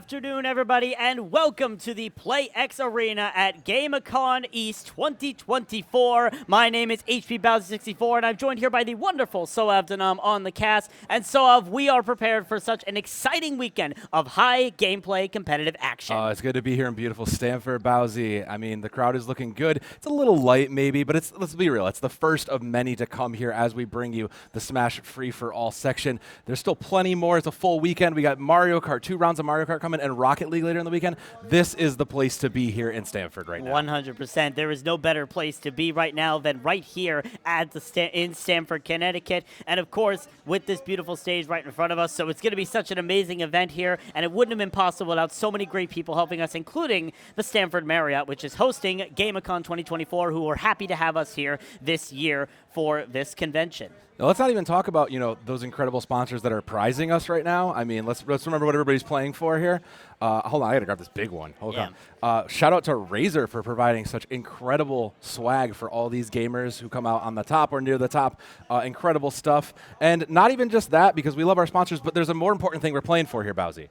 afternoon, everybody, and welcome to the PlayEX Arena at GameACon East 2024. My name is HP Bowser64, and I'm joined here by the wonderful Soav Danam on the cast. And Soav, we are prepared for such an exciting weekend of high gameplay competitive action. It's good to be here in beautiful Stamford, Bowsy. I mean, the crowd is looking good. It's a little light, maybe, but let's be real. It's the first of many to come here as we bring you the Smash Free for All section. There's still plenty more. It's a full weekend. We got Mario Kart, 2 rounds of Mario Kart coming, and Rocket League later in the weekend. This is the place to be here in Stamford right now. 100%. There is no better place to be right now than right here at in Stamford, Connecticut. And of course, with this beautiful stage right in front of us. So it's going to be such an amazing event here, and it wouldn't have been possible without so many great people helping us, including the Stamford Marriott, which is hosting GameACon 2024, who are happy to have us here this year for this convention. Now, let's not even talk about, those incredible sponsors that are prizing us right now. I mean, let's remember what everybody's playing for here. Hold on, I gotta grab this big one. Hold on. Shout out to Razer for providing such incredible swag for all these gamers who come out on the top or near the top. Incredible stuff. And not even just that, because we love our sponsors, but there's a more important thing we're playing for here, Bowsy.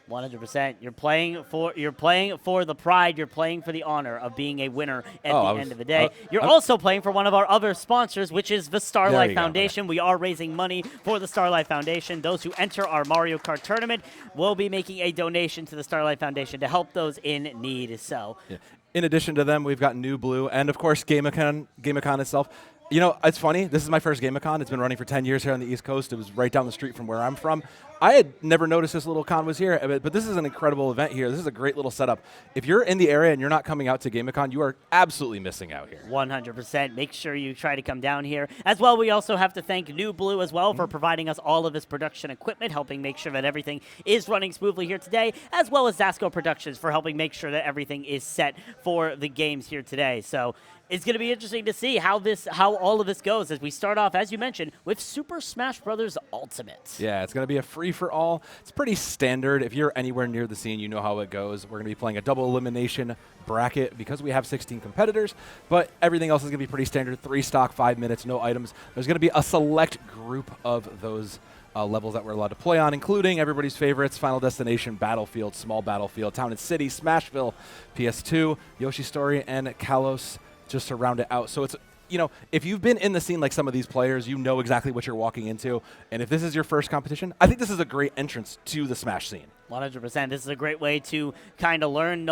100%. You're playing for the pride. You're playing for the honor of being a winner at the end of the day. You're also playing for one of our other sponsors, which is the Starlight Foundation. We are raising money for the Starlight Foundation. Those who enter our Mario Kart tournament will be making a donation to the Starlight Foundation to help those in need. So, in addition to them, we've got New Blue and, of course, GameACon itself. You know, it's funny. This is my first GameACon. It's been running for 10 years here on the East Coast. It was right down the street from where I'm from. I had never noticed this little con was here, but this is an incredible event here. This is a great little setup. If you're in the area and you're not coming out to GameACon, you are absolutely missing out here. 100%. Make sure you try to come down here. As well, we also have to thank New Blue as well for providing us all of this production equipment, helping make sure that everything is running smoothly here today, as well as Zasco Productions for helping make sure that everything is set for the games here today. So it's going to be interesting to see how all of this goes as we start off, as you mentioned, with Super Smash Bros. Ultimate. Yeah, it's going to be a free-for-all. It's pretty standard. If you're anywhere near the scene, you know how it goes. We're going to be playing a double elimination bracket because we have 16 competitors, but everything else is going to be pretty standard. 3 stock, 5 minutes, no items. There's going to be a select group of those levels that we're allowed to play on, including everybody's favorites: Final Destination, Battlefield, Small Battlefield, Town and City, Smashville, PS2, Yoshi Story, and Kalos, just to round it out. So it's, if you've been in the scene like some of these players, you know exactly what you're walking into. And if this is your first competition, I think this is a great entrance to the Smash scene. 100%. This is a great way to kind of learn.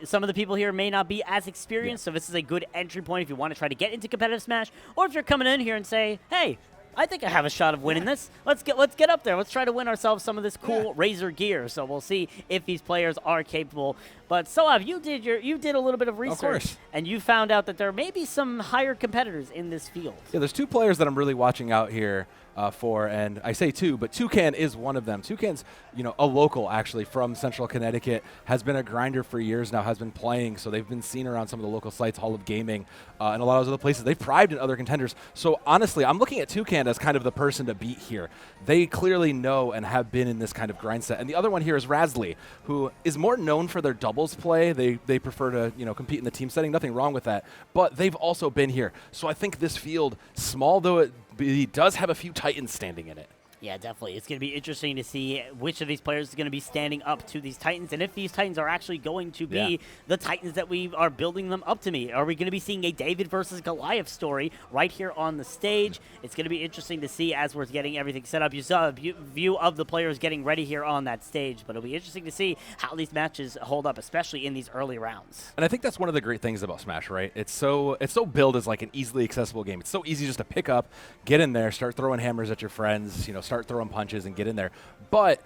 Some of the people here may not be as experienced, so this is a good entry point if you want to try to get into competitive Smash, or if you're coming in here and say, hey, I think I have a shot of winning this. Let's get up there. Let's try to win ourselves some of this cool Razer gear. So we'll see if these players are capable. But Soav, you did a little bit of research, and you found out that there may be some higher competitors in this field. Yeah, there's 2 players that I'm really watching out here for, and I say 2, but Toucan is one of them. Toucan's, a local actually from Central Connecticut, has been a grinder for years now, has been playing, so they've been seen around some of the local sites, Hall of Gaming, and a lot of those other places. They've thrived in other contenders. So honestly, I'm looking at Toucan as kind of the person to beat here. They clearly know and have been in this kind of grind set. And the other one here is Razley, who is more known for their doubles play. They prefer to, compete in the team setting. Nothing wrong with that. But they've also been here. So I think this field, small though it does have a few titans standing in it. Yeah, definitely. It's going to be interesting to see which of these players is going to be standing up to these Titans, and if these Titans are actually going to be the Titans that we are building them up to be. Are we going to be seeing a David versus Goliath story right here on the stage? It's going to be interesting to see as we're getting everything set up. You saw a view of the players getting ready here on that stage, but it'll be interesting to see how these matches hold up, especially in these early rounds. And I think that's one of the great things about Smash, right? It's so billed as like an easily accessible game. It's so easy just to pick up, get in there, start throwing hammers at your friends, start throwing punches and get in there. But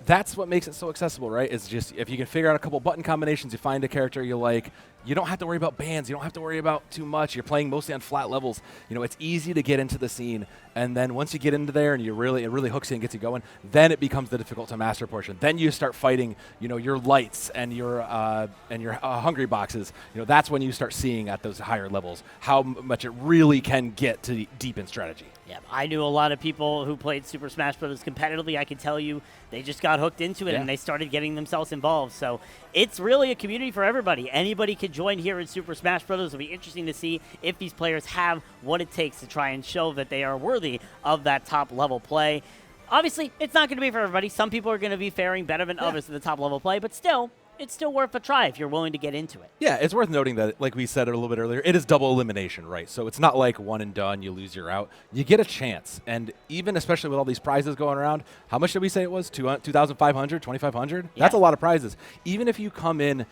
that's what makes it so accessible, right? It's just if you can figure out a couple button combinations, you find a character you like, you don't have to worry about bans. You don't have to worry about too much. You're playing mostly on flat levels. It's easy to get into the scene. And then once you get into there and it really hooks you and gets you going, then it becomes the difficult to master portion. Then you start fighting, your lights and your hungry boxes. That's when you start seeing at those higher levels how much it really can get to deep in strategy. Yeah, I knew a lot of people who played Super Smash Bros. Competitively. I can tell you they just got hooked into it and they started getting themselves involved. So it's really a community for everybody. Anybody can join here in Super Smash Bros. It'll be interesting to see if these players have what it takes to try and show that they are worthy of that top level play. Obviously, it's not going to be for everybody. Some people are going to be faring better than others in the top level play, but still, it's still worth a try if you're willing to get into it. Yeah, it's worth noting that, like we said a little bit earlier, it is double elimination, right? So it's not like one and done, you lose, you're out. You get a chance. And even especially with all these prizes going around, how much did we say it was? 2,500, 2,500? Yeah. That's a lot of prizes. Even if you come in,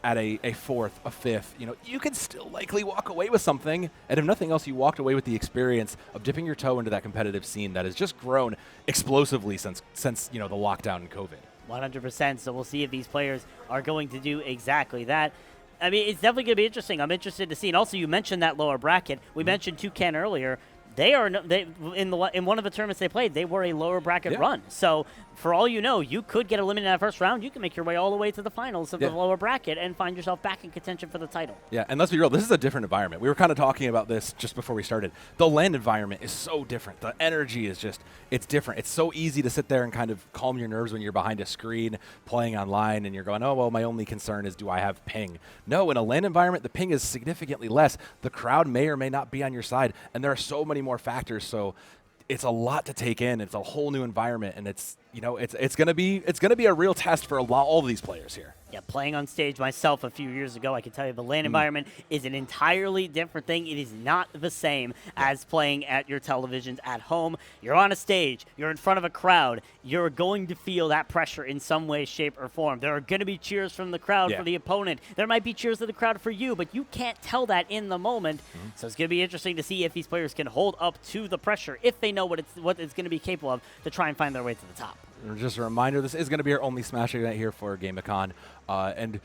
at a fourth, a fifth, you can still likely walk away with something. And if nothing else, you walked away with the experience of dipping your toe into that competitive scene that has just grown explosively since the lockdown and COVID. 100%. So we'll see if these players are going to do exactly that. I mean, it's definitely going to be interesting. I'm interested to see. And also, you mentioned that lower bracket. We mentioned Toucan earlier. They in one of the tournaments they played, they were a lower bracket run. So for all you know, you could get eliminated in that first round. You can make your way all the way to the finals of the lower bracket and find yourself back in contention for the title. Yeah, and let's be real, this is a different environment. We were kind of talking about this just before we started. The LAN environment is so different. The energy is it's different. It's so easy to sit there and kind of calm your nerves when you're behind a screen playing online and you're going, oh, well, my only concern is do I have ping? No, in a LAN environment, the ping is significantly less. The crowd may or may not be on your side, and there are so many more factors. So it's a lot to take in. It's a whole new environment, and it's gonna be a real test for all of these players here. Yeah, playing on stage myself a few years ago, I can tell you the LAN environment is an entirely different thing. It is not the same as playing at your televisions at home. You're on a stage. You're in front of a crowd. You're going to feel that pressure in some way, shape, or form. There are going to be cheers from the crowd for the opponent. There might be cheers of the crowd for you, but you can't tell that in the moment. So it's going to be interesting to see if these players can hold up to the pressure, if they know what it's going to be capable of to try and find their way to the top. Just a reminder, this is going to be our only Smash event here for GameACon. And,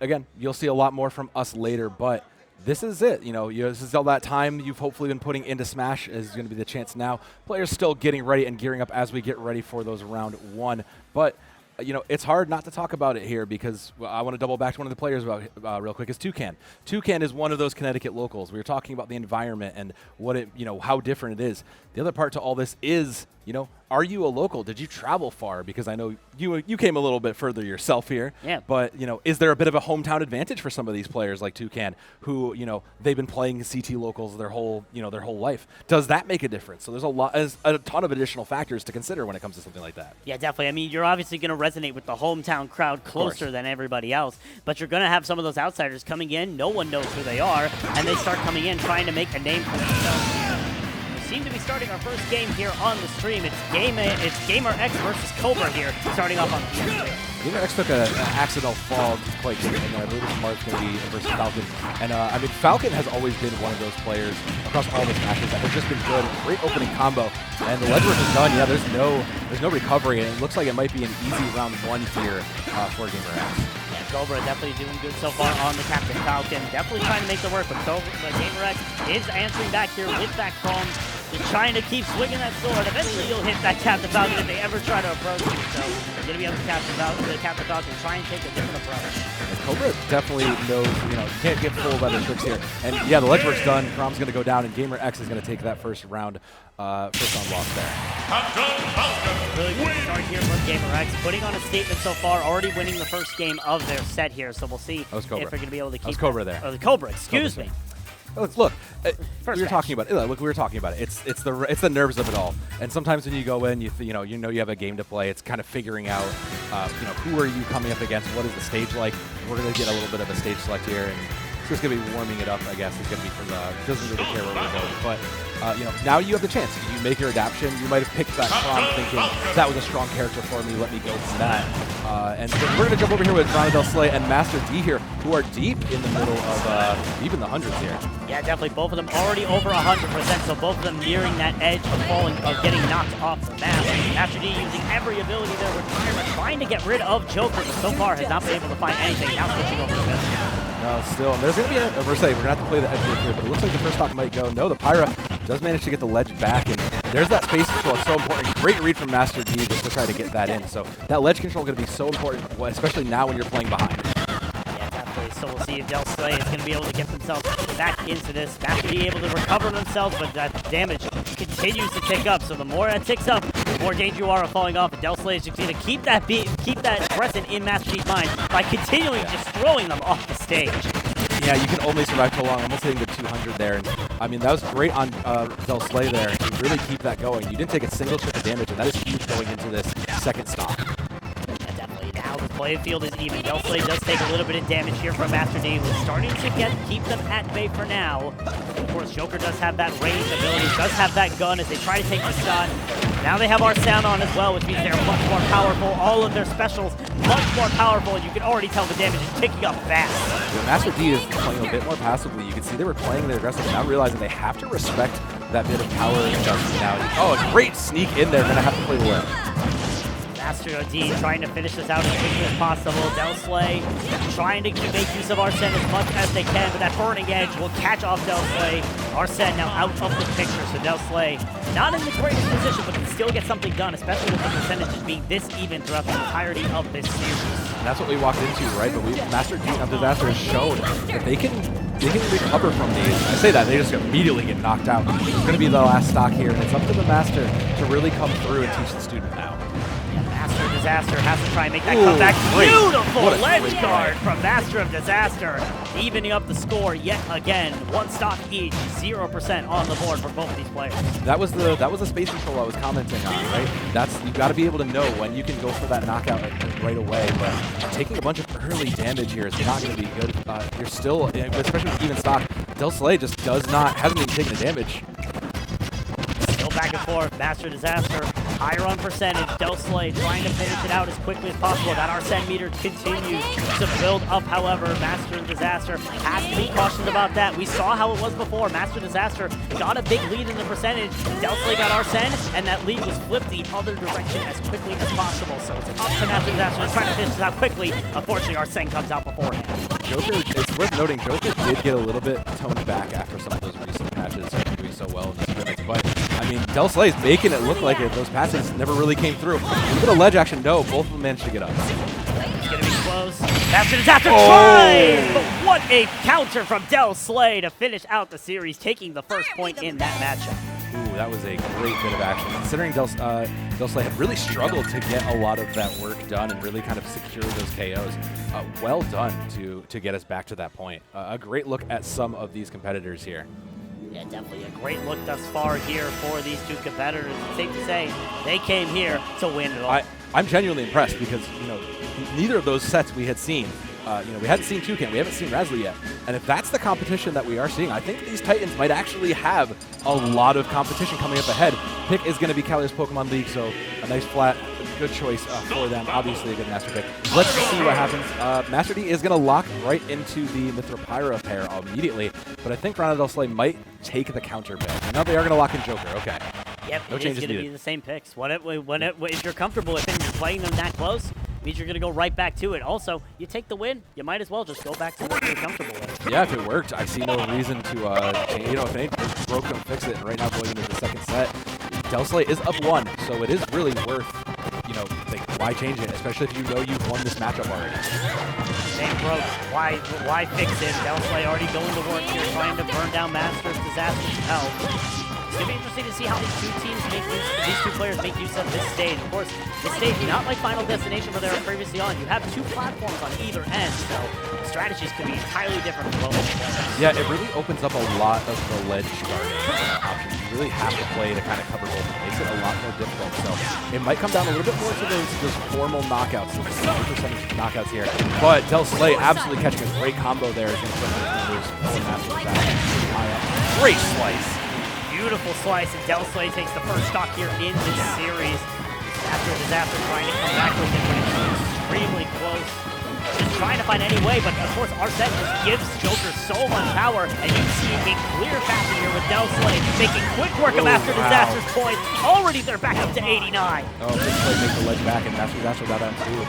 again, you'll see a lot more from us later, but this is it. This is all that time you've hopefully been putting into Smash is going to be the chance now. Players still getting ready and gearing up as we get ready for those round one. But, it's hard not to talk about it here because I want to double back to one of the players real quick is Toucan. Toucan is one of those Connecticut locals. We were talking about the environment and what it, how different it is. The other part to all this is, are you a local? Did you travel far? Because I know you came a little bit further yourself here. Yeah. But, is there a bit of a hometown advantage for some of these players like Toucan who, they've been playing CT locals their whole life? Does that make a difference? So there's a ton of additional factors to consider when it comes to something like that. Yeah, definitely. I mean, you're obviously going to resonate with the hometown crowd closer than everybody else, but you're going to have some of those outsiders coming in. No one knows who they are, and they start coming in trying to make a name for themselves. Seem to be starting our first game here on the stream. It's GamerX versus Cobra here, starting off on the GamerX took an accidental fall to play good, and I believe Smart's going to be versus Falcon. And Falcon has always been one of those players across all the smashes that has just been good. Great opening combo, and the ledge work is done. Yeah, there's no recovery, and it looks like it might be an easy round one here for GamerX. Cobra definitely doing good so far on the Captain Falcon. Definitely trying to make the work, but GamerX is answering back here with that Chrome. Just trying to keep swinging that sword. Eventually you'll hit that Captain Falcon if they ever try to approach you. So they're going to be able to Captain Falcon try and take a different approach. And Cobra definitely knows, can't get fooled by the tricks here. And yeah, the ledge work's done. Crom's going to go down, and GamerX is going to take that first round, first on loss there. Really good start here from GamerX, putting on a statement so far, already winning the first game of their set here. So we'll see if they're going to be able to keep Cobra there. Oh, the Cobra, excuse me. Look, we were talking about it. It's the nerves of it all. And sometimes when you go in, you have a game to play. It's kind of figuring out, who are you coming up against? What is the stage like? We're going to get a little bit of a stage select here, and it's just going to be warming it up. I guess it's going to be from doesn't really care where we're going, but. Now you have the chance. You make your adaptation. You might have picked that Crom thinking, that was a strong character for me, let me go from that. And we're going to jump over here with Del Slay and Master D here, who are deep in the middle of, deep in the hundreds here. Yeah, definitely. Both of them already over 100%, so both of them nearing that edge of getting knocked off the map. Master D using every ability there with Tyra, trying to get rid of Joker, but so far has not been able to find anything. Now switching over to this. No, still. There's going to be we're going to have to play the edge here, but it looks like the first stock might go. No, the Pyra does manage to get the ledge back, and there's that space control. It's so important. Great read from Master D just to try to get that in. So that ledge control is going to be so important, especially now when you're playing behind. Yeah, definitely. So we'll see if Del Slay is going to be able to get themselves back into this. Master D able to recover themselves, but that damage continues to tick up. So the more that ticks up, the more danger you are of falling off. And Del Slay is just going to keep that present in Master D's mind by continually just throwing them off the stage. Yeah, you can only survive so long. Almost hitting the 200 there. And I mean, that was great on Del Slay there to really keep that going. You didn't take a single chip of damage, and that is huge going into this second stock. Yeah, definitely. Now the playing field is even. Del Slay does take a little bit of damage here from Master D. We're starting to keep them at bay for now. Of course, Joker does have that range ability, does have that gun as they try to take the stun. Now they have Arsene on as well, which means they're much more powerful. All of their specials much more powerful, and you can already tell the damage is picking up fast. Yeah, Master D is playing a bit more passively. You can see they were playing their aggressive, now realizing they have to respect that bit of power adjustment now. Oh, a great sneak in there, gonna have to play the whip. Master D trying to finish this out as quickly as possible. Del Slay trying to make use of Arsene as much as they can, but that burning edge will catch off Del Slay. Arsene now out of the picture, so Del Slay not in the greatest position, but can still get something done, especially with the percentages being this even throughout the entirety of this series. And that's what we walked into, right? But Master D of Disaster has shown that they can recover from these. I say that, they just immediately get knocked out. It's going to be the last stock here, and it's up to the Master to really come through and teach the student now. Master of Disaster has to try and make that comeback. Beautiful ledge guard from Master of Disaster, evening up the score yet again. One stock each, 0% on the board for both of these players. That was the space control I was commenting on, right? You got to be able to know when you can go for that knockout right away. But taking a bunch of early damage here is not going to be good. You're still, especially with even stock, Del Slay just hasn't even taken the damage. Still back and forth. Master of Disaster higher on percentage. Del Slay trying to finish it out as quickly as possible. That Arsene meter continues to build up, however. Master of Disaster has to be cautious about that. We saw how it was before. Master of Disaster got a big lead in the percentage. Del Slay got Arsene, and that lead was flipped the other direction as quickly as possible. So it's up to Master of Disaster to try to finish this out quickly. Unfortunately, Arsene comes out beforehand. Joker, it's worth noting, Joker did get a little bit toned back after some of those recent matches after doing so well in the scrimmage. But, I mean, Del Slay's making it look like it. Those passes never really came through. A little bit of ledge action, no. Both of them managed to get up. It's going to be close. Master Disaster tries! But what a counter from Del Slay to finish out the series, taking the first point in that matchup. Ooh, that was a great bit of action. Considering Del Slay had really struggled to get a lot of that work done and really kind of secure those KOs. Well done to get us back to that point. A great look at some of these competitors here. Yeah, definitely a great look thus far here for these two competitors. It's safe to say they came here to win it all. I'm genuinely impressed because, neither of those sets we had seen. We hadn't seen Toucan, we haven't seen Razlie yet. And if that's the competition that we are seeing, I think these Titans might actually have a lot of competition coming up ahead. Pick is going to be Cali's Pokemon League, so a nice flat, good choice for them. Obviously a good Master pick. Let's see what happens. Master D is going to lock right into the Mithra pair immediately, but I think Ronald Del Slay might take the counter pick. And now they are going to lock in Joker, okay. Yep, no changes going to be the same picks. If you're comfortable with it and you're playing them that close, means you're going to go right back to it. Also, you take the win, you might as well just go back to what you're comfortable with. Yeah, if it worked, I see no reason to change. If it ain't broke, don't fix it. And right now, going into the second set, Del Slay is up 1, so it is really worth, why change it, especially if you know you've won this matchup already. Same broke. Why fix it? Del Slay already going to work here, trying to burn down Master's Disaster's health. It's going to be interesting to see how these two players make use of this stage. Of course, this stage, not like Final Destination where they were previously on. You have 2 platforms on either end, so strategies could be entirely different for both players. Yeah, it really opens up a lot of the ledge guarding options. You really have to play to kind of cover both. It makes it a lot more difficult. So it might come down a little bit more to those formal knockouts, those 100% knockouts here. But Del Slay absolutely catching a great combo there against those Master Disaster. Great slice. Beautiful slice, and Del Slay takes the first stock here in this series. Master Disaster trying to come back with it, but it's extremely close. Just trying to find any way, but of course Arsene just gives Joker so much power, and you see a clear fashion here with Del Slay making quick work of Master Disaster's points. Already they're back up to 89. Oh, Big Slay makes the ledge back, and Master Disaster got on too.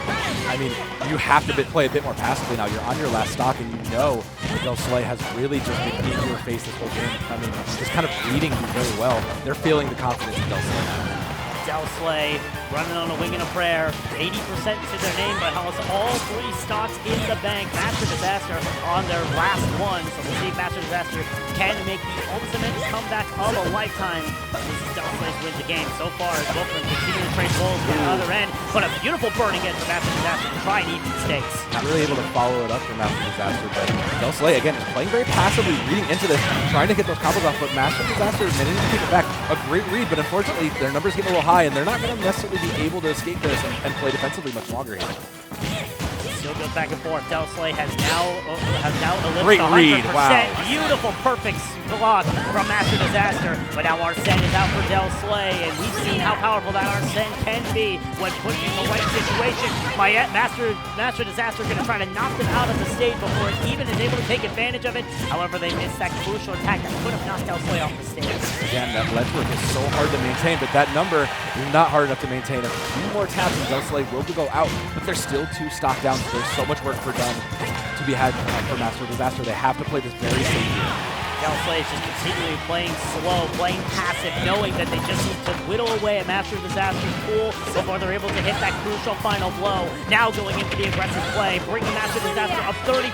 I mean, you have to play a bit more passively now. You're on your last stock, and you know Del Slay has really just been in your face this whole game. I mean, just kind of reading you very well. They're feeling the confidence in Del Slay now. Del Slay running on a wing and a prayer. 80% to their name, but has all 3 stocks in the bank. Master Disaster on their last one. So we'll see if Master Disaster can make the ultimate comeback of a lifetime. This is Del Slay's wins the game. So far, both of them continue to trade balls to the other end. but a beautiful burning edge from Master Disaster to try and even the stakes. Not really able to follow it up for Master Disaster, but Del Slay, again, just playing very passively, reading into this, trying to get those combos off, but Master Disaster managing to keep it back. A great read, but unfortunately, their numbers get a little high, and they're not going to necessarily be able to escape this and play defensively much longer here. Still goes back and forth. Del Slay has now Great ellipsed 100%. read, wow. Beautiful, perfect block from Master Disaster. But now Arsene is out for Del Slay, and we've seen how powerful that Arsene can be when put in the right situation. Master Disaster going to try to knock them out of the stage before it even is able to take advantage of it. However, they missed that crucial attack that could have knocked Del Slay off the stage. Again, that ledge work is so hard to maintain, but that number is not hard enough to maintain. A few more taps and Del Slay will go out, but they're still 2 stock down. There's so much work for them to be had for Master Disaster. They have to play this very safe here. Del Slay is just continually playing slow, playing passive, knowing that they just need to whittle away at Master Disaster's pool before they're able to hit that crucial final blow. Now going into the aggressive play, bringing Master Disaster up 30%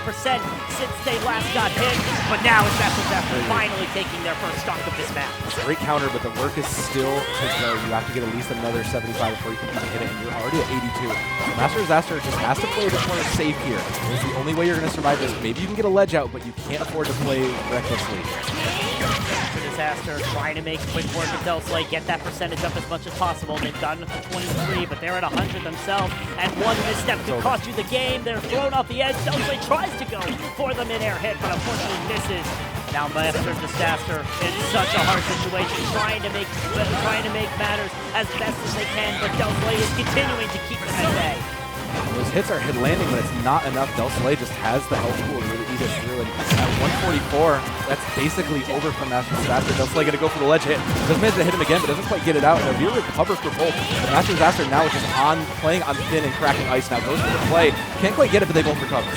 since they last got hit. But now it's Master Disaster finally taking their first stock of this match. Great counter, but the work is still to go. You have to get at least another 75 before you can hit it, and you're already at 82. So Master Disaster just has to play a bit more safe here. It's the only way you're going to survive this. Maybe you can get a ledge out, but you can't afford to play recklessly. Master Disaster trying to make quick work of Del Slay, get that percentage up as much as possible. They've gotten up to 23, but they're at 100 themselves, and one misstep could cost you the game. They're thrown off the edge. Del Slay tries to go for the mid-air hit, but unfortunately misses. Now Master Disaster in such a hard situation, trying to make matters as best as they can, but Del Slay is continuing to keep them at bay. Those hits are hit landing, but it's not enough. Del Slay just has the health pool to really eat us through. And at 144, that's basically over for Master Disaster. Del Slay going to go for the ledge hit. Doesn't manage to hit him again, but doesn't quite get it out. And a real recover for both. But Master Disaster now is just playing on thin and cracking ice. Now goes for the play. Can't quite get it, but they both recover.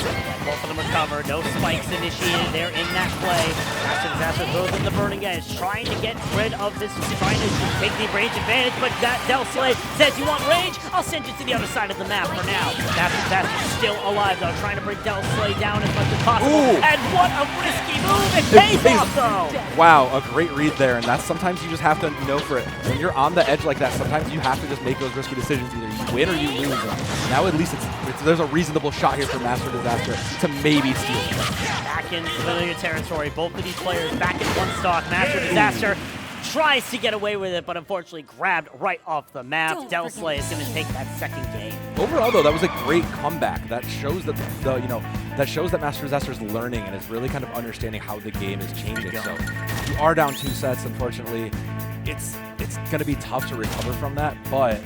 Both of them recover. No spikes initiated there in that play. Master Disaster throws in the burning edge, trying to get rid of this, trying to take the range advantage. But that Del Slay says, "You want range? I'll send you to the other side of the map for now." Master Disaster still alive though, trying to bring Del Slay down as much as possible. Ooh. And what a risky move! It pays off though! Wow, a great read there, and that's sometimes you just have to know for it. When you're on the edge like that, sometimes you have to just make those risky decisions. Either you win or you lose. And now at least there's a reasonable shot here for Master Disaster to maybe steal it. Back in familiar territory, both of these players back in one stock. Master Disaster tries to get away with it, but unfortunately grabbed right off the map. Del Slay is going to take that second game. Overall, though, that was a great comeback. That shows that that shows that Master Disaster is learning and is really kind of understanding how the game is changing. So you are down 2 sets. Unfortunately, it's going to be tough to recover from that, but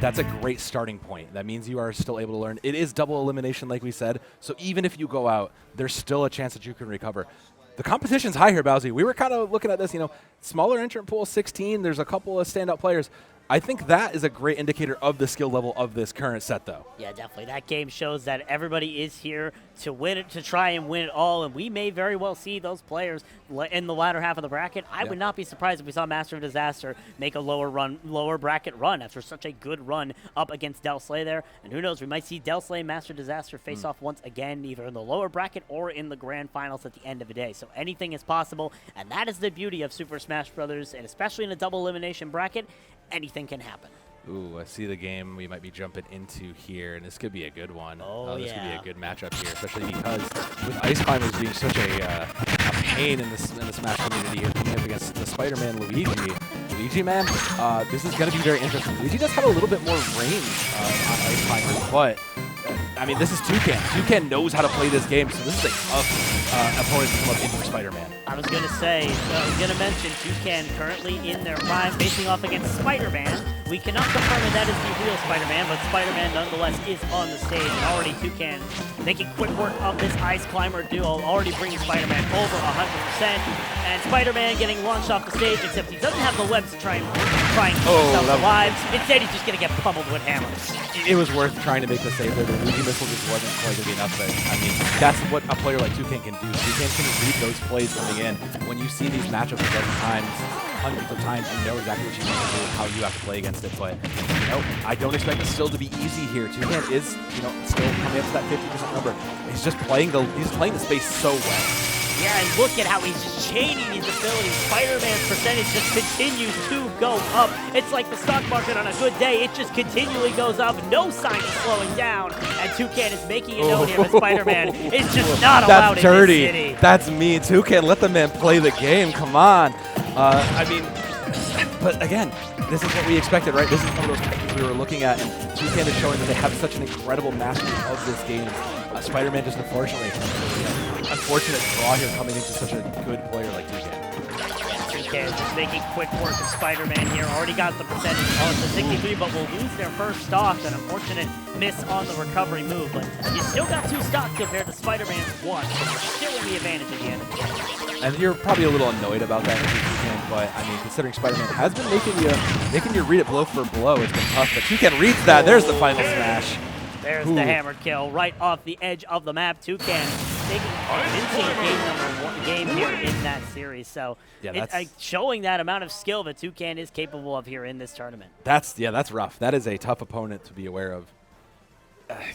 that's a great starting point. That means you are still able to learn. It is double elimination, like we said. So even if you go out, there's still a chance that you can recover. The competition's high here, Bowsy. We were kind of looking at this, smaller entrant pool, 16. There's a couple of standout players. I think that is a great indicator of the skill level of this current set, though. Yeah, definitely. That game shows that everybody is here to win it, to try and win it all, and we may very well see those players in the latter half of the bracket. I would not be surprised if we saw Master Disaster make a lower bracket run after such a good run up against Del Slay there. And who knows, we might see Del Slay and Master Disaster face off once again, either in the lower bracket or in the grand finals at the end of the day. So anything is possible, and that is the beauty of Super Smash Bros., and especially in a double elimination bracket, anything can happen. Ooh, I see the game we might be jumping into here, and this could be a good one. This could be a good matchup here, especially because with Ice Climbers being such a pain in the Smash community here, coming up against the Spider-Man Luigi man, this is going to be very interesting. Luigi does have a little bit more range on Ice Climbers, but I mean, this is Toucan. Toucan knows how to play this game, so this is a tough opponent to come up in for Spider-Man. I was going to mention Toucan currently in their prime, facing off against Spider-Man. We cannot confirm that is the real Spider-Man, but Spider-Man nonetheless is on the stage, and already Toucan making quick work of this Ice Climber duo, already bringing Spider-Man over 100%, and Spider-Man getting launched off the stage, except he doesn't have the webs to try and keep himself alive. Instead, he's just going to get pummeled with hammers. It was worth trying to make the save there. The Luigi missile just wasn't quite going to be enough, but I mean, that's what a player like Toucan can do. Toucan can read those plays coming in. When you see these matchups a dozen times, hundreds of times, you know exactly what you need to do, how you have to play against it. But I don't expect it still to be easy here. Toucan is, still coming up to that 50% number. He's just playing the space so well. Yeah, and look at how he's just chaining these abilities. Spider-Man's percentage just continues to go up. It's like the stock market on a good day. It just continually goes up. No sign of slowing down. And Toucan is making it known here that Spider-Man is just not allowed That's dirty. in this city. That's mean. Toucan, let the man play the game. Come on. I mean, but again, this is what we expected, right? This is one of those characters we were looking at, and Toucan is showing that they have such an incredible mastery of this game. Spider-Man just unfortunately, unfortunate draw here coming into such a good player like Toucan. Toucan just making quick work of Spider-Man here. Already got the percentage on the 63, but will lose their first stock. An unfortunate miss on the recovery move, but you still got 2 stocks compared to Spider-Man's 1, so you're still in the advantage at the end of the game. And you're probably a little annoyed about that if you can, but I mean, considering Spider-Man has been making you read it blow for blow, it's been tough. But Toucan reads that. There's the final smash. There's the hammer kill right off the edge of the map. Toucan taking convincing game here in that series. So yeah, showing that amount of skill that Toucan is capable of here in this tournament. That's rough. That is a tough opponent to be aware of.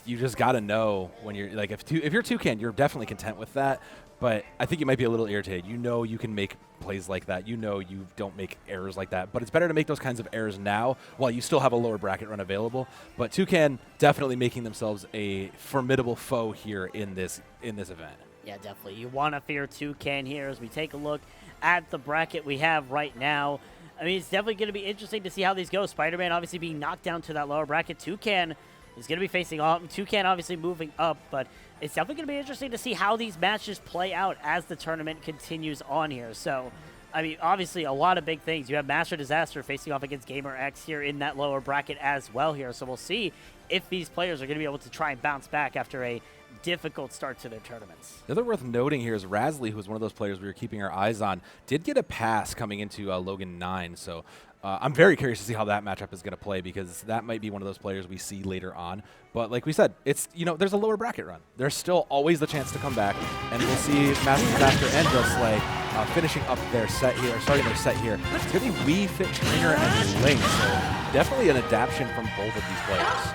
You just got to know when you're like, if you're Toucan, you're definitely content with that. But I think you might be a little irritated. You know you can make plays like that. You know you don't make errors like that. But it's better to make those kinds of errors now while you still have a lower bracket run available. But Toucan definitely making themselves a formidable foe here in this event. Yeah, definitely. You want to fear Toucan here as we take a look at the bracket we have right now. I mean, it's definitely going to be interesting to see how these go. Spider-Man obviously being knocked down to that lower bracket. Toucan is going to be facing off. Toucan obviously moving up, but it's definitely going to be interesting to see how these matches play out as the tournament continues on here. So, I mean, obviously a lot of big things. You have Master Disaster facing off against GamerX here in that lower bracket as well here. So we'll see if these players are going to be able to try and bounce back after a difficult start to their tournaments. The other worth noting here is Razley, who was one of those players we were keeping our eyes on, did get a pass coming into Logan 9. So I'm very curious to see how that matchup is going to play, because that might be one of those players we see later on. But like we said, it's, you know, there's a lower bracket run. There's still always the chance to come back, and we'll see Master Disaster and Slay finishing up their set here, starting their set here. It's going to be Wii Fit Trainer and Link, so definitely an adaptation from both of these players.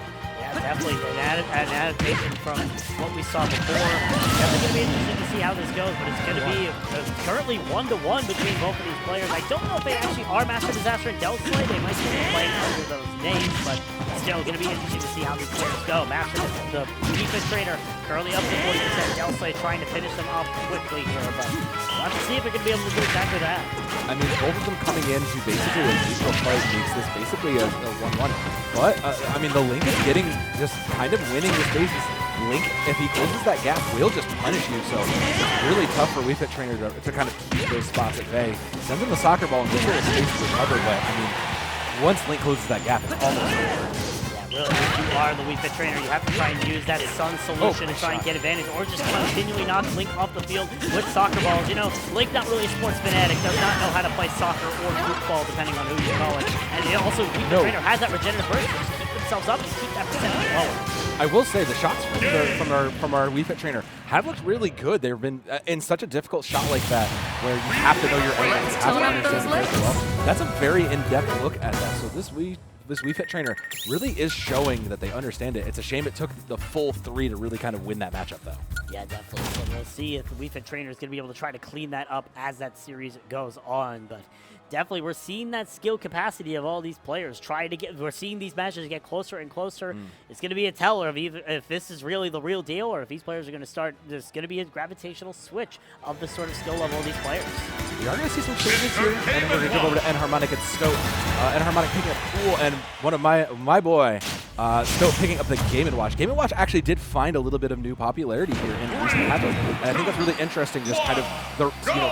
Definitely an adaptation from what we saw before. Definitely going to be interesting to see how this goes, but it's going to be currently 1-to-1 between both of these players. I don't know if they actually are Master Disaster and Slay. They might be playing under those names, but still going to be interesting to see how these players go. Master, the defense trainer, currently up to 40%. Slay trying to finish them off quickly here, but we'll have to see if they're going to be able to do exactly that. I mean, both of them coming in to basically a neutral fight makes this basically a 1-1. But, I mean, the Link is getting just kind of winning the spaces. Link, if he closes that gap, will just punish you. So it's really tough for Wii Fit Trainer to kind of keep those spots at bay. Sends him the soccer ball and gives her a space to recover. But, I mean, once Link closes that gap, it's almost over. Really, if you are the Wii Fit Trainer, you have to try and use that Sun solution to try and get advantage, or just continually knock Link off the field with soccer balls. You know, Link not really a sports fanatic, does not know how to play soccer or football, depending on who you call it. And also, Wii Fit Trainer has that regenerative burst, just keep themselves up, just keep that percentage lower. I will say the shots from our Wii Fit Trainer have looked really good. They've been in such a difficult shot like that, where you have to know your angles, have to understand the very well. That's a very in-depth look at that. So this Wii Fit Trainer really is showing that they understand it. It's a shame it took the full 3 to really kind of win that matchup, though. Yeah, definitely. So we'll see if the Wii Fit Trainer is going to be able to try to clean that up as that series goes on. But definitely, we're seeing that skill capacity of all these players. We're seeing these matches get closer and closer. It's going to be a teller of either if this is really the real deal, or if these players are going to start. There's going to be a gravitational switch of the sort of skill level of these players. We are going to see some changes here, and then we're going to jump over to N-Harmonic and Stoat. N-Harmonic picking up Pool, and one of my boy, Stoat picking up the Game & Watch. Game & Watch actually did find a little bit of new popularity here in recent matchups, and I think that's really interesting. Just kind of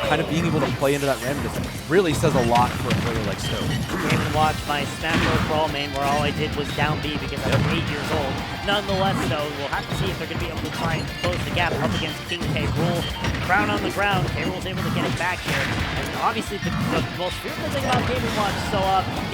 kind of being able to play into that randomness really says a lot for a player like Stoat. Game & Watch, my Smash Bros. Brawl main, where all I did was down B because I was 8 years old. Nonetheless, though, we'll have to see if they're going to be able to try and close the gap up against King K. Rool. Crown on the ground. K. Rool's able to get it back here. And obviously, the most fearful thing about Game & Watch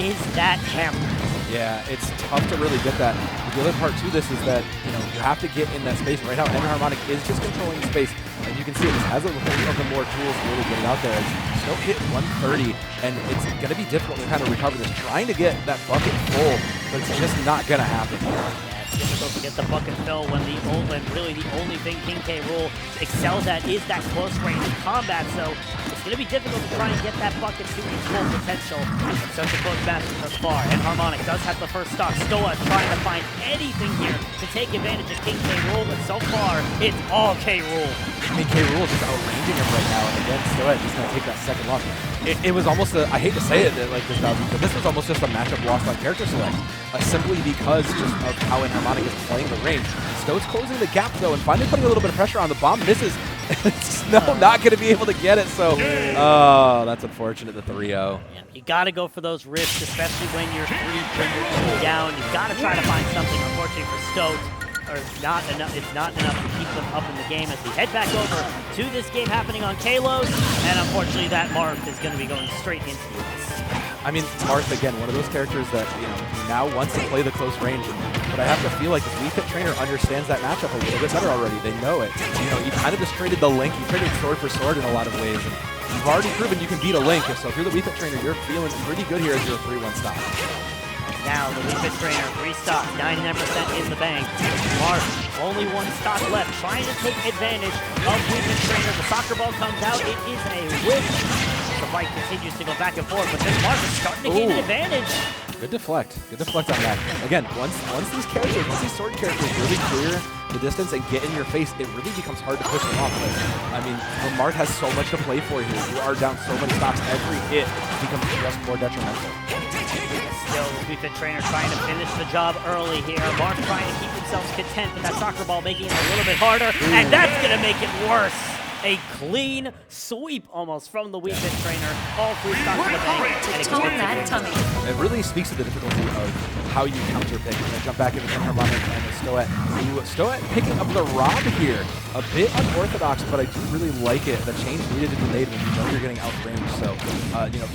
is that hammer. Yeah, it's tough to really get that. But the other part to this is that you have to get in that space. Right now, N-Harmonic is just controlling space, and you can see it just has a little of the more tools really getting out there. Stoat hit 130, and it's going to be difficult to kind of recover this. Trying to get that bucket full, but it's just not going to happen. Yeah, Difficult to get the bucket fill when really the only thing King K. Rool excels at is that close range combat. So it's going to be difficult to try and get that bucket to its full potential. It's such a close match thus far. And Harmonic does have the first stock. Stoa trying to find anything here to take advantage of King K. Rool, but so far it's all K. Rool. I mean, K. Rool is just outranging him right now, and again, Stoa just going to take that second loss. It was almost I hate to say it like this, but this was almost just a matchup lost on character select, simply because just of how Harmonic is playing the range. Stoa's closing the gap though, and finally putting a little bit of pressure on. The bomb misses. It's not going to be able to get it, so that's unfortunate, the 3-0. Yeah, you got to go for those risks, especially when you're down. You've got to try to find something. Unfortunately for Stoat, it's not enough to keep them up in the game as we head back over to this game happening on Kalos, and unfortunately that Marth is going to be going straight into the ice. I mean, Marth, again, one of those characters that, now wants to play the close range, but I have to feel like the Wii Fit trainer understands that matchup a little bit better already. They know it. You kind of just traded the Link, you traded sword for sword in a lot of ways, and you've already proven you can beat a Link, so if you're the Wii Fit trainer, you're feeling pretty good here as your 3-1 stop. Now the Wii Fit trainer, 3 stock, 99% in the bank. Marth, only 1 stock left, trying to take advantage of Wii Fit trainer. The soccer ball comes out, it is a whip. The fight continues to go back and forth, but this Marth is starting to gain an advantage. Good deflect on that. Again, once these sword characters really clear the distance and get in your face, it really becomes hard to push them off. But, I mean, when Marth has so much to play for here, you are down so many stocks, every hit becomes just more detrimental. Still, the Wii Fit trainer trying to finish the job early here. Marth trying to keep themselves content, but that soccer ball making it a little bit harder, and that's going to make it worse. A clean sweep almost from the Wii Fit trainer. All 3 stocks in the bank. It really speaks to the difficulty of how you counter pick. We're going to jump back into Harmonic and Stoat. Stoat picking up the Rob here. A bit unorthodox, but I do really like it. The change needed to be made when you know you're getting outranged. So,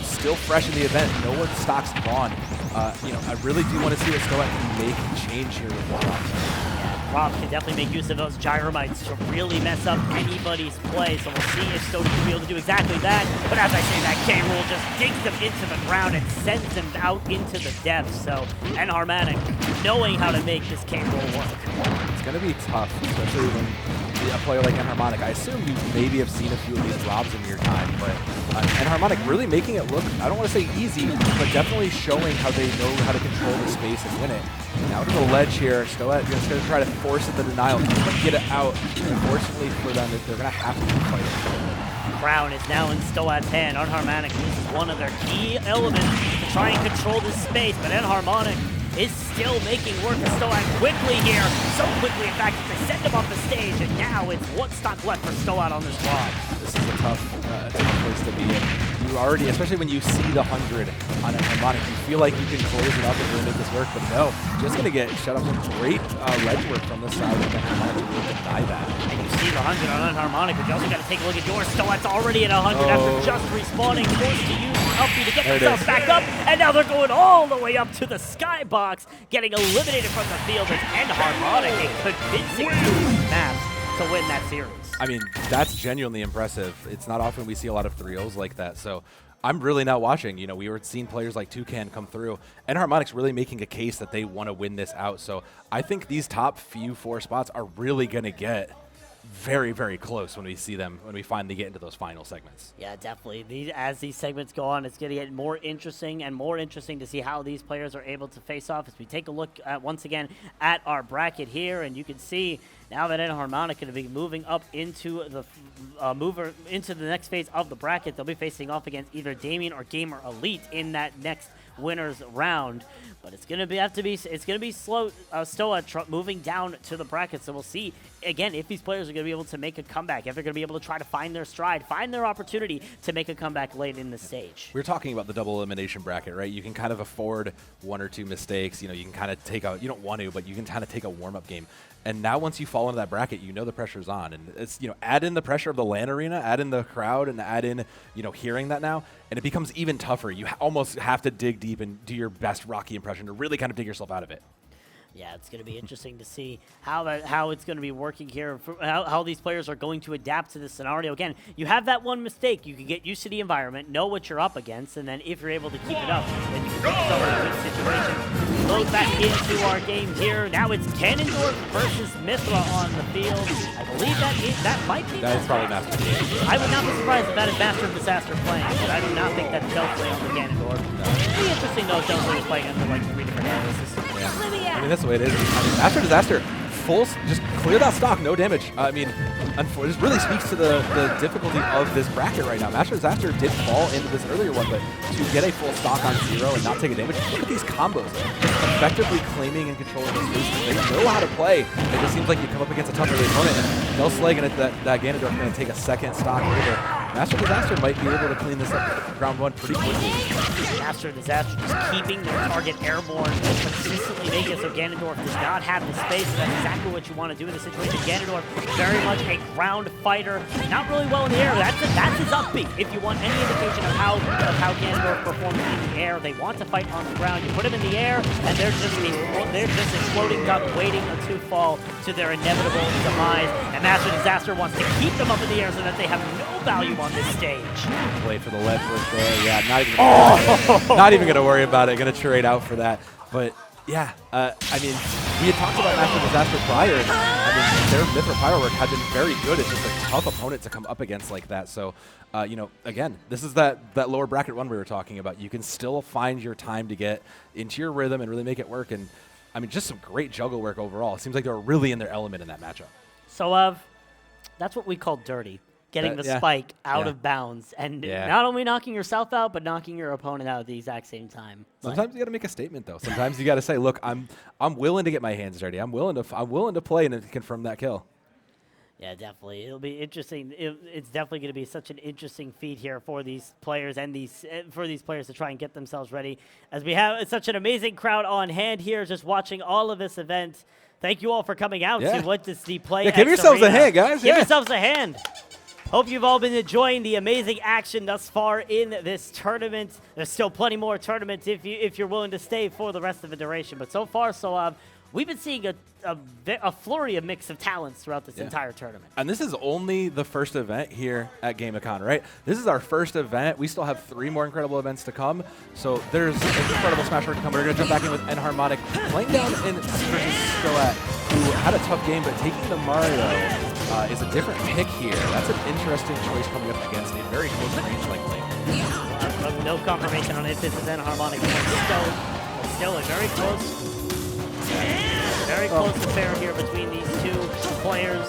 still fresh in the event. No one stocks gone. I really do want to see what Stoat can make change here with the Rob. Rob can definitely make use of those gyromites to really mess up anybody's play, so we'll see if Stoat can be able to do exactly that. But as I say that, K. Rool just digs them into the ground and sends them out into the depths. So, and Harmonic knowing how to make this K. Rool work. It's going to be tough, especially when a player like Harmonic. I assume you maybe have seen a few of these Robs in your time, but Harmonic really making it look, I don't want to say easy, but definitely showing how they know how to control the space and win it. Now to the ledge here, Stoat just going to try to force it the denial, get it out. Unfortunately for them, they're going to have to fight it. Crown is now in Stoat's hand. Unharmonic uses one of their key elements to try and control this space, but Unharmonic is still making work of Stoat quickly here. So quickly, in fact, they send him off the stage, and now it's 1 stock left for Stoat on this Rob. This is a tough place to be in. You already, especially when you see the 100 on a Harmonic, you feel like you can close it up and really make this work, but no, just going to get shut up. Some great ledge work from this side, and Harmonic will deny that. And you see the 100 on Unharmonic, but you also got to take a look at yours. Stoat's already at 100 after just respawning, forced to use the up B to get themselves back up, and now they're going all the way up to the skybox, getting eliminated from the field as Unharmonic, a convincing map to win that series. I mean, that's genuinely impressive. It's not often we see a lot of 3-0s like that, so I'm really not watching. We were seeing players like Toucan come through, and Harmonic's really making a case that they want to win this out. So I think these top few 4 spots are really going to get very, very close when we see them, when we finally get into those final segments. Yeah, definitely. As these segments go on, it's going to get more interesting and more interesting to see how these players are able to face off. As we take a look at, once again at our bracket here, and you can see now that Harmonic going to be moving up into the into the next phase of the bracket. They'll be facing off against either Damien or Gamer Elite in that next winners round. But it's going to be slow. Stoa moving down to the bracket, so we'll see again if these players are going to be able to make a comeback, if they're going to be able to try to find their stride, find their opportunity to make a comeback late in the stage. We're talking about the double elimination bracket, right? You can kind of afford 1 or 2 mistakes. You can kind of take a, you don't want to, but you can kind of take a warm-up game. And now once you fall into that bracket, the pressure's on. And it's, add in the pressure of the LAN arena, add in the crowd, and add in, hearing that now, and it becomes even tougher. You almost have to dig deep and do your best Rocky impression to really kind of dig yourself out of it. Yeah, it's going to be interesting to see how it's going to be working here, how these players are going to adapt to this scenario. Again, you have that one mistake. You can get used to the environment, know what you're up against, and then if you're able to keep it up, then you can put yourself in a good situation. Load back into our game here. Now it's Ganondorf versus Mithra on the field. I believe that might be That is probably Master. I would not be surprised if that is Master of Disaster playing, but I do not think that's Delsley on the Ganondorf. It'd be interesting though if Delsley was playing under like 3 different analysts. Yeah. I mean, that's the way it is. I mean, Master Disaster, just clear that stock, no damage. I mean, this really speaks to the difficulty of this bracket right now. Master Disaster did fall into this earlier one, but to get a full stock on 0 and not take a damage, look at these combos. Effectively claiming and controlling those spaces. They know how to play. It just seems like you come up against a tough early opponent, and they'll slag, and that Ganondorf going to take a second stock later. Master Disaster might be able to clean this up round 1 pretty quickly. Master Disaster just keeping their target airborne and consistently making it so Ganondorf does not have the space. That's exactly what you want to do in this situation. Ganondorf, very much a ground fighter, not really well in the air. That's his upbeat. If you want any indication of how Ganondorf performs in the air, they want to fight on the ground. You put him in the air, and they're just a floating duck waiting to fall to their inevitable demise. And Master Disaster wants to keep them up in the air so that they have no value on this stage. Wait for the ledge with yeah, not even gonna worry about it. Gonna trade out for that. But yeah, I mean, we had talked about Master Disaster prior. And, I mean, their Mithra Firework had been very good. It's just a tough opponent to come up against like that. So, you know, again, this is that lower bracket one we were talking about. You can still find your time to get into your rhythm and really make it work. And I mean, just some great juggle work overall. It seems like they're really in their element in that matchup. So, that's what we call dirty. Getting the spike out of bounds and not only knocking yourself out, but knocking your opponent out at the exact same time. Sometimes you got to make a statement, though. Sometimes you got to say, "Look, I'm willing to get my hands dirty. I'm willing to play and confirm that kill." Yeah, definitely. It'll be interesting. It's definitely going to be such an interesting feat here for these players and for these players to try and get themselves ready. As we have such an amazing crowd on hand here, just watching all of this event. Thank you all for coming out to what does the PlayEX Yeah, give yourselves a hand, guys. Give yourselves a hand. Hope you've all been enjoying the amazing action thus far in this tournament. There's still plenty more tournaments if you're willing to stay for the rest of the duration. But so far, we've been seeing a flurry of mix of talents throughout this entire tournament. And this is only the first event here at GameACon, right? This is our first event. We still have 3 more incredible events to come. So there's incredible Smash work to come. We're going to jump back in with Enharmonic, playing down in versus Stoat, who had a tough game, but taking the Mario is a different pick here. That's an interesting choice coming up against a very close range like Link. No confirmation on if this is Enharmonic, but still a very close affair here between these two players.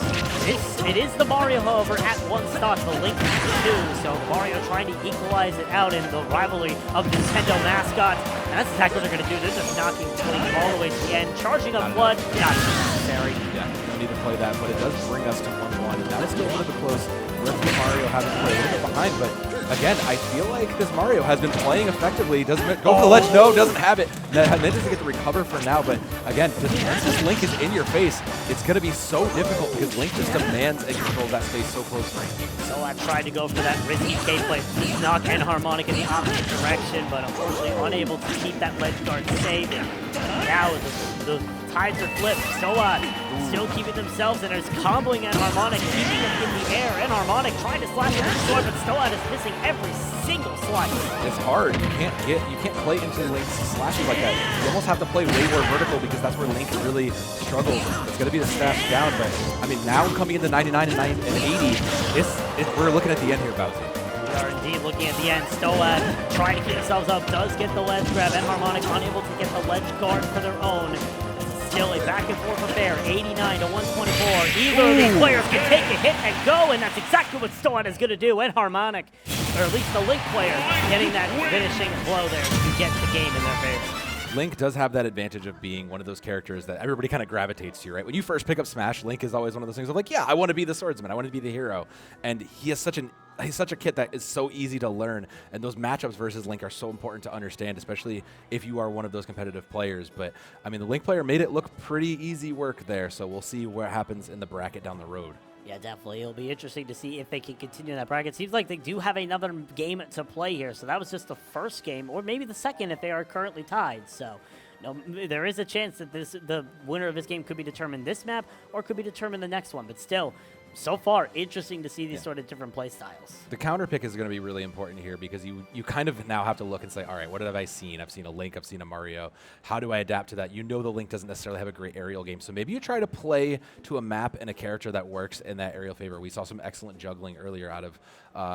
It is the Mario, however, at 1 stock, the Link is 2, so Mario trying to equalize it out in the rivalry of Nintendo mascots, and that's exactly what they're going to do. They're just knocking Link all the way to the end, charging up blood, not necessary. Yeah, don't need to play that, but it does bring us to 1-1, and that is still a little bit close. With Mario having to play a little bit behind, but again, I feel like this Mario has been playing effectively. Doesn't go for the ledge? No, doesn't have it. Manages to get the recover for now, but again, once this Link is in your face, it's going to be so difficult because Link just demands and controls that space so close range. So I tried to go for that risky K-play, knock Enharmonic in the opposite direction, but unfortunately unable to keep that ledge guard safe. Now the tides are flipped. Still keeping themselves, and there's comboing Enharmonic, keeping them in the air. Enharmonic trying to slash with the sword, but Stoat is missing every single slice. It's hard. You can't play into Link's slashes like that. You almost have to play way more vertical because that's where Link really struggles. It's going to be the stash down, but I mean now coming into 99 and 80, we're looking at the end here, Bowsy. We are indeed looking at the end. Stoat trying to keep themselves up, does get the ledge grab. Enharmonic unable to get the ledge guard for their own. Still a back and forth affair, 89 to 124. Either of these players can take a hit and go, and that's exactly what Stoat is going to do. Enharmonic, or at least the Link player, getting that finishing blow there to get the game in their favor. Link does have that advantage of being one of those characters that everybody kind of gravitates to, right? When you first pick up Smash, Link is always one of those things of like, yeah, I want to be the swordsman, I want to be the hero. And he's such a kit that is so easy to learn, and those matchups versus Link are so important to understand, especially if you are one of those competitive players. But I mean, the Link player made it look pretty easy work there, so we'll see what happens in the bracket down the road. Yeah, definitely. It'll be interesting to see if they can continue that bracket. Seems like they do have another game to play here, so that was just the first game, or maybe the second if they are currently tied. So No, there is a chance that the winner of this game could be determined this map or could be determined the next one. But still, so far, interesting to see these sort of different play styles. The counter pick is going to be really important here because you kind of now have to look and say, all right, what have I seen? I've seen a Link, I've seen a Mario. How do I adapt to that? You know the Link doesn't necessarily have a great aerial game, so maybe you try to play to a map and a character that works in that aerial favor. We saw some excellent juggling earlier out of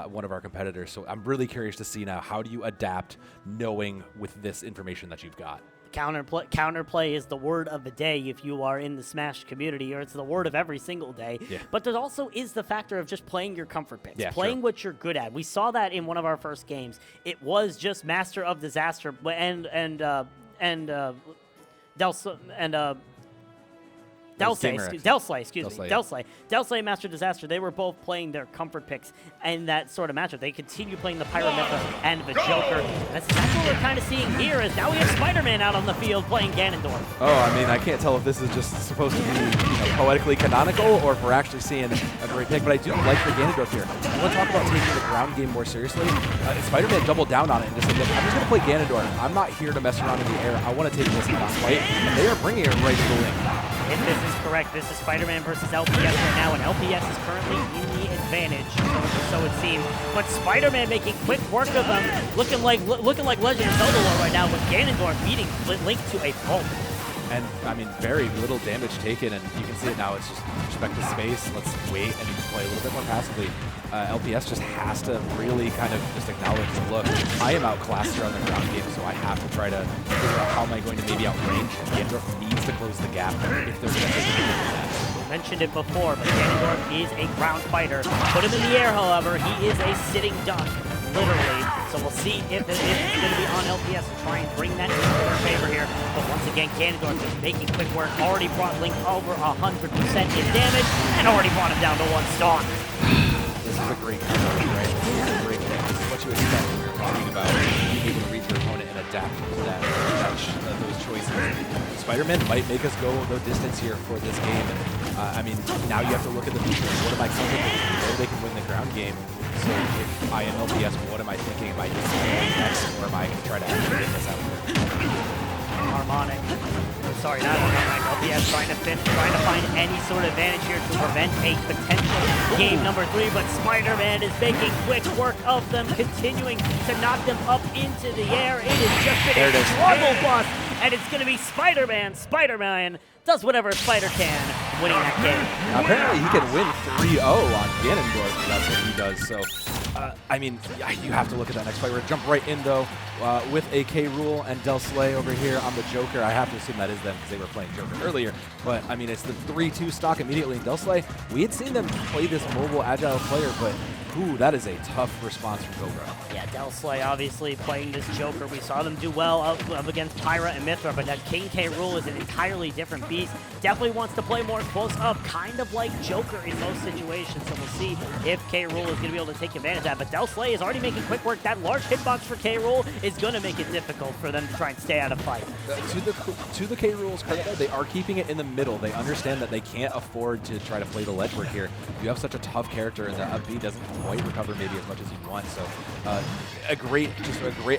one of our competitors, so I'm really curious to see now, how do you adapt knowing with this information that you've got? Counterplay is the word of the day if you are in the Smash community, or it's the word of every single day. Yeah. But there also is the factor of just playing your comfort picks, playing sure. what you're good at. We saw that in one of our first games. It was just Master of Disaster Delsley and Master Disaster, they were both playing their comfort picks in that sort of matchup. They continue playing the Pyramithra and the Joker. That's exactly what we're kind of seeing here, is now we have Spider-Man out on the field playing Ganondorf. Oh, I mean, I can't tell if this is just supposed to be poetically canonical or if we're actually seeing a great pick, but I do like the Ganondorf here. I want to talk about taking the ground game more seriously. Spider-Man doubled down on it and just said, look, I'm just going to play Ganondorf. I'm not here to mess around in the air. I want to take this boss fight, and they are bringing it right to the Link. If this is correct, this is Spider-Man versus LPS right now, and LPS is currently in the advantage, so it seems. But Spider-Man making quick work of them, looking like Legend of Zelda lore right now, with Ganondorf beating Link to a pulp. And, I mean, very little damage taken, and you can see it now. It's just respect the space, let's wait, and you can play a little bit more passively. LPS just has to really kind of just acknowledge, look, I am outclassed here on the ground game, so I have to try to figure out how am I going to maybe outrange. Ganondorf needs to close the gap if they're going to take it. We mentioned it before, but Ganondorf is a ground fighter. Put him in the air, however, he is a sitting duck, literally. So we'll see if it's going to be on LPS and try and bring that into their favor here. But once again, Ganondorf just making quick work. Already brought Link over 100% in damage and already brought him down to 1 stock. This is a great counter, right? This is a great game. This is what you expect when you're talking about being able to read your opponent and adapt to those choices. Spider-Man might make us go the distance here for this game. And, I mean, now you have to look at the future. What am I counting? You know they can win the ground game. So if I am LPS, what am I thinking? Am I just going next, or am I going to try to actually get this out there? Harmonic. Sorry, not Harmonic. LPS trying to find any sort of advantage here to prevent a potential game number 3, but Spider-Man is making quick work of them, continuing to knock them up into the air. It has just been a struggle bus, and it's going to be Spider-Man. Spider-Man does whatever a spider can, winning that game. Now, apparently he can win 3-0 on Ganondorf, and that's what he does. So, I mean, you have to look at that next fight. We're going to jump right in, though, with a K-Rool and Delsley over here on the Joker. I have to assume that is them because they were playing Joker earlier. But, I mean, it's the 3-2 stock immediately in Delsley. We had seen them play this mobile, agile player, but ooh, that is a tough response from Cobra. Yeah, Delsley obviously playing this Joker. We saw them do well up against Pyra and Mithra, but that King K-Rool is an entirely different beast. Definitely wants to play more close up, kind of like Joker in most situations. So we'll see if K-Rool is going to be able to take advantage of that. But Delsley is already making quick work. That large hitbox for K-Rool is going to make it difficult for them to try and stay out of fight. To the K-Rool's credit, though, they are keeping it in the middle. They understand that they can't afford to try to play the ledge work here. You have such a tough character, and the up B doesn't quite recover maybe as much as you want. So a great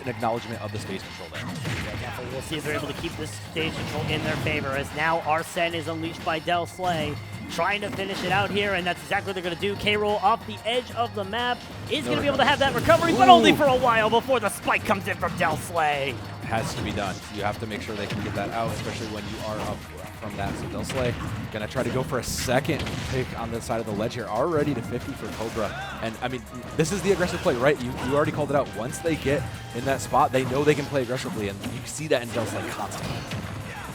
acknowledgement of the space control there. Yeah, definitely. We'll see if they're able to keep this stage control in their favor, as now Arsene is unleashed by Delsley, trying to finish it out here, and that's exactly what they're going to do. K-Rool off the edge of the map is going to be able to have that recovery, but only for a while before the spike comes in from Delsley. Has to be done. You have to make sure they can get that out, especially when you are up from that. So Delsley gonna try to go for a second pick on the side of the ledge here, already to 50 for Cobra. And I mean, this is the aggressive play, right? You already called it out. Once they get in that spot, they know they can play aggressively, and you see that in Delsley constantly.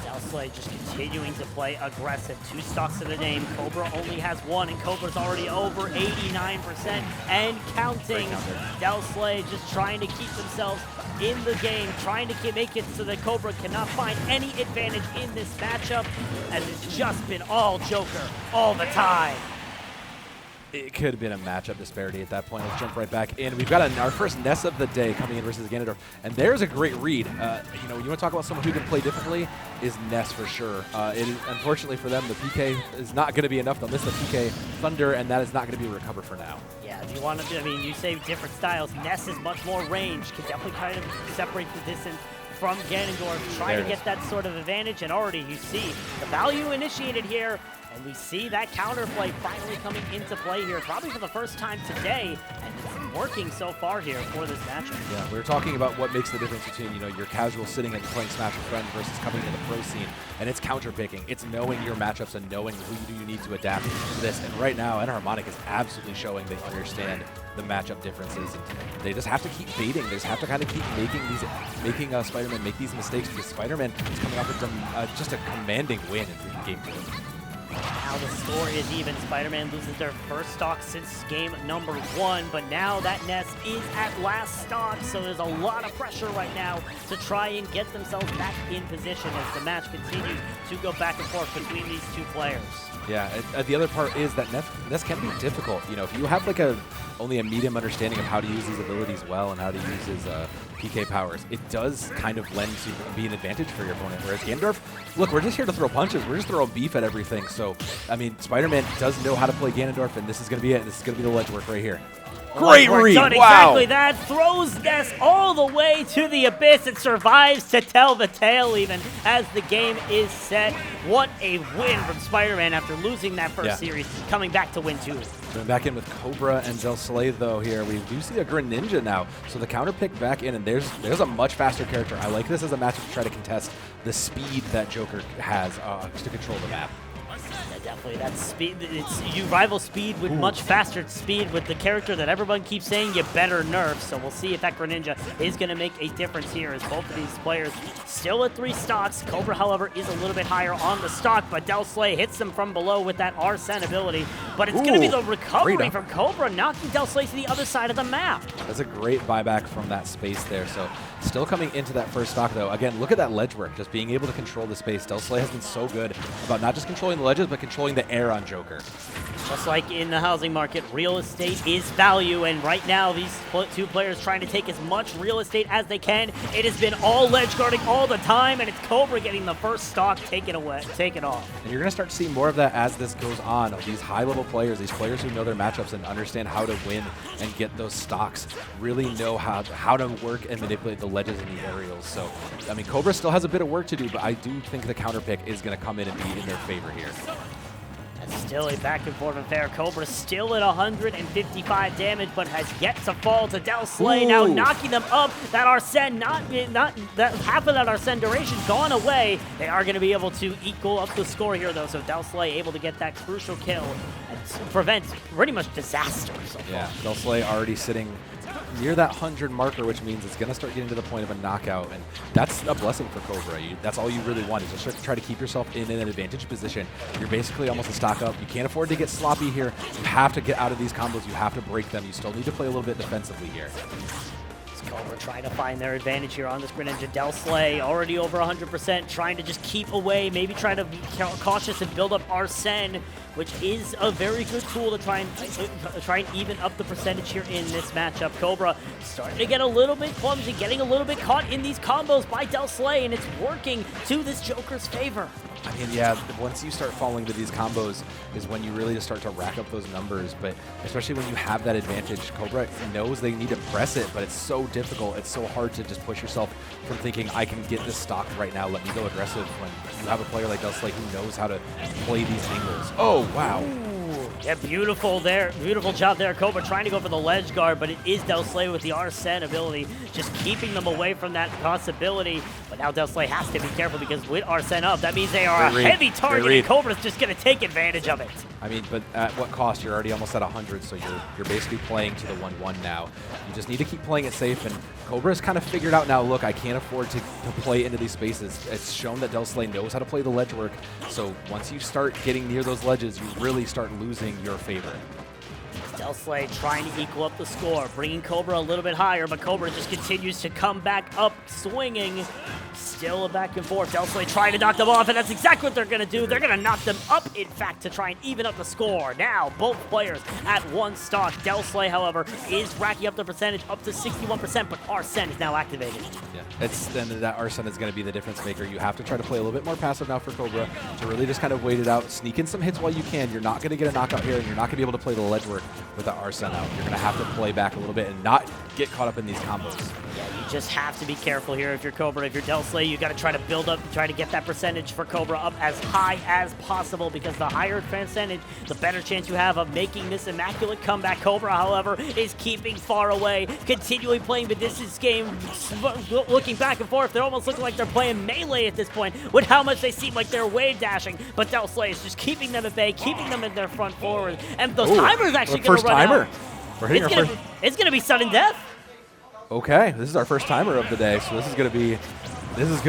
Delsley just continuing to play aggressive. 2 stocks to the name. Cobra only has 1, and Cobra's already over 89% and counting. Delsley just trying to keep themselves in the game, trying to make it so that Cobra cannot find any advantage in this matchup, as it's just been all Joker all the time. It could have been a matchup disparity at that point. Let's jump right back in. We've got our first Ness of the day coming in versus Ganondorf, and there's a great read. You want to talk about someone who can play differently, is Ness for sure. Unfortunately for them, the PK is not going to be enough. They'll miss the PK Thunder, and that is not going to be recovered for now. Yeah, if you want to, I mean, you say different styles. Ness is much more range, can definitely kind of separate the distance from Ganondorf, trying to get that sort of advantage, and already you see the value initiated here, and we see that counterplay finally coming into play here, probably for the first time today, and it's working so far here for this matchup. Yeah, we were talking about what makes the difference between, you know, your casual sitting and playing Smash with friends versus coming to the pro scene, and it's counter picking. It's knowing your matchups and knowing who you need to adapt to this. And right now, Enharmonic is absolutely showing they understand the matchup differences, and they just have to keep baiting. They just have to kind of keep making Spider-Man make these mistakes, because Spider-Man is coming off with just a commanding win in game 2. Now the score is even. Spider-Man loses their first stock since game number 1, but now that nest is at last stock, so there's a lot of pressure right now to try and get themselves back in position as the match continues to go back and forth between these two players. Yeah, the other part is that Nest can be difficult. You know, if you have like only a medium understanding of how to use his abilities well and how to use his PK powers, it does kind of lend to be an advantage for your opponent. Whereas Ganondorf, look, we're just here to throw punches. We're just throwing beef at everything. So, I mean, Spider-Man does know how to play Ganondorf, and this is going to be it. This is going to be the ledge work right here. Great read! Done exactly that. Throws Ness all the way to the abyss. It survives to tell the tale even as the game is set. What a win from Spider-Man after losing that first series, coming back to win 2. Going back in with Cobra and Del Slay, though, here. We do see a Greninja now. So the counter pick back in, and there's a much faster character. I like this as a matchup to try to contest the speed that Joker has to control the map. Yeah, definitely. That speed, you rival speed with much faster speed with the character that everyone keeps saying you better nerf. So we'll see if that Greninja is going to make a difference here, as both of these players still at 3 stocks. Cobra, however, is a little bit higher on the stock, but Del Slay hits them from below with that Arsene ability. But it's going to be the recovery from Cobra, knocking Del Slay to the other side of the map. That's a great buyback from that space there. So still coming into that first stock, though. Again, look at that ledge work, just being able to control the space. Del Slay has been so good about not just controlling the ledges, but controlling the air on Joker. Just like in the housing market, real estate is value, and right now these two players trying to take as much real estate as they can. It has been all ledge guarding all the time, and it's Cobra getting the first stock taken off. And you're going to start to see more of that as this goes on. These high-level players, these players who know their matchups and understand how to win and get those stocks, really know how to work and manipulate the ledges and the aerials. So, I mean, Cobra still has a bit of work to do, but I do think the counter pick is going to come in and be in their favor here. Still a back and forth affair. Cobra still at 155 damage, but has yet to fall to Del Slay. Now knocking them up. That Arsene, not that half of that Arsene duration gone away. They are going to be able to equal up the score here, though. So Del Slay able to get that crucial kill and prevent pretty much disaster so far. Yeah, Del Slay already sitting near that 100 marker, which means it's going to start getting to the point of a knockout, and that's a blessing for Cobra. That's all you really want, is just try to keep yourself in an advantage position. You're basically almost a stock up. You can't afford to get sloppy here. You have to get out of these combos. You have to break them. You still need to play a little bit defensively here. Cobra trying to find their advantage here on this Greninja. Del Slay already over 100%, trying to just keep away, maybe try to be cautious and build up Arsene, which is a very good tool to try and even up the percentage here in this matchup. Cobra starting to get a little bit clumsy, getting a little bit caught in these combos by Del Slay, and it's working to this Joker's favor. I mean, yeah, once you start falling to these combos is when you really just start to rack up those numbers, but especially when you have that advantage, Cobra knows they need to press it, but it's so difficult. It's so hard to just push yourself from thinking, I can get this stock right now, let me go aggressive, when you have a player like Del Slay who knows how to play these angles. Oh, wow. Yeah, beautiful there. Beautiful job there. Cobra trying to go for the ledge guard, but it is Del Slay with the Arsene ability, just keeping them away from that possibility. But now Del Slay has to be careful, because with Arsene up, that means they are a heavy target, and Cobra's just going to take advantage of it. I mean, but at what cost? You're already almost at 100, so you're basically playing to the 1-1 now. You just need to keep playing it safe, and Cobra's kind of figured out now, look, I can't afford to play into these spaces. It's shown that Del Slay knows how to play the ledge work, so once you start getting near those ledges, you really start losing your favor. Del Slay trying to equal up the score, bringing Cobra a little bit higher, but Cobra just continues to come back up swinging. Still a back and forth. Del Slay trying to knock them off, and that's exactly what they're going to do. They're going to knock them up, in fact, to try and even up the score. Now, both players at 1 stock. Del Slay, however, is racking up the percentage up to 61%, but Arsene is now activated. Yeah, then that Arsene is going to be the difference maker. You have to try to play a little bit more passive now for Cobra to really just kind of wait it out, sneak in some hits while you can. You're not going to get a knockout here, and you're not going to be able to play the ledge work with the Arsene out. You're going to have to play back a little bit and not get caught up in these combos. Yeah, you just have to be careful here if you're Cobra. If you're Del Slay, you got to try to build up, try to get that percentage for Cobra up as high as possible, because the higher percentage, the better chance you have of making this immaculate comeback. Cobra, however, is keeping far away, continually playing the distance game, looking back and forth. They're almost looking like they're playing melee at this point with how much they seem like they're wave dashing, but Del Slay is just keeping them at bay, keeping them in their front forward, and those timers actually going to run timer. out. We're hitting our first. It's going to be sudden death. Okay, this is our first timer of the day, so this is going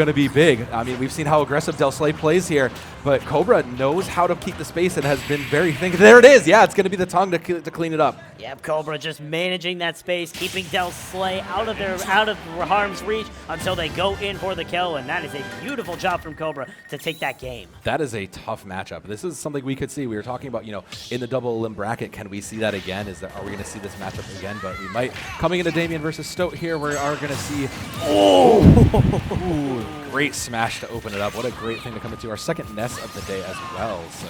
to be big. I mean, we've seen how aggressive Del Slay plays here, but Cobra knows how to keep the space and has been very thinking. There it is. Yeah, it's going to be the tongue to clean it up. Yep, Cobra just managing that space, keeping Del Slay out of harm's reach until they go in for the kill, and that is a beautiful job from Cobra to take that game. That is a tough matchup. This is something we could see. We were talking about, in the double elim bracket, can we see that again? Are we going to see this matchup again? But we might. Coming into Damien versus Stoat here, we are going to see. Ooh, great smash to open it up. What a great thing to come into our second Ness of the day as well. So.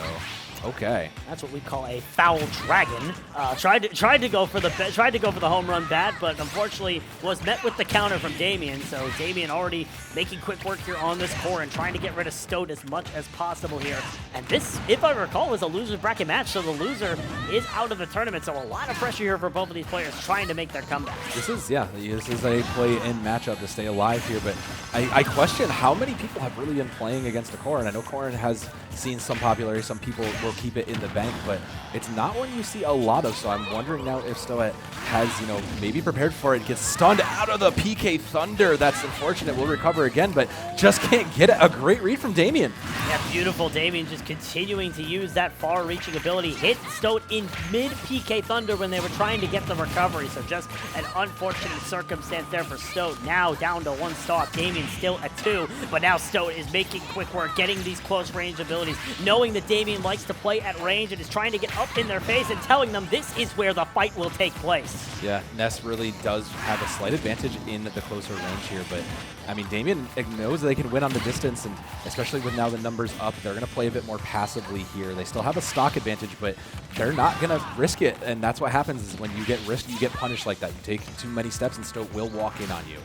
Okay, that's what we call a foul dragon. Tried to go for the home run bat, but unfortunately was met with the counter from Damien. So Damien already making quick work here on this core and trying to get rid of Stoat as much as possible here. And this, if I recall, is a loser's bracket match, so the loser is out of the tournament. So a lot of pressure here for both of these players trying to make their comeback. This is a play-in matchup to stay alive here, but I question how many people have really been playing against the core, and I know Corrin has seen some popularity. Some people will keep it in the bank, but it's not one you see a lot of, so I'm wondering now if Stoat has, maybe prepared for it. Gets stunned out of the PK Thunder. That's unfortunate. We'll recover again, but just can't get it. A great read from Damien. Yeah, beautiful. Damien just continuing to use that far-reaching ability. Hit Stoat in mid-PK Thunder when they were trying to get the recovery, so just an unfortunate circumstance there for Stoat. Now down to 1 stock. Damien still at 2, but now Stoat is making quick work, getting these close-range abilities, knowing that Damien likes to play at range and is trying to get up in their face and telling them this is where the fight will take place. Yeah, Ness really does have a slight advantage in the closer range here, but I mean, Damien knows they can win on the distance, and especially with now the numbers up, they're going to play a bit more passively here. They still have a stock advantage, but they're not going to risk it, and that's what happens is when you get risked, you get punished like that. You take too many steps, and Stoat will walk in on you.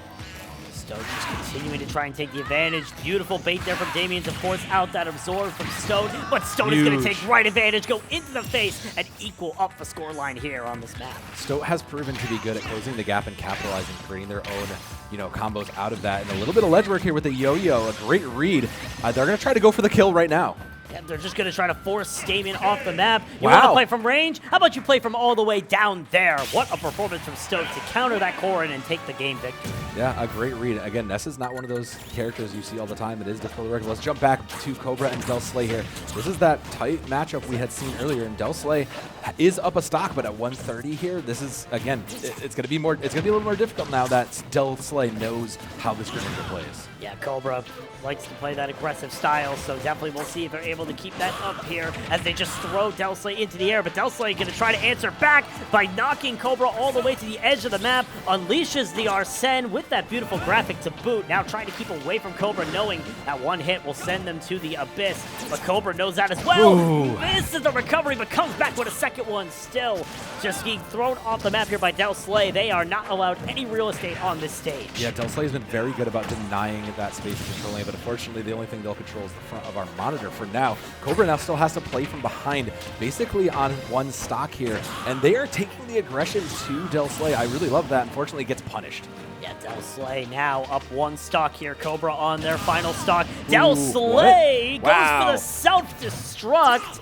Stoat just continuing to try and take the advantage. Beautiful bait there from Damien to force out that absorb from Stoat, but Stoat is going to take right advantage, go into the face, and equal up the scoreline here on this map. Stoat has proven to be good at closing the gap and capitalizing, creating their own combos out of that. And a little bit of ledge work here with the yo-yo, a great read. They're going to try to go for the kill right now. Yeah, they're just going to try to force Damien off the map. You want to play from range? How about you play from all the way down there? What a performance from Stoat to counter that Corrin and take the game victory. Yeah, a great read. Again, Ness is not one of those characters you see all the time. It is difficult to record. Let's jump back to Cobra and Del Slay here. This is that tight matchup we had seen earlier, and Del Slay is up a stock, but at 130 here, this is, again, it's going to be more. It's going to be a little more difficult now that Del Slay knows how this Greninja plays. Yeah, Cobra likes to play that aggressive style, so definitely we'll see if they're able to keep that up here as they just throw Del Slay into the air. But Del Slay going to try to answer back by knocking Cobra all the way to the edge of the map, unleashes the Arsene with that beautiful graphic to boot. Now trying to keep away from Cobra, knowing that one hit will send them to the abyss. But Cobra knows that as well. Misses the recovery, but comes back with a second one. Still just being thrown off the map here by Del Slay. They are not allowed any real estate on this stage. Yeah, Del Slay has been very good about denying that space and controlling it, but unfortunately the only thing they'll control is the front of our monitor for now. Cobra now still has to play from behind, basically on 1 stock here, and they are taking the aggression to Del Slay. I really love that. Unfortunately, it gets punished. Yeah, Del Slay now up 1 stock here. Cobra on their final stock. Del Slay goes for the self-destruct.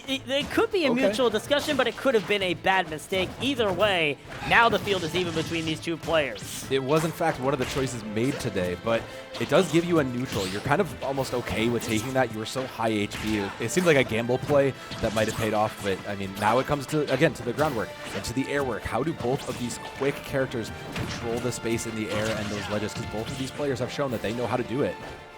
It could be a mutual discussion, but it could have been a bad mistake. Either way, now the field is even between these 2 players. It was, in fact, one of the choices made today, but it does give you a neutral. You're kind of almost okay with taking that. You were so high HP. It seemed like a gamble play that might have paid off, but, I mean, now it comes to, again, to the groundwork and to the air work. How do both of these quick characters control the space in the air and those ledges? Because both of these players have shown that they know how to do it.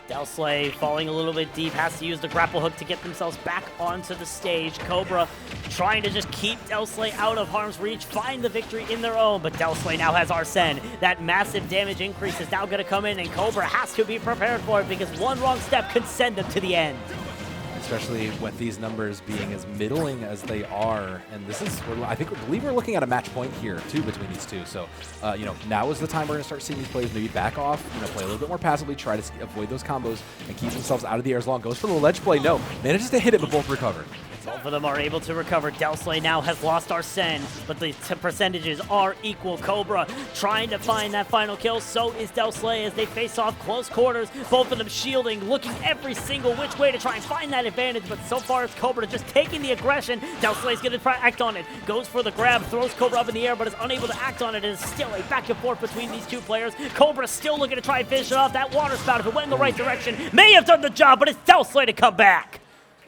Del Slay falling a little bit deep, has to use the grapple hook to get themselves back onto the stage. Cobra trying to just keep Del Slay out of harm's reach, find the victory in their own, but Del Slay now has Arsene. That massive damage increase is now going to come in, and Cobra has to be prepared for it because one wrong step could send them to the end. especially with these numbers being as middling as they are. And this is, I believe we're looking at a match point here, too, between these two. So, now is the time we're going to start seeing these players maybe back off, play a little bit more passively, try to avoid those combos, and keep themselves out of the air as long. Goes for the ledge play. No, manages to hit it, but both recover. Both of them are able to recover. Delsley now has lost Arsene, but the percentages are equal. Cobra trying to find that final kill. So is Delsley as they face off close quarters. Both of them shielding, looking every single which way to try and find that advantage. But so far it's Cobra just taking the aggression. Delsley's going to try to act on it. Goes for the grab, throws Cobra up in the air, but is unable to act on it. It is still a back and forth between these two players. Cobra still looking to try and finish it off. That water spout, if it went in the right direction, may have done the job, but it's Delsley to come back.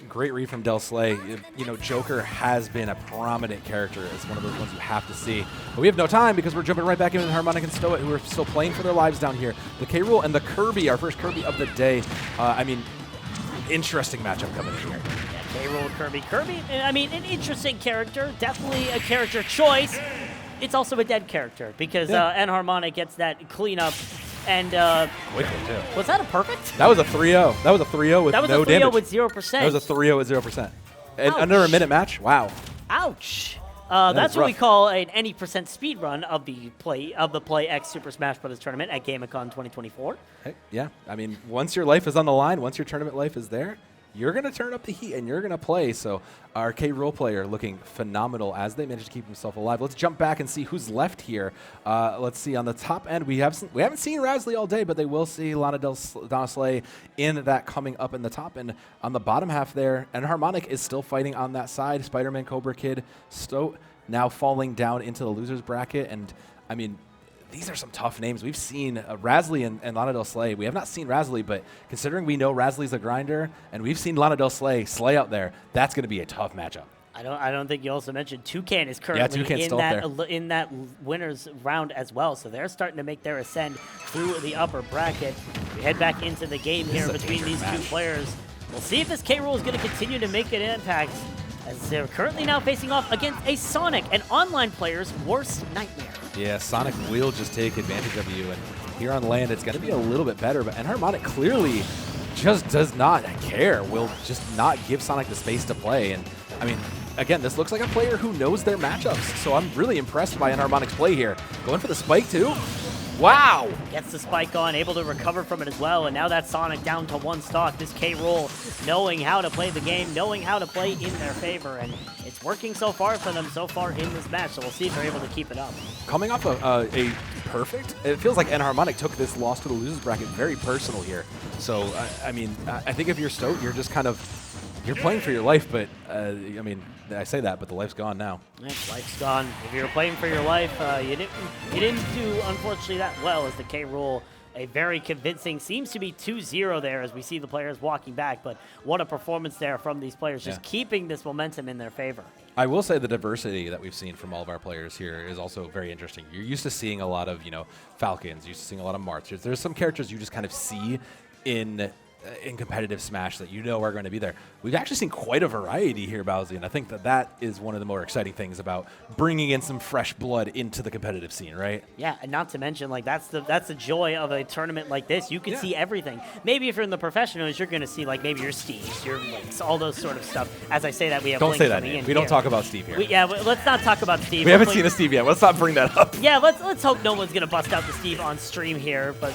Great read from Delsley. Joker has been a prominent character. It's one of those ones you have to see. But we have no time because we're jumping right back into Harmonic and Stoic, who are still playing for their lives down here. The K-Rool and the Kirby, our first Kirby of the day. Interesting matchup coming in here. Yeah, K-Rool, Kirby. Kirby, an interesting character. Definitely a character choice. It's also a dead character because N-Harmonic gets that cleanup. And quickly too. Was that a perfect? That was a 3-0. That was a 3-0 with no damage. That was a 3-0 with 0%. That was a 3-0 with 0%. And under a minute match? Wow. Ouch. That's what we call an any percent speed run of the PlayEX Super Smash Bros. Tournament at GameACon 2024. Hey, yeah. Once your life is on the line, once your tournament life is there, you're going to turn up the heat and you're going to play. So our K-Rool player looking phenomenal as they manage to keep himself alive. Let's jump back and see who's left here. Let's see. On the top end, we haven't seen Razley all day, but they will see Lana Delsley in that coming up in the top. And on the bottom half there, and Harmonic is still fighting on that side. Spider-Man, Cobra Kid, Stoat now falling down into the losers bracket. And, these are some tough names. We've seen Razley and Lana Delsley. We have not seen Razley, but considering we know Razley's a grinder, and we've seen Lana Delsley slay out there, that's going to be a tough matchup. I don't think you also mentioned Toucan is currently in that winners round as well, so they're starting to make their ascent through the upper bracket. We head back into the game here between these two players. We'll see if this K-Rool is going to continue to make an impact, as they're currently now facing off against a Sonic, an online player's worst nightmare. Yeah, Sonic will just take advantage of you, and here on land it's going to be a little bit better, but Harmonic clearly just does not care, will just not give Sonic the space to play. And again, this looks like a player who knows their matchups, so I'm really impressed by Harmonic's play here. Going for the spike too. Wow! Gets the spike on, able to recover from it as well, and now that's Sonic down to one stock. This K-Rool knowing how to play the game, knowing how to play in their favor, and it's working so far for them so far in this match, so we'll see if they're able to keep it up. Coming off a perfect, it feels like N-Harmonic took this loss to the losers bracket very personal here. So, I think if you're Stoat, you're just kind of, you're playing for your life, but, I say that, but the life's gone now. Yeah, life's gone. If you're playing for your life, you didn't do, unfortunately, that well as the K-Rool. A very convincing, seems to be 2-0 there as we see the players walking back, but what a performance there from these players, just keeping this momentum in their favor. I will say the diversity that we've seen from all of our players here is also very interesting. You're used to seeing a lot of, Falcons, used to seeing a lot of Marths. There's some characters you just kind of see in competitive Smash that are going to be there. We've actually seen quite a variety here, Bowsy, and I think that is one of the more exciting things about bringing in some fresh blood into the competitive scene, right? Yeah, and not to mention, that's the joy of a tournament like this. You can see everything. Maybe if you're in the professionals, you're going to see maybe your Steves, your Links, all those sort of stuff. As I say that, we have Don't say that name. We don't talk about Steve here. Let's not talk about Steve. We haven't seen a Steve yet. Let's not bring that up. Yeah, let's hope no one's going to bust out the Steve on stream here, but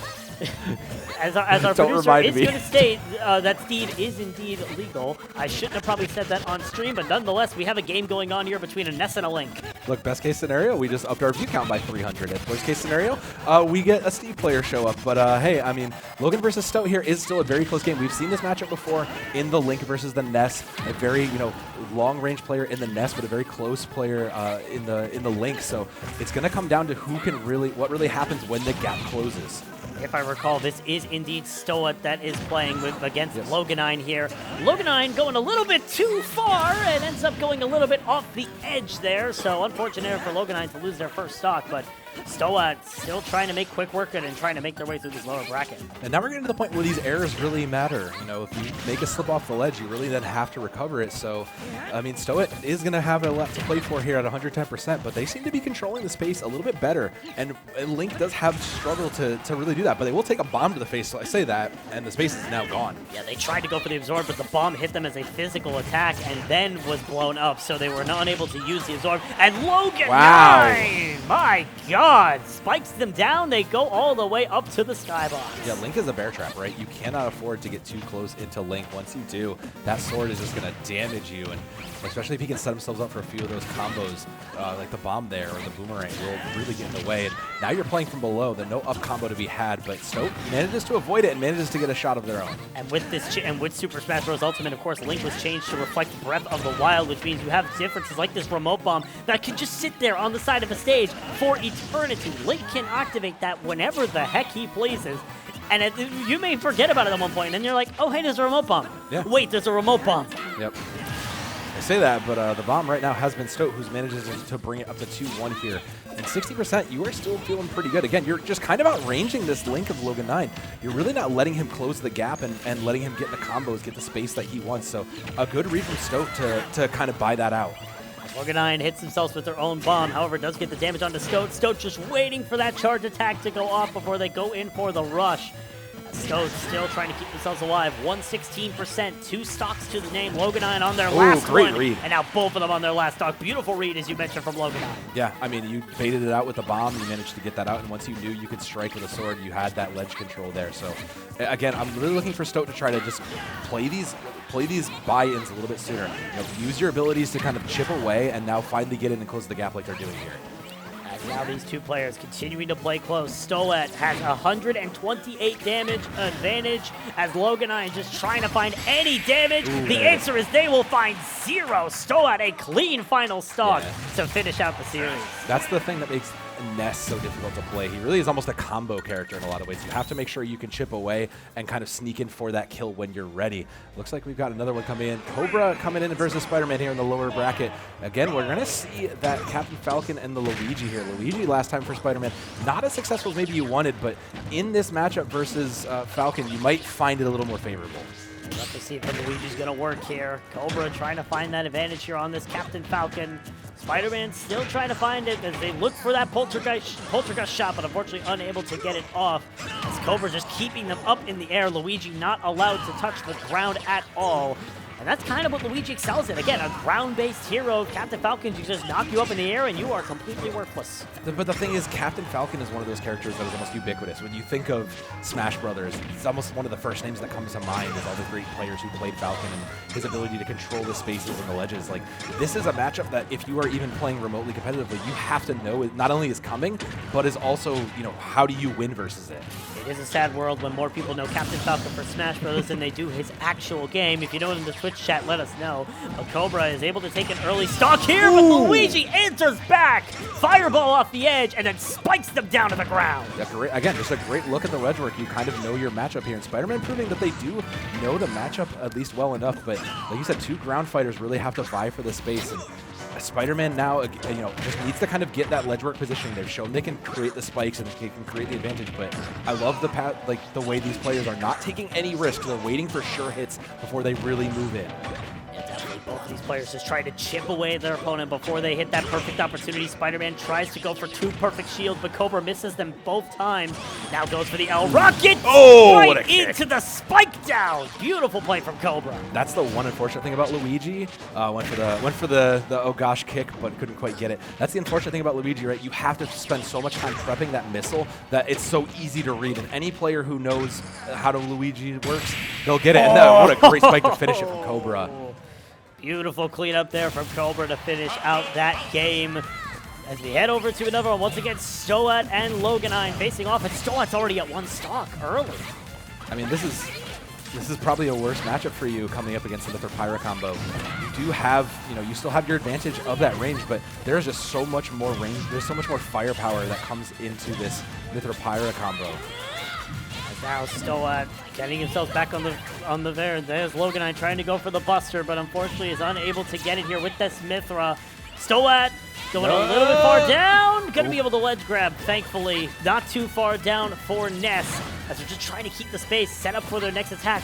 as our producer is going to state that Steve is indeed legal. I shouldn't have probably said that on stream, but nonetheless, we have a game going on here between a Ness and a Link. Look, best case scenario, we just upped our view count by 300. At worst case scenario, we get a Steve player show up. But hey, Logan versus Stoat here is still a very close game. We've seen this matchup before in the Link versus the Ness. A very, long range player in the Ness, but a very close player in the Link. So it's going to come down to what really happens when the gap closes. If I recall, this is indeed Stoat that is playing against Loganine here. Loganine going a little bit too far and ends up going a little bit off the edge there. So unfortunate for Loganine to lose their first stock, but Stoat still trying to make quick work of it and trying to make their way through this lower bracket. And now we're getting to the point where these errors really matter. You know, if you make a slip off the ledge, you really then have to recover it. So, I mean, Stoat is going to have a lot to play for here at 110%, but they seem to be controlling the space a little bit better. And Link does have struggled to really do that, but they will take a bomb to the face. So I say that, and the space is now gone. Yeah, they tried to go for the absorb, but the bomb hit them as a physical attack and then was blown up, so they were not unable to use the absorb. And Logan, wow. My God, spikes them down. They go all the way up to the skybox. Yeah, Link is a bear trap, right? You cannot afford to get too close into Link. Once you do, that sword is just going to damage you, and especially if he can set himself up for a few of those combos, like the bomb there or the boomerang will really get in the way. And now you're playing from below, the no up combo to be had, but Stoat manages to avoid it and manages to get a shot of their own. And with this, and with Super Smash Bros. Ultimate, of course, Link was changed to reflect Breath of the Wild, which means you have differences like this remote bomb that can just sit there on the side of a stage for eternity. Link can activate that whenever the heck he pleases. And you may forget about it at one point, and then you're like, oh, hey, there's a remote bomb. Yeah. Wait, there's a remote bomb. Yep. I say that, but the bomb right now has been Stoat, who's manages to bring it up to 2-1 here. And 60%, you are still feeling pretty good. Again, you're just kind of outranging this Link of Logan 9. You're really not letting him close the gap and letting him get in the combos, get the space that he wants. So a good read from Stoat to kind of buy that out. Logan 9 hits themselves with their own bomb, however, does get the damage onto Stoat. Stoat just waiting for that charge attack to go off before they go in for the rush. Stoat still trying to keep themselves alive. 116%, 2 stocks to the name. Logan 9 on their last great one. read. And now both of them on their last stock. Beautiful read, as you mentioned, from Logan 9. Yeah, I mean, you baited it out with the bomb, you managed to get that out, and once you knew you could strike with a sword, you had that ledge control there. So, again, I'm really looking for Stoat to try to just play these buy-ins a little bit sooner. You know, use your abilities to kind of chip away and now finally get in and close the gap like they're doing here. Now these two players continuing to play close. Stoat has 128 damage advantage as Logan 9 just trying to find any damage. The answer is they will find 0. Stoat a clean final stock to finish out the series. That's the thing that makes Ness so difficult to play. He really is almost a combo character in a lot of ways. You have to make sure you can chip away and kind of sneak in for that kill when you're ready. Looks like we've got another one coming in. Cobra coming in versus Spider-Man here in the lower bracket. Again, we're going to see that Captain Falcon and the Luigi here. Luigi last time for Spider-Man, not as successful as maybe you wanted, but in this matchup versus Falcon, you might find it a little more favorable. We'll have to see if Luigi's going to work here. Cobra trying to find that advantage here on this Captain Falcon. Spider-Man still trying to find it as they look for that poltergeist shot, but unfortunately unable to get it off. As Cobra just keeping them up in the air. Luigi not allowed to touch the ground at all. And that's kind of what Luigi excels in. Again, a ground-based hero. Captain Falcon can just knock you up in the air and you are completely worthless. But the thing is, Captain Falcon is one of those characters that is almost ubiquitous. When you think of Smash Brothers, it's almost one of the first names that comes to mind is all the great players who played Falcon and his ability to control the spaces and the ledges. Like, this is a matchup that if you are even playing remotely competitively, you have to know it not only is coming, but is also, you know, how do you win versus it? It is a sad world when more people know Captain Falcon for Smash Brothers than they do his actual game. If you know it in the Twitch chat, let us know. But Cobra is able to take an early stock here, but Luigi enters back. Fireball off the edge and then spikes them down to the ground. Yeah, great. Again, just a great look at the ledge work. You kind of know your matchup here. And Spider-Man proving that they do know the matchup at least well enough. But like you said, 2 ground fighters really have to vie for the space. And Spider-Man now, you know, just needs to kind of get that ledge work positioning. They've shown they can create the spikes and they can create the advantage, but I love the way these players are not taking any risks. They're waiting for sure hits before they really move in. Yeah, definitely. Both of these players just try to chip away their opponent before they hit that perfect opportunity. Spider-Man tries to go for 2 perfect shields, but Cobra misses them both times. Now goes for the L Rocket. Right into the spike down. Beautiful play from Cobra. That's the one unfortunate thing about Luigi. Went for the oh gosh kick, but couldn't quite get it. That's the unfortunate thing about Luigi, right? You have to spend so much time prepping that missile that it's so easy to read. And any player who knows how to Luigi works, they'll get it. And what a great spike to finish it from Cobra. Beautiful cleanup there from Cobra to finish out that game. As we head over to another one, once again, Stoat and Logan 9 facing off, and Stoat's already at 1 stock early. I mean, this is probably a worse matchup for you coming up against the Mythr Pyra combo. You do have, you know, you still have your advantage of that range, but there's just so much more range, there's so much more firepower that comes into this Mythr Pyra combo. Now Stoat getting himself back on the there. There's Logan 9 trying to go for the buster, but unfortunately is unable to get it here with this Mythra. Stoat Going a little bit far down. Going to be able to ledge grab, thankfully. Not too far down for Ness. As they're just trying to keep the space, set up for their next attack.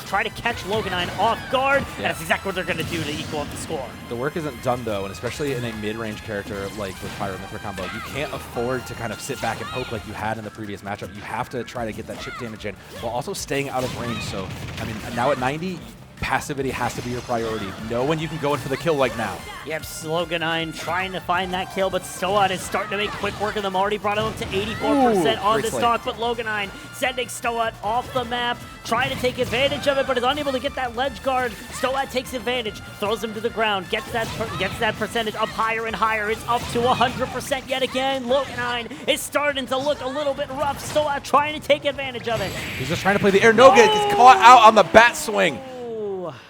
Try to catch Loganine off guard, and that's exactly what they're going to do to equal up the score. The work isn't done, though, and especially in a mid-range character like with Pyro Mithra combo, you can't afford to kind of sit back and poke like you had in the previous matchup. You have to try to get that chip damage in while also staying out of range. So, I mean, now at 90, passivity has to be your priority. Know when you can go in for the kill like now. Yep, Loganine trying to find that kill, but Stoat is starting to make quick work of them. Already brought him up to 84% on the stock, but Loganine sending Stoat off the map, trying to take advantage of it, but is unable to get that ledge guard. Stoat takes advantage, throws him to the ground, gets that percentage up higher and higher. It's up to 100% yet again. Loganine is starting to look a little bit rough. Stoat trying to take advantage of it. He's just trying to play the air. No good. Gets caught out on the bat swing.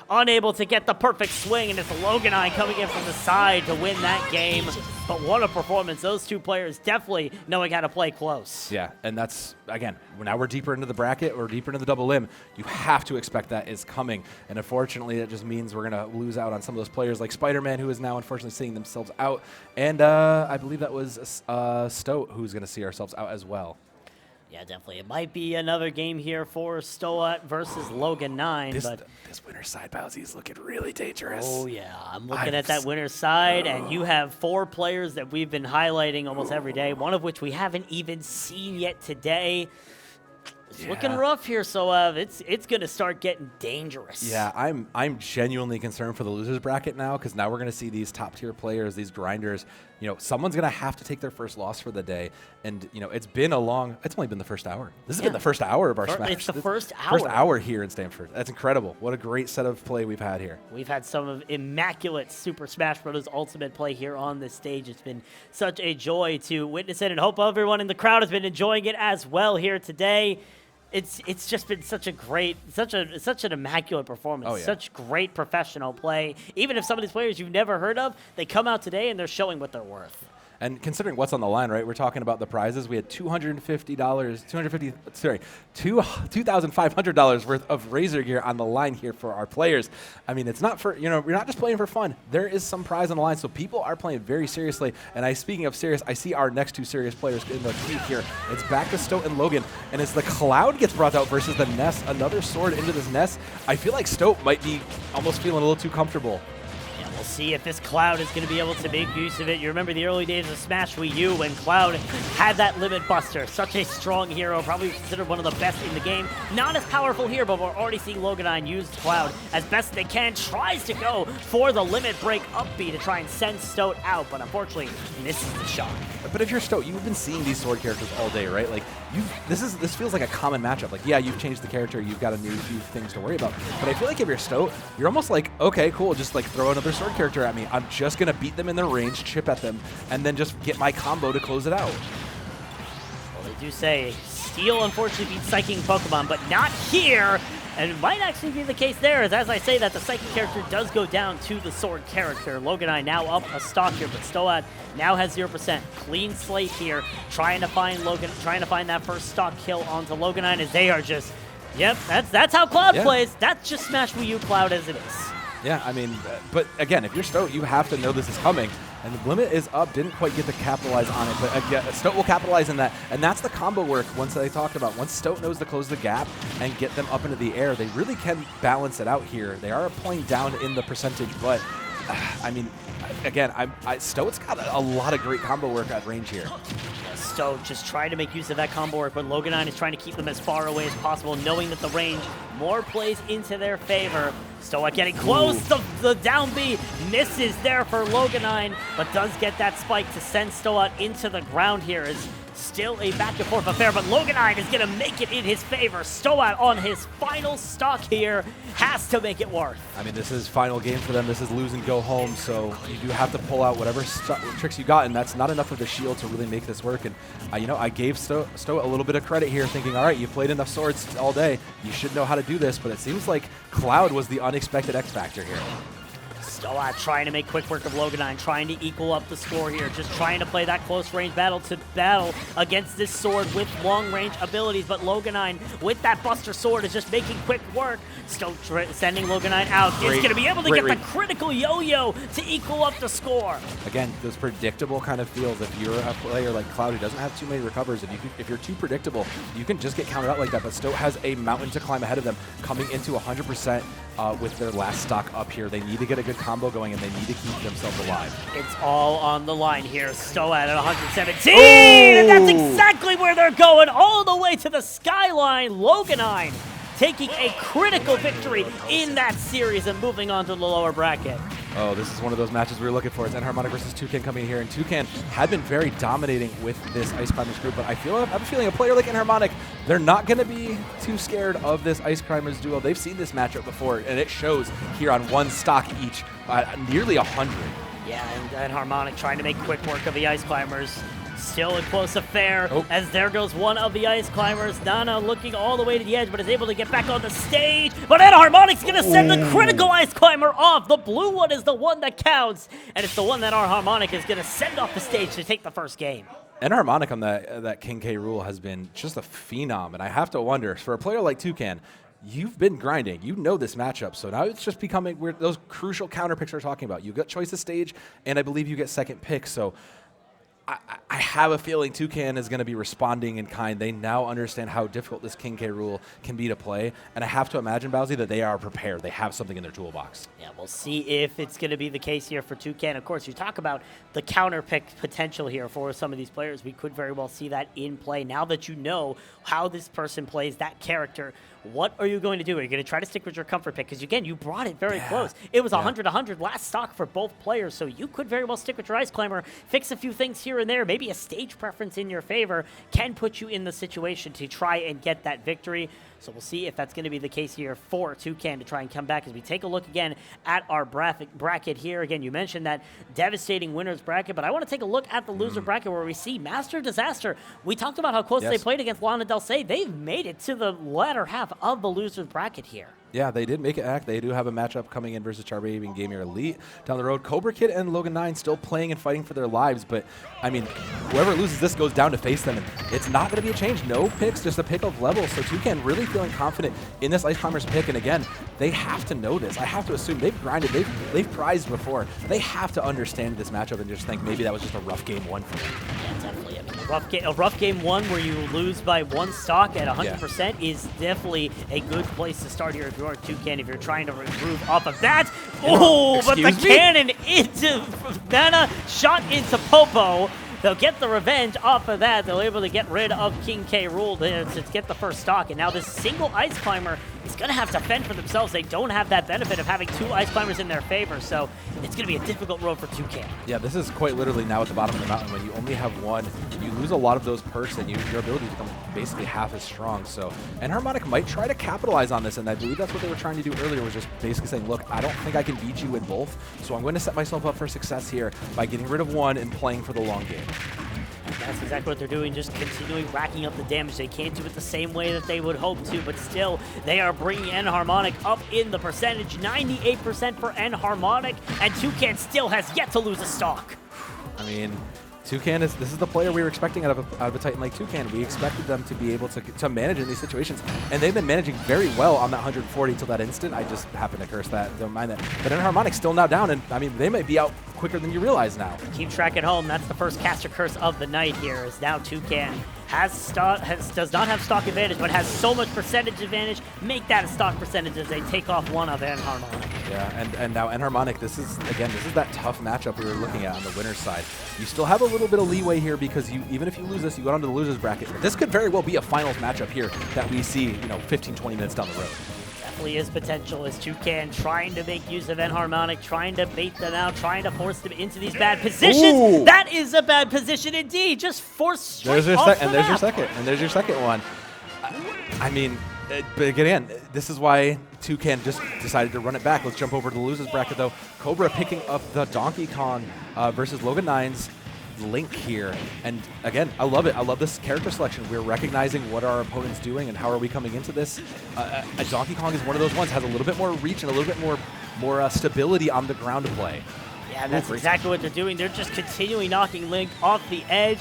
Unable to get the perfect swing, and it's Loganine coming in from the side to win that game. But what a performance. Those two players definitely knowing how to play close. Yeah, and that's, again, now we're deeper into the bracket, we're deeper into the double limb. You have to expect that is coming. And unfortunately, it just means we're going to lose out on some of those players like Spider-Man, who is now unfortunately seeing themselves out. And I believe that was Stoat who's going to see ourselves out as well. Yeah, definitely. It might be another game here for Stoat versus Loganine. This winner's side, Bowsy, is looking really dangerous. Oh, yeah. I'm looking at that winner's side, and you have 4 players that we've been highlighting almost every day, one of which we haven't even seen yet today. It's looking rough here, so it's going to start getting dangerous. Yeah, I'm genuinely concerned for the losers bracket now, because now we're going to see these top-tier players, these grinders. You know, someone's going to have to take their first loss for the day. And, you know, it's only been the first hour. This has been the first hour of our Smash. It's the first hour. First hour here in Stamford. That's incredible. What a great set of play we've had here. We've had some of immaculate Super Smash Bros. Ultimate play here on this stage. It's been such a joy to witness it, and hope everyone in the crowd has been enjoying it as well here today. It's just been such an immaculate performance. Oh, yeah. Such great professional play. Even if some of these players you've never heard of, they come out today and they're showing what they're worth. And considering what's on the line, right? We're talking about the prizes. We had $2,500 worth of Razor gear on the line here for our players. I mean, it's not for, we're not just playing for fun. There is some prize on the line, so people are playing very seriously. And speaking of serious, I see our next 2 serious players in the queue here. It's back to Stoat and Logan. And as the Cloud gets brought out versus the Ness, another sword into this Ness, I feel like Stoat might be almost feeling a little too comfortable. We'll see if this Cloud is going to be able to make use of it. You remember the early days of Smash Wii U when Cloud had that Limit Buster. Such a strong hero, probably considered one of the best in the game. Not as powerful here, but we're already seeing Loganine use Cloud as best they can. Tries to go for the Limit Break up B to try and send Stoat out, but unfortunately misses the shot. But if you're Stoat, you've been seeing these sword characters all day, right? Like, this feels like a common matchup. Like, yeah, you've changed the character, you've got a new few things to worry about. But I feel like if you're Stoat, you're almost like, okay, cool, just like throw another sword character at me. I'm just gonna beat them in their range, chip at them, and then just get my combo to close it out. Well, they do say Steel unfortunately beats Psychic Pokemon, but not here. And it might actually be the case there, as I say that, the Psychic character does go down to the Sword character. Loganine now up a stock here, but Stoat now has 0%. Clean slate here, trying to find that first stock kill onto Loganine, as they are just, yep, that's how Cloud plays. That's just Smash Wii U Cloud as it is. Yeah, I mean, but again, if you're Stoat, you have to know this is coming. And the limit is up, didn't quite get to capitalize on it, but again, Stoat will capitalize on that. And that's the combo work once they talked about. Once Stoat knows to close the gap and get them up into the air, they really can balance it out here. They are playing down in the percentage, but I mean, again, Stoat's got a lot of great combo work at range here. Stoat just trying to make use of that combo work, but Loganine is trying to keep them as far away as possible, knowing that the range more plays into their favor. Stoat getting close. The down B misses there for Loganine, but does get that spike to send Stoat into the ground here. Is still a back and forth affair, but Loganine is going to make it in his favor. Stoat on his final stock here has to make it worth. I mean, this is final game for them. This is lose and go home, so you do have to pull out whatever tricks you got, and that's not enough of the shield to really make this work. And I gave Stoat a little bit of credit here, thinking, all right, you played enough swords all day. You should know how to do this, but it seems like Cloud was the unexpected X factor here. Stoat trying to make quick work of Loganine, trying to equal up the score here, just trying to play that close range battle to battle against this sword with long range abilities, but Loganine with that Buster Sword is just making quick work. Still sending Loganine out. Is going to be able to get the critical yo-yo to equal up the score. Again, those predictable kind of feels. If you're a player like Cloud who doesn't have too many recovers, if you're too predictable, you can just get counted out like that. But Stoat has a mountain to climb ahead of them, coming into 100% with their last stock up here. They need to get a good combo going, and they need to keep themselves alive. It's all on the line here. Stoat at 117, and that's exactly where they're going, all the way to the skyline. Loganine taking a critical victory in that series and moving on to the lower bracket. Oh, this is one of those matches we were looking for. It's Enharmonic versus Toucan coming here, and Toucan had been very dominating with this Ice Climbers group, but I'm feeling a player like Enharmonic, they're not going to be too scared of this Ice Climbers duo. They've seen this matchup before, and it shows here on one stock each, nearly 100. Yeah, and Enharmonic trying to make quick work of the Ice Climbers. Still a close affair, as there goes one of the Ice Climbers. Nana looking all the way to the edge, but is able to get back on the stage. But Enharmonic's going to send the critical Ice Climber off. The blue one is the one that counts, and it's the one that Enharmonic is going to send off the stage to take the first game. Enharmonic on that King K rule has been just a phenom, and I have to wonder, for a player like Toucan, you've been grinding. You know this matchup, so now it's just becoming those crucial counter picks we're talking about. You get choice of stage, and I believe you get second pick, so I have a feeling Toucan is going to be responding in kind. They now understand how difficult this King K rule can be to play, and I have to imagine, Bowsy, that they are prepared. They have something in their toolbox. Yeah, we'll see if it's going to be the case here for Toucan. Of course, you talk about the counter pick potential here for some of these players. We could very well see that in play. Now that you know how this person plays that character, what are you going to do? Are you going to try to stick with your comfort pick? Because, again, you brought it very close. It was 100-100 last stock for both players, so you could very well stick with your Ice Climber, fix a few things here and there. Maybe a stage preference in your favor can put you in the situation to try and get that victory. So we'll see if that's going to be the case here for Toucan to try and come back as we take a look again at our bracket here. Again, you mentioned that devastating winners bracket, but I want to take a look at the loser bracket where we see Master Disaster. We talked about how close they played against Lana Del Rey. They've made it to the latter half of the losers bracket here. Yeah, they did make it act. They do have a matchup coming in versus Charbaby and Gamer Elite down the road. Cobra Kid and Loganine still playing and fighting for their lives, but, I mean, whoever loses this goes down to face them, and it's not going to be a change. No picks, just a pick of level, so Toucan really feeling confident in this Ice Climbers pick, and again, they have to know this. I have to assume they've grinded, they've prized before. They have to understand this matchup and just think maybe that was just a rough game one for them. Yeah, definitely. I mean, a rough game one where you lose by one stock at 100% is definitely a good place to start here if you're Toucan, if you're trying to improve off of that. Oh, but the cannon into Nana, shot into Popo. They'll get the revenge off of that. They're able to get rid of King K rule to get the first stock. And now this single Ice Climber is going to have to fend for themselves. They don't have that benefit of having two Ice Climbers in their favor. So it's going to be a difficult road for Toucan. Yeah, this is quite literally now at the bottom of the mountain. When you only have one, you lose a lot of those perks, and your ability becomes basically half as strong. So Enharmonic might try to capitalize on this, and I believe that's what they were trying to do earlier, was just basically saying, look, I don't think I can beat you in both, so I'm going to set myself up for success here by getting rid of one and playing for the long game. That's exactly what they're doing, just continuing racking up the damage. They can't do it the same way that they would hope to, but still, they are bringing Enharmonic up in the percentage. 98% for Enharmonic, and Toucan still has yet to lose a stock. I mean, Toucan this is the player we were expecting out of a Titan like Toucan. We expected them to be able to manage in these situations, and they've been managing very well on that 140 till that instant. I just happened to curse that, don't mind that. But Enharmonic's still now down, and I mean, they might be out quicker than you realize now. Keep track at home. That's the first caster curse of the night here, as now Toucan does not have stock advantage, but has so much percentage advantage. Make that a stock percentage as they take off one of Enharmonic. Yeah, and now Enharmonic, this is that tough matchup we were looking at on the winner's side. You still have a little bit of leeway here because even if you lose this, you go down to the losers bracket. This could very well be a finals matchup here that we see, 15, 20 minutes down the road. Definitely is potential as Toucan trying to make use of Enharmonic, trying to bait them out, trying to force them into these bad positions. Ooh. That is a bad position indeed. Just force straight off the map. There's your second one. I mean, but again, this is why Toucan just decided to run it back. Let's jump over to the losers bracket, though. Cobra picking up the GameACon versus Loganine's Link here. And again, I love it. I love this character selection. We're recognizing what our opponent's doing and how are we coming into this. A Donkey Kong is one of those ones, has a little bit more reach and a little bit more more stability on the ground play. Yeah, that's exactly what they're doing. They're just continually knocking Link off the edge.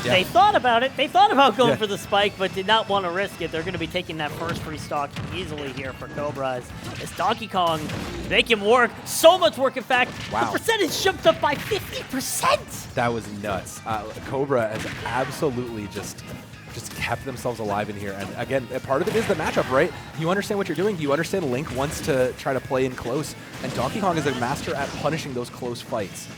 Yeah. They thought about it. They thought about going Yeah. for the spike, but did not want to risk it. They're going to be taking that first free stock easily here for Cobra. As Donkey Kong make him work. So much work, in fact. Wow. The percentage jumped up by 50%. That was nuts. Cobra has absolutely just kept themselves alive in here. And again, part of it is the matchup, right? You understand what you're doing. You understand Link wants to try to play in close, and Donkey Kong is a master at punishing those close fights.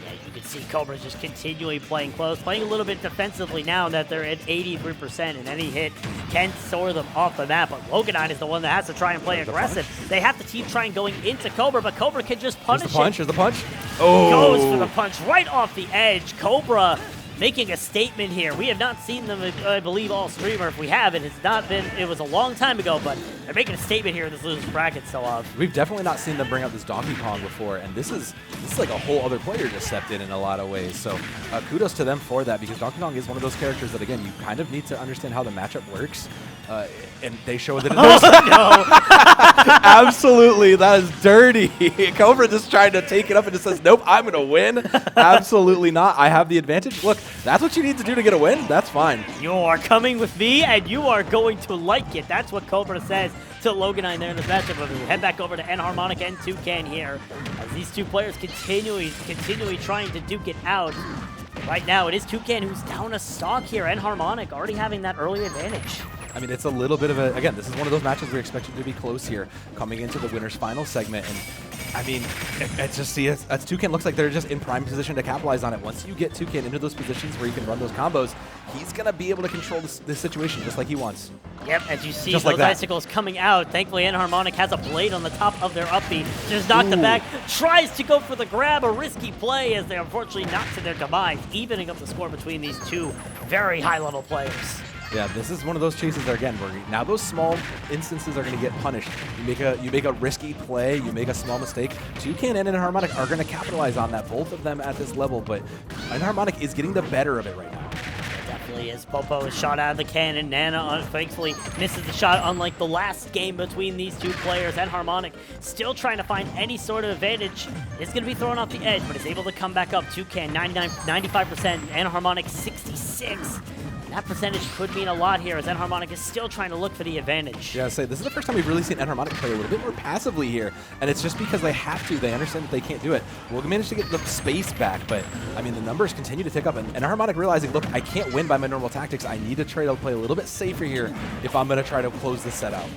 Yeah, you can see Cobra's just continually playing close, playing a little bit defensively now that they're at 83%, and any hit can soar them off the map. But Loganine is the one that has to try and play aggressive. They have to keep trying going into Cobra, but Cobra can just punish Here's the punch. it. Here's the punch. Oh! Goes for the punch right off the edge. Cobra making a statement here. We have not seen them, I believe, all streamer. If we have, it has not been. It was a long time ago, but they're making a statement here in this loser's bracket still off. We've definitely not seen them bring out this Donkey Kong before, and this is like a whole other player just stepped in a lot of ways. So kudos to them for that, because Donkey Kong is one of those characters that, again, you kind of need to understand how the matchup works, and they show that it does. No. Absolutely, that is dirty. Cobra just tried to take it up and just says, nope, I'm going to win. Absolutely not. I have the advantage. Look, that's what you need to do to get a win. That's fine. You are coming with me, and you are going to like it. That's what Cobra says to Loganine there in this matchup. But we head back over to Enharmonic and Toucan here, as these two players continually trying to duke it out. Right now, it is Toucan who's down a stock here. Enharmonic already having that early advantage. I mean, it's a little bit of a, again, this is one of those matches we're expecting to be close here, coming into the winner's final segment. And I mean, it's just, see, as Toucan looks like they're just in prime position to capitalize on it. Once you get Toucan into those positions where you can run those combos, he's going to be able to control this situation just like he wants. Yep, as you see Just those like that. icicles coming out. Thankfully, Enharmonic has a blade on the top of their uppy. Just knocked them back. Tries to go for the grab, a risky play as they unfortunately knocked to their demise, evening up the score between these two very high-level players. Yeah, this is one of those chases that, again, where now those small instances are going to get punished. You make a risky play, you make a small mistake. Toucan and Enharmonic are going to capitalize on that, both of them at this level, but Enharmonic is getting the better of it right now. Definitely is. Popo is shot out of the cannon. Nana, thankfully, misses the shot, unlike the last game between these two players. Enharmonic still trying to find any sort of advantage. Is going to be thrown off the edge, but is able to come back up. Toucan, 95%, Enharmonic, 66%. That percentage could mean a lot here, as Enharmonic is still trying to look for the advantage. Yeah, this is the first time we've really seen Enharmonic play a little bit more passively here, and it's just because they have to. They understand that they can't do it. We'll manage to get the space back, but, I mean, the numbers continue to tick up, and Enharmonic realizing, look, I can't win by my normal tactics. I need to try to play a little bit safer here if I'm going to try to close this set out.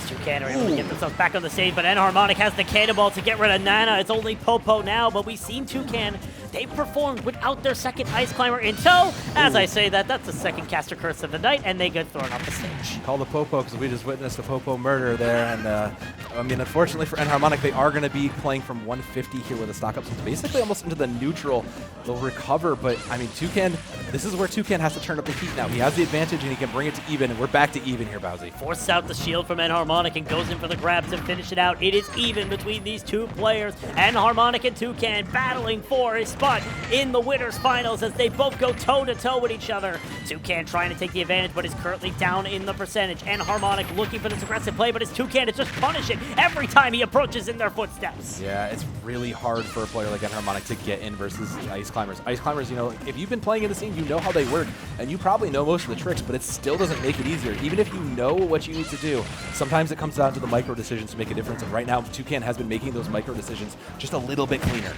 Toucan are able to get themselves back on the stage, but Enharmonic has the cannonball to get rid of Nana. It's only Popo now, but we've seen Toucan. They performed without their second Ice Climber in tow. As I say that, that's the second caster curse of the night, and they get thrown off the stage. Call the Popo, because we just witnessed a Popo murder there, and I mean, unfortunately for Enharmonic, they are going to be playing from 150 here with a stock up, so it's basically almost into the neutral. They'll recover, but I mean, Toucan, this is where Toucan has to turn up the heat now. He has the advantage, and he can bring it to even, and we're back to even here, Bowsy. Forces out the shield from Enharmonic and goes in for the grab to finish it out. It is even between these two players. Enharmonic and Toucan battling for a spot in the winner's finals as they both go toe-to-toe with each other. Toucan trying to take the advantage, but is currently down in the percentage. Enharmonic looking for this aggressive play, but it's Toucan to just punish it every time he approaches in their footsteps. Yeah, it's really hard for a player like Enharmonic to get in versus Ice Climbers. Ice Climbers, you know, if you've been playing in the scene, you know how they work, and you probably know most of the tricks, but it still doesn't make it easier. Even if you know what you need to do, sometimes it comes down to the micro decisions to make a difference, and right now, Toucan has been making those micro decisions just a little bit cleaner.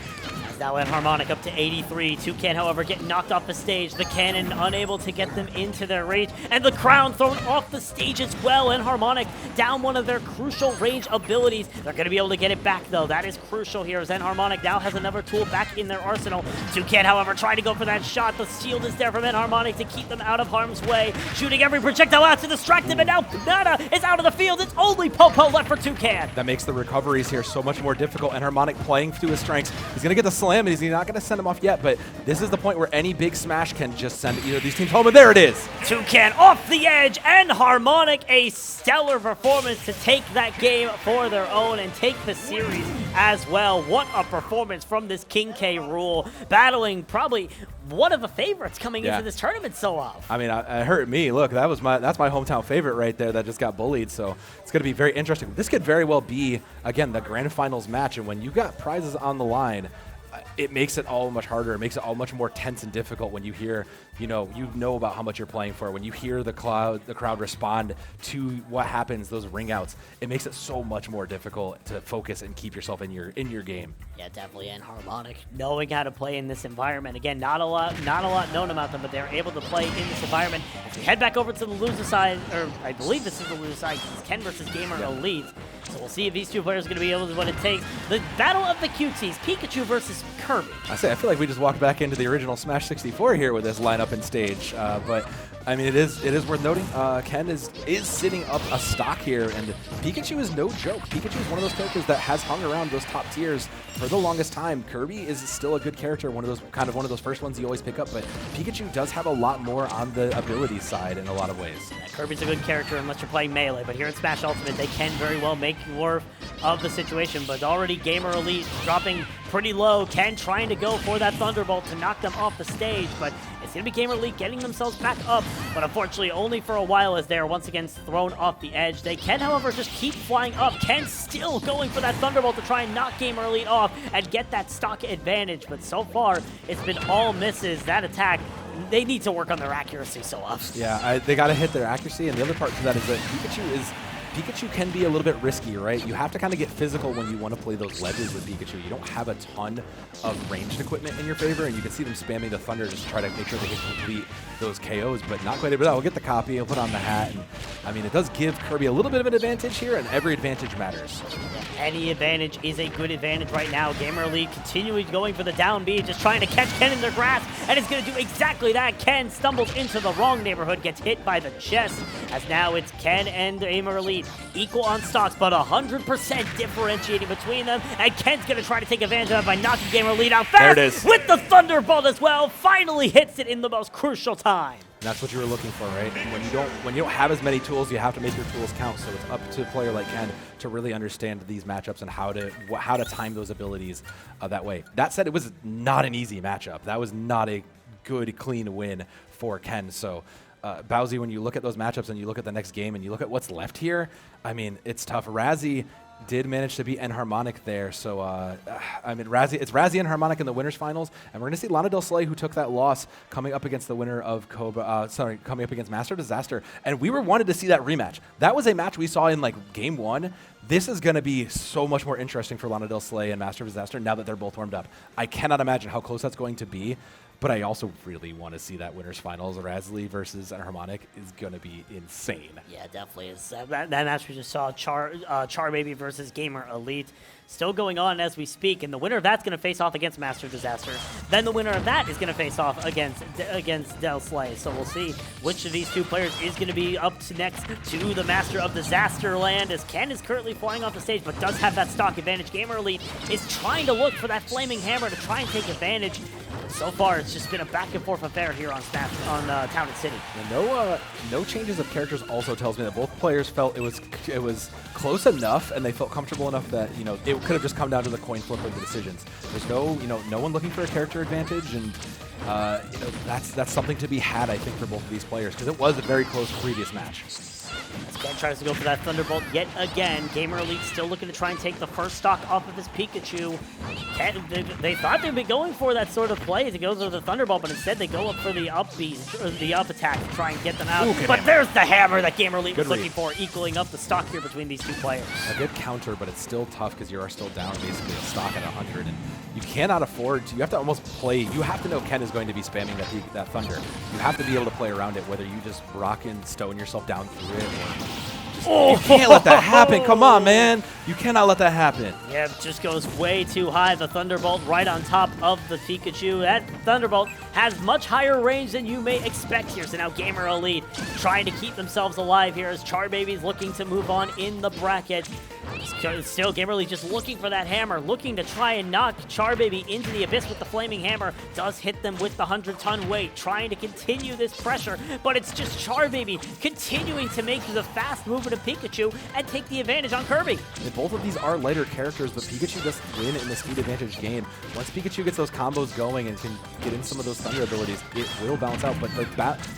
Now Enharmonic up to 83. Toucan, however, getting knocked off the stage. The cannon unable to get them into their range. And the crown thrown off the stage as well. Enharmonic down one of their crucial range abilities. They're going to be able to get it back, though. That is crucial here as Enharmonic now has another tool back in their arsenal. Toucan, however, trying to go for that shot. The shield is there from Enharmonic to keep them out of harm's way. Shooting every projectile out to distract them. And now Nana is out of the field. It's only Popo left for Toucan. That makes the recoveries here so much more difficult. Enharmonic playing to his strengths. He's going to get the slam calamities. He's not going to send him off yet, but this is the point where any big smash can just send either of these teams home, and there it is. Toucan off the edge, and Harmonic, a stellar performance to take that game for their own and take the series as well. What a performance from this King K rule, battling probably one of the favorites coming into this tournament so off. I mean, it hurt me. Look, that's my hometown favorite right there that just got bullied, so it's going to be very interesting. This could very well be, again, the grand finals match, and when you got prizes on the line, it makes it all much harder. It makes it all much more tense and difficult when you hear, you know about how much you're playing for. When you hear the crowd respond to what happens, those ring outs, it makes it so much more difficult to focus and keep yourself in your game. Yeah, definitely. And Harmonic knowing how to play in this environment. Again, not a lot known about them, but they're able to play in this environment. As we head back over to the loser side, or I believe this is the loser side, it's Ken versus Gamer Elite. So we'll see if these two players are going to be able to do what it takes. The battle of the QTs, Pikachu versus Kirby. I feel like we just walked back into the original Smash 64 here with this lineup and stage, but I mean, it is worth noting. Ken is sitting up a stock here, and Pikachu is no joke. Pikachu is one of those characters that has hung around those top tiers for the longest time. Kirby is still a good character, one of those first ones you always pick up, but Pikachu does have a lot more on the ability side in a lot of ways. Yeah, Kirby's a good character unless you're playing melee, but here in Smash Ultimate, they can very well make more of the situation, but already Gamer Elite dropping pretty low. Ken trying to go for that Thunderbolt to knock them off the stage, but it's going to be Gamer Elite getting themselves back up, but unfortunately only for a while as they're once again thrown off the edge. They can, however, just keep flying up. Ken still going for that Thunderbolt to try and knock Gamer Elite off and get that stock advantage, but so far it's been all misses. That attack, they need to work on their accuracy so often. Yeah, they got to hit their accuracy, and the other part to that is that Pikachu can be a little bit risky, right? You have to kind of get physical when you want to play those ledges with Pikachu. You don't have a ton of ranged equipment in your favor, and you can see them spamming the Thunder just to try to make sure they can complete those KOs, but not quite able to. I'll get the copy, I'll put on the hat, and I mean, it does give Kirby a little bit of an advantage here, and every advantage matters. Any advantage is a good advantage right now. Gamer Elite continually going for the down B, just trying to catch Ken in their grasp, and it's going to do exactly that. Ken stumbles into the wrong neighborhood, gets hit by the chest, as now it's Ken and Gamer Elite equal on stocks, but 100% differentiating between them, and Ken's going to try to take advantage of it by knocking Gamer Elite out fast. There it is. With the Thunderbolt as well, finally hits it in the most crucial time. And that's what you were looking for, right? When you don't have as many tools, you have to make your tools count. So it's up to a player like Ken to really understand these matchups and how to time those abilities that way. That said, it was not an easy matchup. That was not a good, clean win for Ken. So Bowsy, when you look at those matchups and you look at the next game and you look at what's left here, I mean, it's tough. Razzie did manage to beat Enharmonic there, so I mean, it's Razzie and Harmonic in the winners finals, and we're going to see Lana Del Slay, who took that loss, coming up against the winner of coming up against Master Disaster, and we wanted to see that rematch. That was a match we saw in like game one. This is going to be so much more interesting for Lana Del Slay and Master Disaster now that they're both warmed up. I cannot imagine how close that's going to be. But I also really want to see that winners finals. Razzie versus Enharmonic is going to be insane. Yeah, definitely is. That match we just saw, Char Baby versus Gamer Elite, still going on as we speak. And the winner of that's going to face off against Master Disaster. Then the winner of that is going to face off against Del Slay. So we'll see which of these two players is going to be up to next to the Master of Disaster land, as Ken is currently flying off the stage but does have that stock advantage. Gamer Elite is trying to look for that Flaming Hammer to try and take advantage. So far, it's just been a back-and-forth affair here on Town and City. And no changes of characters also tells me that both players felt it was close enough, and they felt comfortable enough that it could have just come down to the coin flip of the decisions. There's no one looking for a character advantage, and that's something to be had, I think, for both of these players, because it was a very close previous match. As Ken tries to go for that Thunderbolt yet again. Gamer Elite still looking to try and take the first stock off of his Pikachu. They thought they'd be going for that sort of play to go for the Thunderbolt, but instead they go up for the up attack to try and get them out. Ooh, but there's the hammer that Gamer Elite was looking for, equaling up the stock here between these two players. A good counter, but it's still tough because you are still down basically a stock at 100, and you cannot afford to. You have to almost play. You have to know Ken is going to be spamming that Thunder. You have to be able to play around it, whether you just rock and stone yourself down through it, or you can't let that happen. Come on, man. You cannot let that happen. Yeah, it just goes way too high. The Thunderbolt right on top of the Pikachu. That Thunderbolt has much higher range than you may expect here. So now Gamer Elite trying to keep themselves alive here as Char Baby's looking to move on in the bracket. Still, GameACon just looking for that hammer, looking to try and knock Charbaby into the abyss with the flaming hammer. Does hit them with the 100-ton weight, trying to continue this pressure, but it's just Charbaby continuing to make the fast movement of Pikachu and take the advantage on Kirby. And both of these are lighter characters, but Pikachu does win in the speed advantage game. Once Pikachu gets those combos going and can get in some of those thunder abilities, it will balance out. But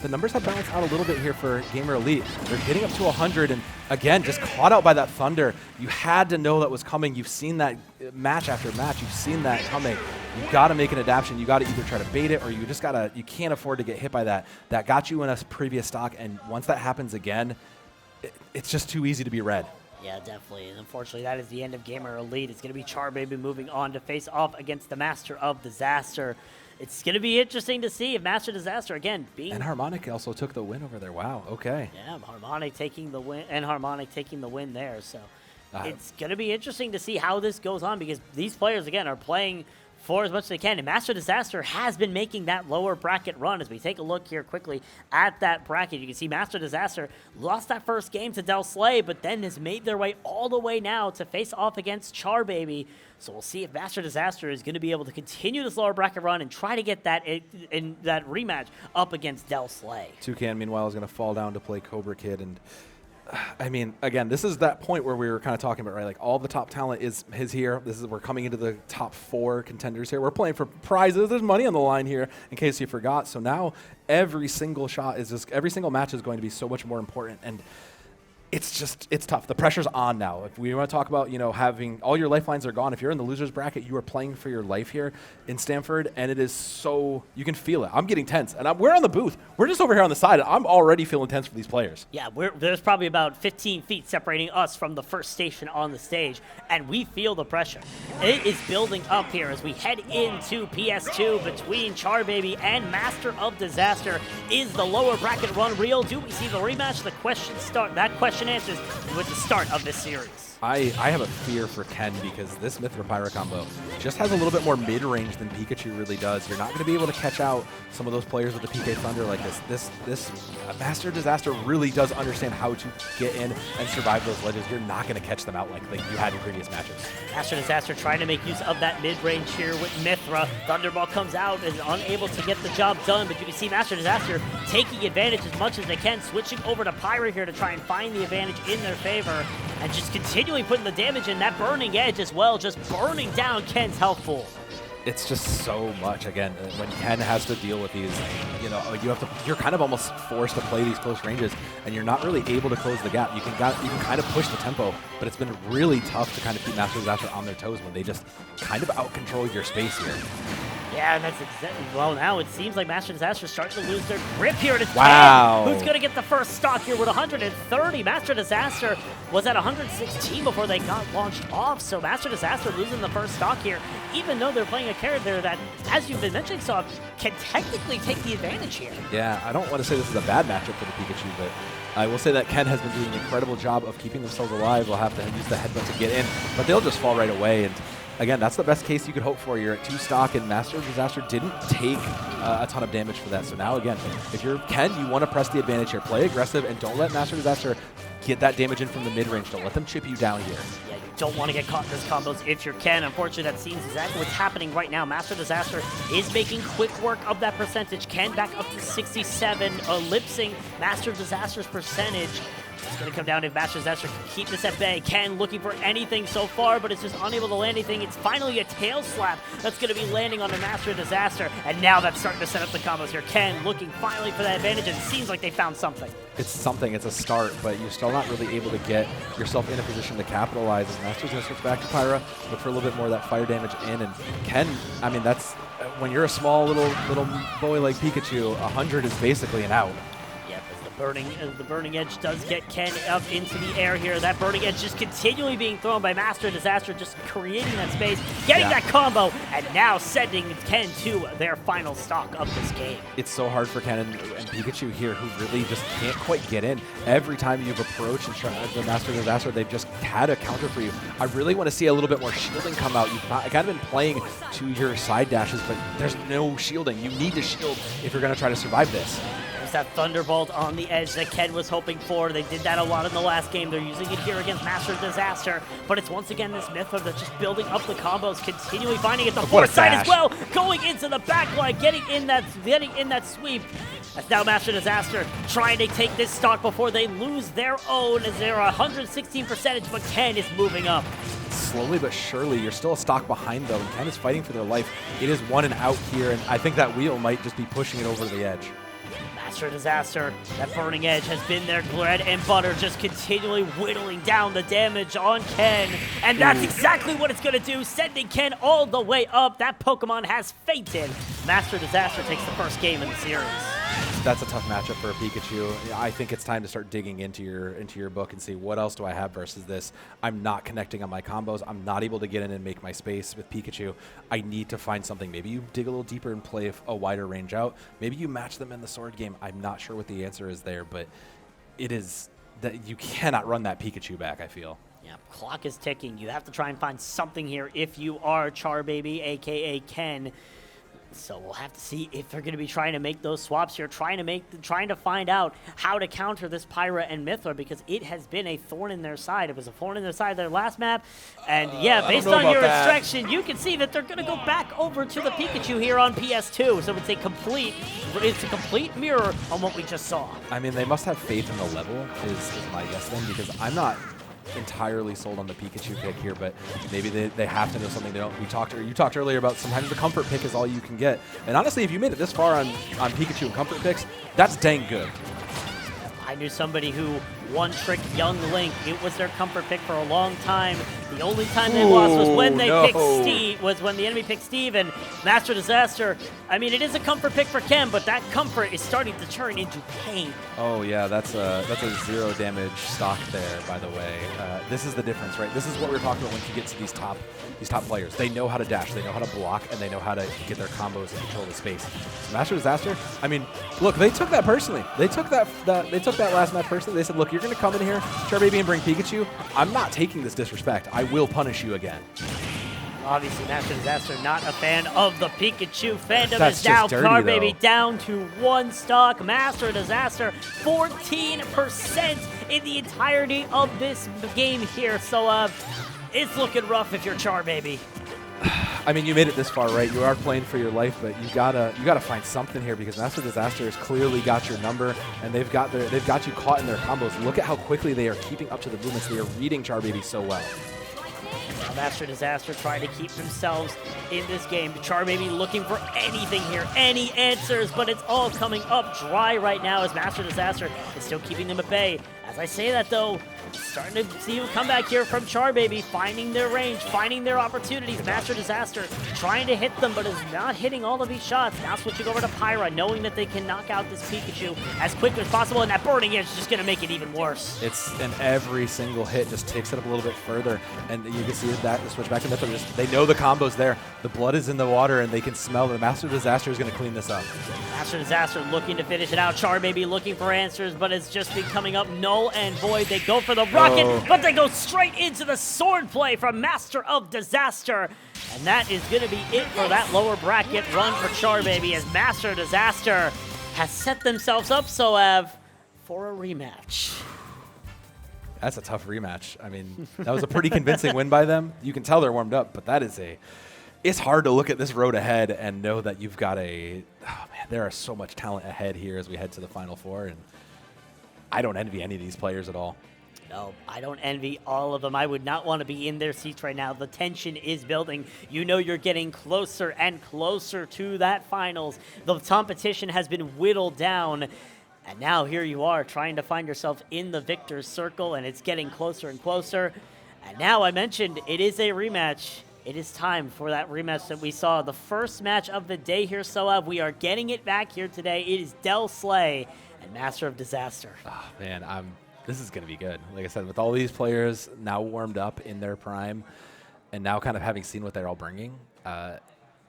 the numbers have balanced out a little bit here for Gamer Elite. They're getting up to 100, and again, just caught out by that thunder. You had to know that was coming. You've seen that match after match. You've seen that coming. You've got to make an adaptation. You got to either try to bait it, or you just gotta. You can't afford to get hit by that. That got you in a previous stock, and once that happens again, it's just too easy to be read. Yeah, definitely. And unfortunately, that is the end of Gamer Elite. It's going to be Charbaby moving on to face off against the Master of Disaster. It's going to be interesting to see if Master Disaster, again, being... And Harmonic also took the win over there. Wow, okay. Yeah, Harmonic taking the win, and Harmonic taking the win there. So it's going to be interesting to see how this goes on, because these players, again, are playing for as much as they can. And Master Disaster has been making that lower bracket run. As we take a look here quickly at that bracket, you can see Master Disaster lost that first game to Del Slay, but then has made their way all the way now to face off against Charbaby. So we'll see if Master Disaster is going to be able to continue this lower bracket run and try to get that in that rematch up against Del Slay. Toucan, meanwhile, is going to fall down to play Cobra Kid, and I mean, again, this is that point where we were kind of talking about, right? Like, all the top talent is here. We're coming into the top 4 contenders here. We're playing for prizes. There's money on the line here, in case you forgot. So now every single match is going to be so much more important, and it's tough. The pressure's on now. If we want to talk about, having all your lifelines are gone. If you're in the losers bracket, you are playing for your life here in Stamford, and it is so, you can feel it. I'm getting tense, and we're on the booth. We're just over here on the side. I'm already feeling tense for these players. Yeah, there's probably about 15 feet separating us from the first station on the stage, and we feel the pressure. It is building up here as we head into PS2 between Charbaby and Master of Disaster. Is the lower bracket run real? Do we see the rematch? That question answers with the start of this series. I have a fear for Ken, because this Mithra Pyra combo just has a little bit more mid-range than Pikachu really does. You're not going to be able to catch out some of those players with the PK Thunder like this. This Master Disaster really does understand how to get in and survive those ledges. You're not going to catch them out like you had in previous matches. Master Disaster trying to make use of that mid-range here with Mithra. Thunderball comes out and is unable to get the job done, but you can see Master Disaster taking advantage as much as they can, switching over to Pyra here to try and find the advantage in their favor, and just continually putting the damage in. That burning edge as well, just burning down Ken's health pool. It's just so much. Again, when Ken has to deal with these, you're kind of almost forced to play these close ranges, and you're not really able to close the gap. You can kind of push the tempo, but it's been really tough to kind of keep Master Disaster on their toes when they just kind of out-control your space here. Yeah, and that's exactly, well, now it seems like Master Disaster is starting to lose their grip here. It's wow. Ken, who's going to get the first stock here with 130. Master Disaster was at 116 before they got launched off, so Master Disaster losing the first stock here, even though they're playing a character that, as you've been mentioning, Soft, can technically take the advantage here. Yeah, I don't want to say this is a bad matchup for the Pikachu, but I will say that Ken has been doing an incredible job of keeping themselves alive. They'll have to use the headbutt to get in, but they'll just fall right away. And again, that's the best case you could hope for. You're at 2 stock, and Master Disaster didn't take a ton of damage for that. So now, again, if you're Ken, you want to press the advantage here. Play aggressive, and don't let Master Disaster get that damage in from the mid-range. Don't let them chip you down here. Yeah, you don't want to get caught in those combos if you're Ken. Unfortunately, that seems exactly what's happening right now. Master Disaster is making quick work of that percentage. Ken back up to 67, ellipsing Master Disaster's percentage. It's going to come down to if Master Disaster can keep this at bay. Ken looking for anything so far, but it's just unable to land anything. It's finally a tail slap that's going to be landing on the Master Disaster, and now that's starting to set up the combos here. Ken looking finally for that advantage, and it seems like they found something. It's something. It's a start, but you're still not really able to get yourself in a position to capitalize. As Master's going to switch back to Pyra, look for a little bit more of that fire damage in, and Ken, I mean, that's when you're a small little boy like Pikachu, 100 is basically an out. The burning edge does get Ken up into the air here. That burning edge just continually being thrown by Master Disaster, just creating that space, getting that combo, and now sending Ken to their final stock of this game. It's so hard for Ken and Pikachu here, who really just can't quite get in. Every time you've approached and tried the Master Disaster, they've just had a counter for you. I really want to see a little bit more shielding come out. You've kind of been playing to your side dashes, but there's no shielding. You need to shield if you're going to try to survive this. There's that Thunderbolt on the edge that Ken was hoping for. They did that a lot in the last game. They're using it here against Master of Disaster. But it's once again this Mythra that's just building up the combos, continually finding it. The foresight as well, going into the backline, getting in that sweep. As now Master Disaster trying to take this stock before they lose their own, as they're 116%, but Ken is moving up. Slowly but surely, you're still a stock behind though, and Ken is fighting for their life. It is 1 and out here, and I think that wheel might just be pushing it over the edge. Master Disaster, that burning edge has been their bread and butter, just continually whittling down the damage on Ken. And that's exactly what it's going to do, sending Ken all the way up. That Pokemon has fainted. Master Disaster takes the first game in the series. That's a tough matchup for a Pikachu. I think it's time to start digging into your book and see what else do I have versus this. I'm not connecting on my combos. I'm not able to get in and make my space with Pikachu. I need to find something. Maybe you dig a little deeper and play a wider range out. Maybe you match them in the sword game. I'm not sure what the answer is there, but it is that you cannot run that Pikachu back, I feel. Yeah, clock is ticking. You have to try and find something here if you are Charbaby, a.k.a. Ken. So we'll have to see if they're going to be trying to make those swaps here, trying to find out how to counter this Pyra and Mythra, because it has been a thorn in their side. It was a thorn in their side their last map, and yeah, based on your instruction, you can see that they're going to go back over to the Pikachu here on PS2. So it's a complete mirror on what we just saw. I mean, they must have faith in the level, is my guess then, because I'm not entirely sold on the Pikachu pick here, but maybe they have to know something they don't. You talked earlier about sometimes the comfort pick is all you can get, and honestly, if you made it this far on Pikachu and comfort picks, that's dang good. I knew somebody who one-trick young Link. It was their comfort pick for a long time. The only time they lost was when they picked Steve. Was when the enemy picked Steve and Master Disaster. I mean, it is a comfort pick for Ken, but that comfort is starting to turn into pain. Oh yeah, that's a 0 damage stock there. By the way, this is the difference, right? This is what we're talking about when you get to these top players. They know how to dash, they know how to block, and they know how to get their combos and control the space. Master Disaster. I mean, look, they took that personally. They took that last match personally. They said, look, you're going to come in here, Charbaby, and bring Pikachu. I'm not taking this disrespect. I will punish you again. Obviously, Master Disaster not a fan of the Pikachu. Fandom That's is now dirty, Charbaby down to 1 stock. Master Disaster 14% in the entirety of this game here. So it's looking rough if you're Charbaby. I mean, you made it this far, right? You are playing for your life, but you gotta find something here, because Master Disaster has clearly got your number, and they've got you caught in their combos. Look at how quickly they are keeping up to the movements. They are reading Charbaby so well. Now Master Disaster trying to keep themselves in this game. Charbaby looking for anything here, any answers, but it's all coming up dry right now as Master Disaster is still keeping them at bay. As I say that, though, starting to see a comeback here from Charbaby, finding their range, finding their opportunities. Master Disaster trying to hit them, but is not hitting all of these shots. Now switching over to Pyra, knowing that they can knock out this Pikachu as quickly as possible, and that burning edge is just going to make it even worse. And every single hit just takes it up a little bit further, and you can see that the switch back to Mythra. They know the combo's there. The blood is in the water, and they can smell it. Master Disaster is going to clean this up. Master Disaster looking to finish it out. Charbaby looking for answers, but it's just been coming up null and void. They go for the rocket, but they go straight into the sword play from Master of Disaster. And that is going to be it for that lower bracket run for Charbaby, as Master Disaster has set themselves up, Soav, for a rematch. That's a tough rematch. I mean, that was a pretty convincing win by them. You can tell they're warmed up, but it's hard to look at this road ahead and know that you've got there is so much talent ahead here as we head to the Final Four, and I don't envy any of these players at all. No, I don't envy all of them. I would not want to be in their seats right now. The tension is building. You know you're getting closer and closer to that finals. The competition has been whittled down. And now here you are trying to find yourself in the victor's circle, and it's getting closer and closer. And now I mentioned it is a rematch. It is time for that rematch that we saw. The first match of the day here, Soav. We are getting it back here today. It is Del Slay and Master of Disaster. Oh, man, this is going to be good. Like I said, with all these players now warmed up in their prime, and now kind of having seen what they're all bringing,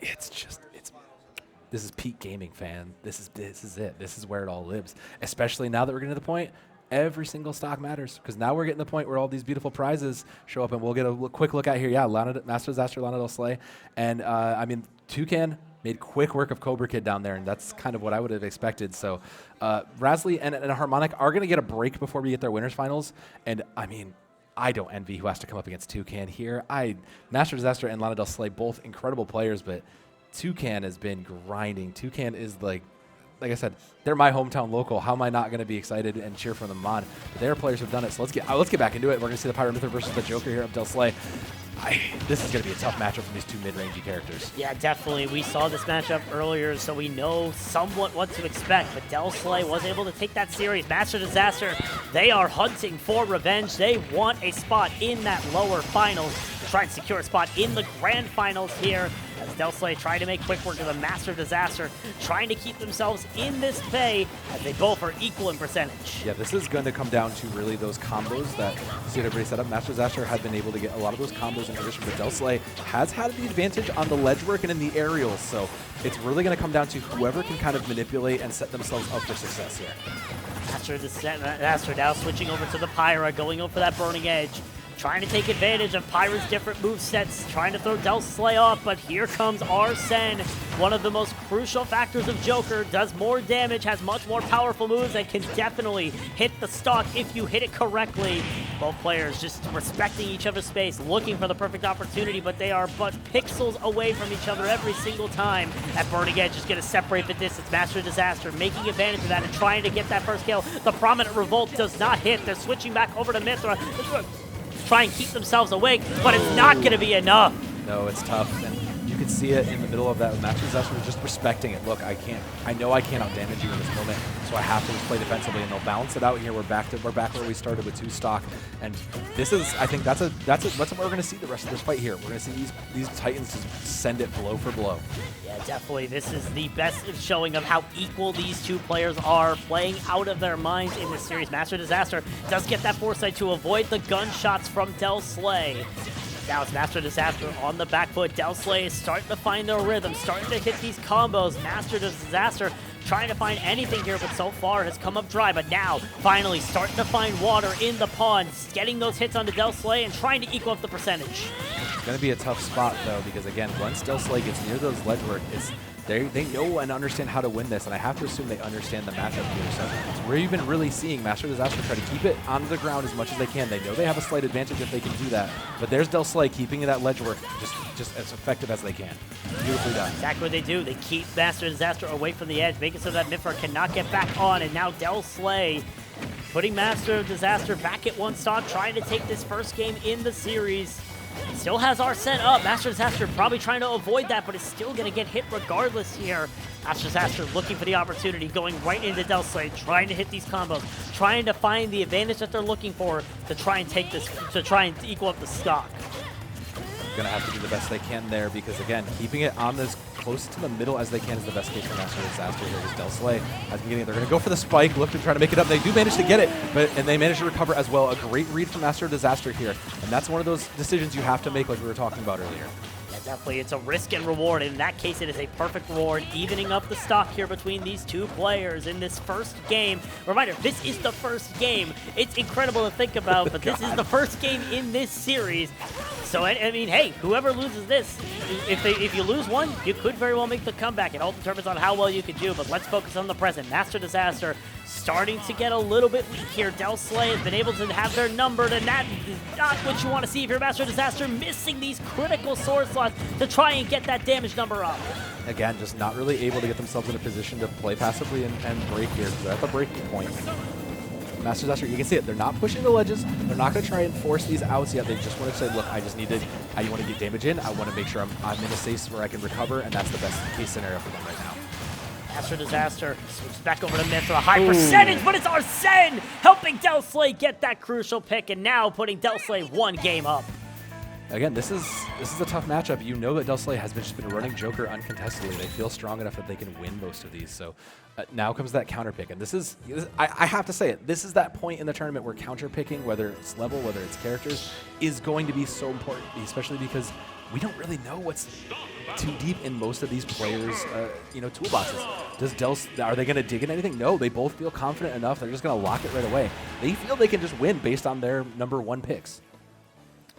this is peak gaming, fan. This is it. This is where it all lives. Especially now that we're getting to the point, every single stock matters, because now we're getting to the point where all these beautiful prizes show up, and we'll get a quick look at here. Yeah, Master Disaster, Lana Del Slay, and I mean, Toucan. made quick work of Cobra Kid down there, and that's kind of what I would have expected. So Rasley and Harmonic are going to get a break before we get their winners finals, and I mean, I don't envy who has to come up against Toucan here. Master Disaster and Lana Del Slay, both incredible players, but Toucan has been grinding. Toucan is like I said, they're my hometown local. How am I not going to be excited and cheer for them on? But they are players who've done it. So let's get back into it. We're going to see the Pyromither versus the Joker here of Del Slay. This is going to be a tough matchup from these two mid-rangey characters. Yeah, definitely. We saw this matchup earlier, so we know somewhat what to expect. But Del Slay was able to take that series. Master Disaster, they are hunting for revenge. They want a spot in that lower finals to try and secure a spot in the grand finals here. As Del Slay trying to make quick work of the Master Disaster, trying to keep themselves in this pay as they both are equal in percentage. Yeah, this is going to come down to really those combos that you see everybody set up. Master Disaster had been able to get a lot of those combos in addition, but Del Slay has had the advantage on the ledge work and in the aerials, so it's really going to come down to whoever can kind of manipulate and set themselves up for success here. Master Disaster now switching over to the Pyra, going over for that Burning Edge. Trying to take advantage of Pyra's different movesets, trying to throw Del Slay off, but here comes Arsene, one of the most crucial factors of Joker, does more damage, has much more powerful moves, and can definitely hit the stock if you hit it correctly. Both players just respecting each other's space, looking for the perfect opportunity, but they are but pixels away from each other every single time. That Burning Edge is going to separate the distance. Master Disaster making advantage of that and trying to get that first kill. The Prominent Revolt does not hit. They're switching back over to Mithra. Try and keep themselves awake, but it's not going to be enough. No, it's tough, and you can see it in the middle of that with Master Disaster just respecting it. Look, I know I can't outdamage you in this moment, so I have to just play defensively, and they'll balance it out here. We're back where we started with 2 stock, and this is, I think that's what we're going to see the rest of this fight here. We're going to see these Titans just send it blow for blow. Yeah, definitely. This is the best showing of how equal these two players are, playing out of their minds in this series. Master Disaster does get that foresight to avoid the gunshots from Del Slay. Now it's Master Disaster on the back foot. Del Slay is starting to find their rhythm, starting to hit these combos. Master Disaster trying to find anything here, but so far has come up dry. But now, finally, starting to find water in the pond, getting those hits onto Del Slay and trying to equal up the percentage. It's going to be a tough spot, though, because, again, once Del Slay gets near those ledge work, they know and understand how to win this, and I have to assume they understand the matchup here. So we're even really seeing Master Disaster try to keep it on the ground as much as they can. They know they have a slight advantage if they can do that, but there's Del Slay keeping that ledge work just as effective as they can. Beautifully done. Exactly what they do. They keep Master Disaster away from the edge, making so that Mithra cannot get back on, and now Del Slay putting Master Disaster back at 1 stock, trying to take this first game in the series. Still has Arsene up. Master Disaster probably trying to avoid that, but is still going to get hit regardless here. Master Disaster looking for the opportunity, going right into Del Slay, trying to hit these combos, trying to find the advantage that they're looking for to try and take this, to try and equal up the stock. Going to have to do the best they can there because, again, keeping it on as close to the middle as they can is the best case for Master Disaster here with Del Slay. As beginning, they're going to go for the spike, look to try to make it up. They do manage to get it, and they manage to recover as well. A great read from Master Disaster here, and that's one of those decisions you have to make like we were talking about earlier. Yeah, definitely. It's a risk and reward. In that case, it is a perfect reward, evening up the stock here between these two players in this first game. Reminder, this is the first game. It's incredible to think about, but this is the first game in this series. So, I mean, hey, whoever loses this, if you lose one, you could very well make the comeback. It all determines on how well you can do, but let's focus on the present. Master Disaster starting to get a little bit weak here. Del Slay has been able to have their numbered, and that is not what you want to see if you're Master Disaster, missing these critical sword slots to try and get that damage number up. Again, just not really able to get themselves in a position to play passively and break here. They're at the breaking point. Master Disaster, you can see it. They're not pushing the ledges. They're not going to try and force these outs yet. They just want to say, look, I want to get damage in. I want to make sure I'm in a space where I can recover, and that's the best case scenario for them right now. Master Disaster switches back over to Mithra. High percentage, but it's Arsene helping Del Slay get that crucial pick, and now putting Del Slay 1 game up. Again, this is a tough matchup. You know that Del Slay has just been running Joker uncontestedly. They feel strong enough that they can win most of these. So now comes that counter pick, and I have to say it. This is that point in the tournament where counter picking, whether it's level, whether it's characters, is going to be so important, especially because we don't really know what's too deep in most of these players' toolboxes. Are they going to dig in anything? No, they both feel confident enough. They're just going to lock it right away. They feel they can just win based on their #1 picks.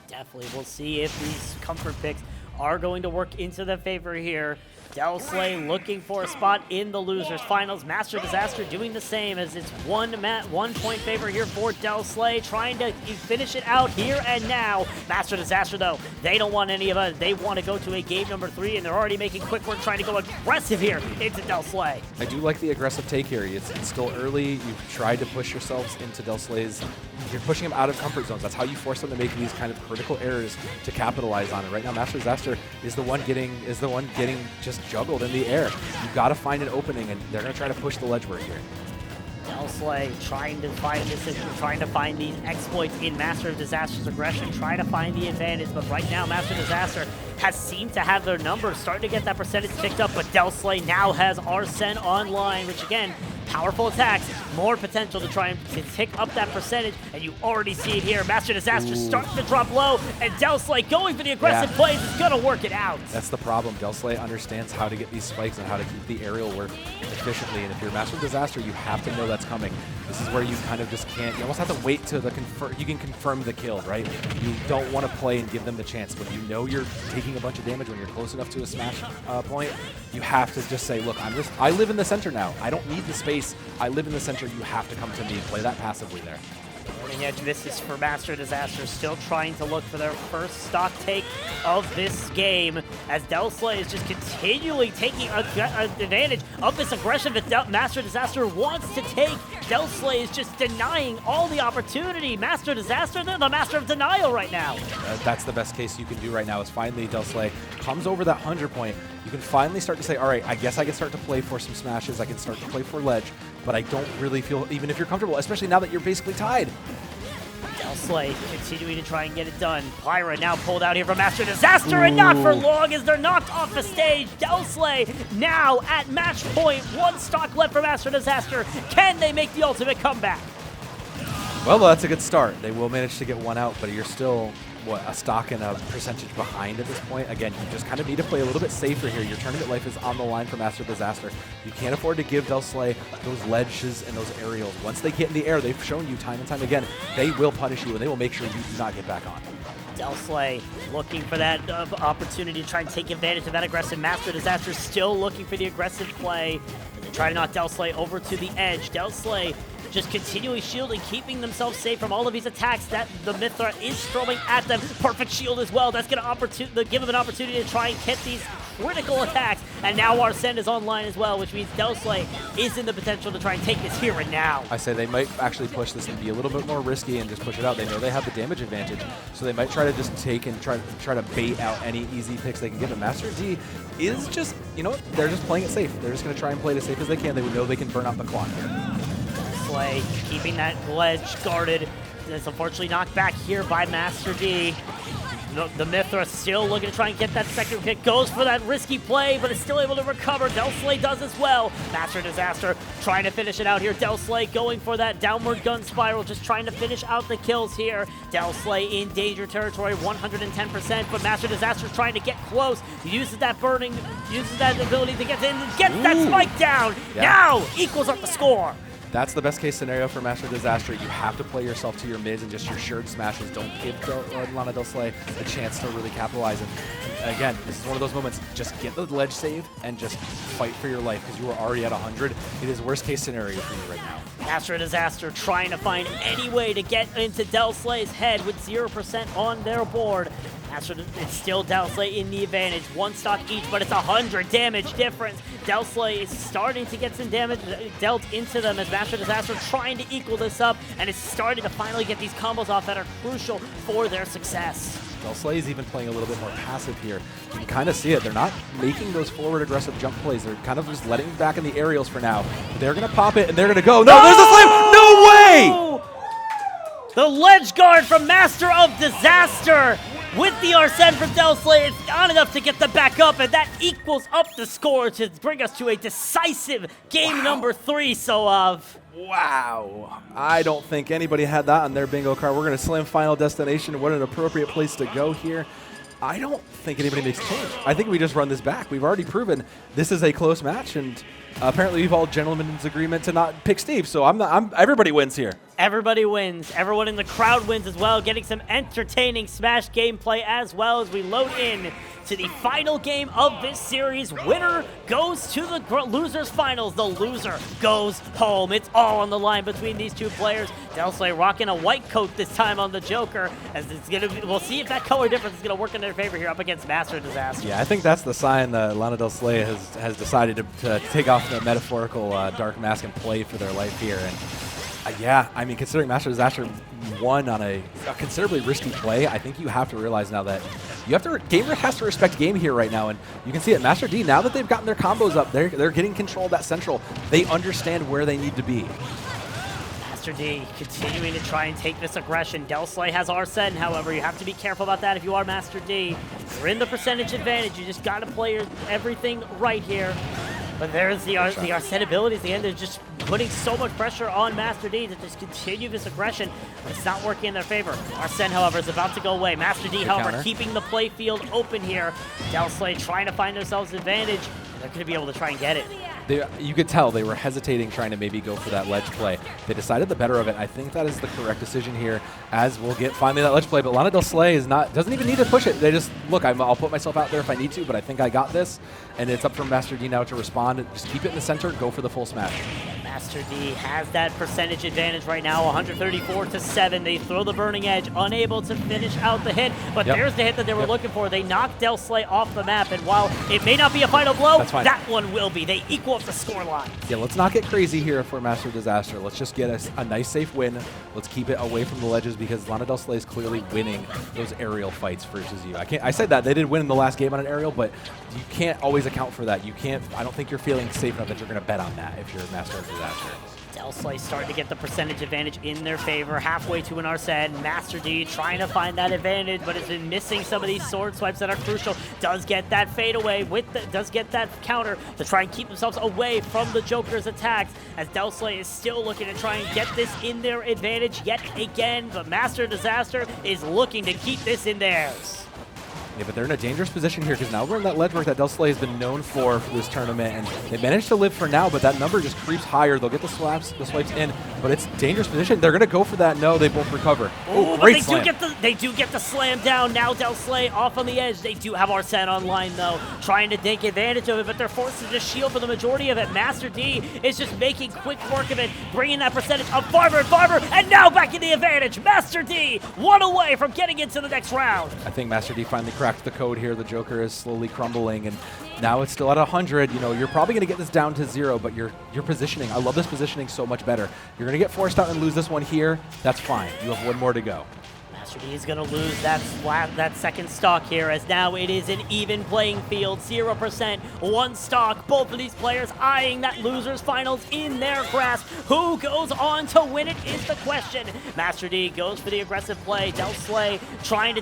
Definitely. We'll see if these comfort picks are going to work into their favor here. Del Slay looking for a spot in the losers finals. Master Disaster doing the same, as it's 1 point favor here for Del Slay, trying to finish it out here and now. Master Disaster, though, they don't want any of it. They want to go to a game number 3, and they're already making quick work, trying to go aggressive here into Del Slay. I do like the aggressive take here. It's still early. You've tried to push yourselves into Del Slay's. You're pushing them out of comfort zones. That's how you force them to make these kind of critical errors to capitalize on it. Right now, Master Disaster is the one getting just juggled in the air. You've got to find an opening, and they're going to try to push the ledge work here. Del Slay trying to find these exploits in Master of Disaster's aggression, trying to find the advantage, but right now Master Disaster has seemed to have their numbers starting to get that percentage picked up, but Del Slay now has Arsene online, which again, powerful attacks, more potential to try and pick up that percentage, and you already see it here. Master Disaster starting to drop low, and Del Slay going for the aggressive plays is going to work it out. That's the problem. Del Slay understands how to get these spikes and how to keep the aerial work efficiently, and if you're Master Disaster, you have to know that's coming. This is where you kind of just can't, you almost have to wait till you can confirm the kill, right? You don't want to play and give them the chance. When you know you're taking a bunch of damage, when you're close enough to a smash point, you have to just say, look, I live in the center now. I don't need the space. I live in the center. You have to come to me and play that passively there. Morning Edge misses for Master Disaster, still trying to look for their first stock take of this game, as Del Slay is just continually taking advantage of this aggression that Master Disaster wants to take. Del Slay is just denying all the opportunity. Master Disaster, they're the master of denial right now. That's the best case you can do right now, is finally Del Slay comes over that 100 point. You can finally start to say, all right, I guess I can start to play for some smashes. I can start to play for ledge, but I don't really feel, even if you're comfortable, especially now that you're basically tied. Del Slay continuing to try and get it done. Pyra now pulled out here from Master Disaster, and not for long as they're knocked off the stage. Del Slay now at match point. 1 stock left for Master Disaster. Can they make the ultimate comeback? Well, that's a good start. They will manage to get one out, but you're still, what, a stock and a percentage behind at this point. Again, you just kind of need to play a little bit safer here. Your tournament life is on the line for Master Disaster. You can't afford to give Del Slay those ledges and those aerials. Once they get in the air, they've shown you time and time again, they will punish you and they will make sure you do not get back on. Del Slay looking for that opportunity to try and take advantage of that aggressive. Master Disaster still looking for the aggressive play. They try to knock Del Slay over to the edge. Del Slay just continually shielding, keeping themselves safe from all of these attacks that the Mithra is throwing at them. Perfect shield as well. That's going to give them an opportunity to try and get these critical attacks. And now Arsene is online as well, which means Del Slay is in the potential to try and take this here and now. I say they might actually push this and be a little bit more risky and just push it out. They know they have the damage advantage, so they might try to just take and try to bait out any easy picks they can get. But Master D is just, you know, they're just playing it safe. They're just going to try and play it as safe as they can. They know they can burn out the clock. Slay keeping that ledge guarded. It's unfortunately knocked back here by Master D. The Mithra still looking to try and get that second pick. Goes for that risky play, but is still able to recover. Del Slay does as well. Master Disaster trying to finish it out here. Del Slay going for that downward gun spiral, just trying to finish out the kills here. Del Slay in danger territory, 110%, but Master Disaster trying to get close. Uses that burning, uses that ability to get in and get that spike down. Yeah. Now equals up the score. That's the best case scenario for Master Disaster. You have to play yourself to your mids and just your assured smashes. Don't give Lana Del Slay a chance to really capitalize. And again, this is one of those moments. Just get the ledge save and just fight for your life, because you are already at 100. It is worst case scenario for you right now. Master Disaster trying to find any way to get into Del Slay's head with 0% on their board. It's still Del Slay in the advantage. 1 stock each, but it's 100 damage difference. Del Slay is starting to get some damage dealt into them as Master Disaster trying to equal this up, and it's starting to finally get these combos off that are crucial for their success. Del Slay is even playing a little bit more passive here. You can kind of see it. They're not making those forward aggressive jump plays. They're kind of just letting back in the aerials for now. But they're going to pop it, and they're going to go. No, there's a slam! No way! The ledge guard from Master of Disaster with the Arsene from Del Slay. It's not enough to get them back up, and that equals up the score to bring us to a decisive game number 3. So, wow. I don't think anybody had that on their bingo card. We're going to slam Final Destination. What an appropriate place to go here. I don't think anybody makes change. I think we just run this back. We've already proven this is a close match, and apparently we've all gentlemen's agreement to not pick Steve. So everybody wins here. Everybody wins. Everyone in the crowd wins as well, getting some entertaining Smash gameplay as well as we load in to the final game of this series. Winner goes to the losers finals. The loser goes home. It's all on the line between these two players. Delsley rocking a white coat this time on the Joker, as it's gonna be, we'll see if that color difference is gonna work in their favor here up against Master Disaster. Yeah, I think that's the sign that Lana Del Slay has decided to take off the metaphorical dark mask and play for their life here. And yeah, I mean, considering Master Disaster won on a considerably risky play, I think you have to realize now that Gamer has to respect game here right now, and you can see it. Master D, now that they've gotten their combos up, they're getting control of that central. They understand where they need to be. Master D continuing to try and take this aggression. Delsley has Arsene, however, you have to be careful about that if you are Master D. You're in the percentage advantage. You just got to play everything right here. But there's the Arsene abilities at the end. They're just putting so much pressure on Master D to just continue this aggression, but it's not working in their favor. Arsene, however, is about to go away. Master D, however, counter. keeping the play field open here. Delsley trying to find themselves advantage. They're going to be able to try and get it. You could tell they were hesitating, trying to maybe go for that ledge play. They decided the better of it. I think that is the correct decision here, as we'll get finally that ledge play. But Lana Del Slay doesn't even need to push it. They just, look, I'll put myself out there if I need to, but I think I got this. And it's up for Master D now to respond. Just keep it in the center, go for the full smash. Master D has that percentage advantage right now, 134-7. They throw the Burning Edge, unable to finish out the hit, but there's the hit that they were looking for. They knocked Del Slay off the map, and while it may not be a final blow, that one will be. They equal up the score line. Yeah, let's not get crazy here for Master Disaster. Let's just get a nice, safe win. Let's keep it away from the ledges, because Lana Del Slay is clearly winning those aerial fights versus you. I said that. They did win in the last game on an aerial, but you can't always account for that. I don't think you're feeling safe enough that you're going to bet on that if you're Master Disaster. Delsley starting to get the percentage advantage in their favor, halfway to an Arsene. Master D trying to find that advantage, but has been missing some of these sword swipes that are crucial. Does get that fade away, does get that counter to try and keep themselves away from the Joker's attacks, as Delsley is still looking to try and get this in their advantage yet again, but Master Disaster is looking to keep this in theirs. Yeah, but they're in a dangerous position here, because now we're in that ledge work that Del Slay has been known for this tournament, and they managed to live for now, but that number just creeps higher. They'll get the swipes in, but it's a dangerous position. They're going to go for that. No, they both recover. Oh, great slam. They do get the slam down. Now Del Slay off on the edge. They do have Arsene online, though, trying to take advantage of it, but they're forced to just shield for the majority of it. Master D is just making quick work of it, bringing that percentage up farther and farther, and now back in the advantage. Master D, one away from getting into the next round. I think Master D finally cracked the code here. The Joker is slowly crumbling, and now it's still at 100. You know, you're probably going to get this down to 0, but your positioning, I love this positioning so much better. You're going to get forced out and lose this one here. That's fine. You have one more to go. Master D is going to lose that second stock here, as now it is an even playing field. 0%, one stock. Both of these players eyeing that losers finals in their grasp. Who goes on to win it is the question. Master D goes for the aggressive play. Del Slay trying to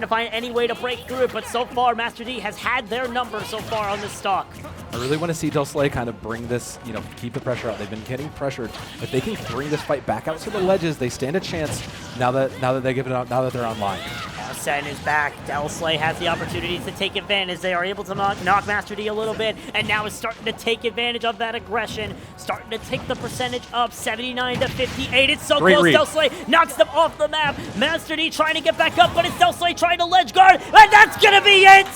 find any way to break through it, but so far Master D has had their number so far on this stock. I really want to see Del Slay kind of bring this, keep the pressure out. They've been getting pressured. If they can bring this fight back out to the ledges, they stand a chance now that they give it out, now that they're online. Arsene is back. Del Slay has the opportunities to take advantage. They are able to knock Master D a little bit, and now is starting to take advantage of that aggression, starting to take the percentage up, 79-58. It's so Great close. read. Del Slay knocks them off the map. Master D trying to get back up, but it's Del Slay trying to ledge guard, and that's gonna be it!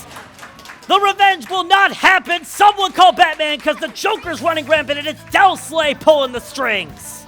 The revenge will not happen. Someone call Batman, because the Joker's running rampant, and it's Del Slay pulling the strings.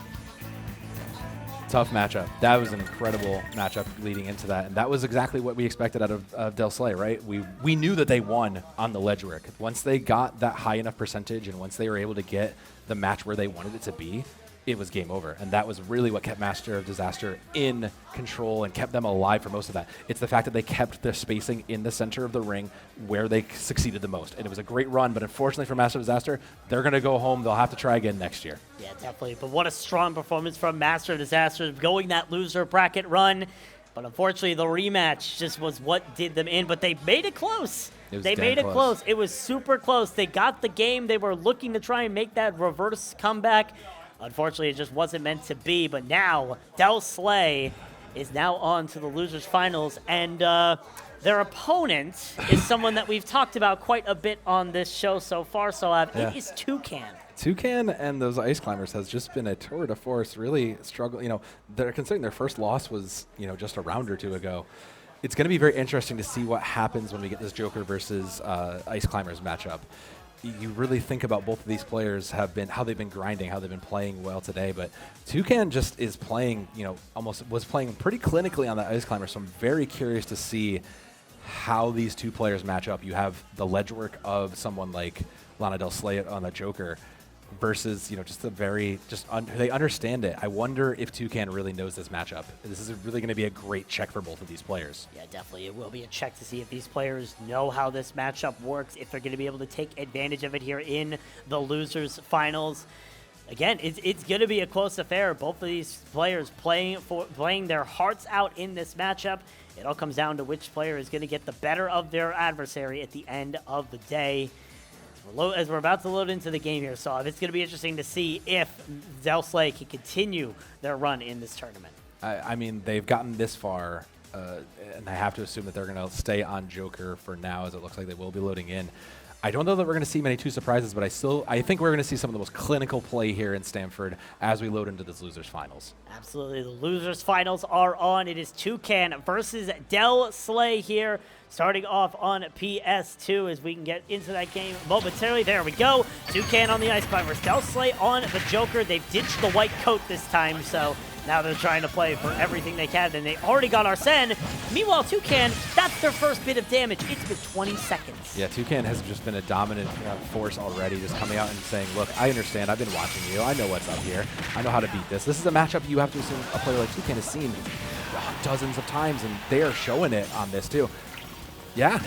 Tough matchup. That was an incredible matchup leading into that, and that was exactly what we expected out of Del Slay, right? We knew that they won on the ledge work. Once they got that high enough percentage, and once they were able to get the match where they wanted it to be, it was game over. And that was really what kept Master of Disaster in control and kept them alive for most of that. It's the fact that they kept their spacing in the center of the ring where they succeeded the most. And it was a great run, but unfortunately for Master of Disaster, they're going to go home. They'll have to try again next year. Yeah, definitely. But what a strong performance from Master of Disaster, going that loser bracket run. But unfortunately, the rematch just was what did them in. But they made it close. They made it close. It was super close. They got the game. They were looking to try and make that reverse comeback. Unfortunately, it just wasn't meant to be, but now Del Slay is now on to the losers finals, and their opponent is someone that we've talked about quite a bit on this show so far, so it is Toucan. Toucan and those Ice Climbers has just been a tour de force, really struggle. You know, they're considering their first loss was, you know, just a round or two ago. It's going to be very interesting to see what happens when we get this Joker versus Ice Climbers matchup. You really think about both of these players how they've been grinding, how they've been playing well today, but Toucan just is playing, you know, almost was playing pretty clinically on that Ice Climber, so I'm very curious to see how these two players match up. You have the ledge work of someone like Lana Del Slay on the Joker versus, you know, just a very, they understand it. I wonder if Toucan really knows this matchup. This is really going to be a great check for both of these players. Yeah, definitely. It will be a check to see if these players know how this matchup works, if they're going to be able to take advantage of it here in the losers finals. Again, it's going to be a close affair. Both of these players playing their hearts out in this matchup. It all comes down to which player is going to get the better of their adversary at the end of the day. As we're about to load into the game here, so it's going to be interesting to see if Del Slay can continue their run in this tournament. I mean, they've gotten this far, and I have to assume that they're going to stay on Joker for now, as it looks like they will be loading in. I don't know that we're going to see many 2 surprises, but I think we're going to see some of the most clinical play here in Stamford as we load into this losers finals. Absolutely, the losers finals are on. It is Toucan versus Del Slay here, starting off on PS2 as we can get into that game momentarily. There we go. Toucan on the Ice Climbers, Del Slay on the Joker. They've ditched the white coat this time, so now they're trying to play for everything they can, and they already got Arsene. Meanwhile, Toucan, that's their first bit of damage. It's been 20 seconds. Yeah, Toucan has just been a dominant force already, just coming out and saying, look, I understand. I've been watching you. I know what's up here. I know how to beat this. This is a matchup you have to assume a player like Toucan has seen dozens of times, and they are showing it on this too. Yeah,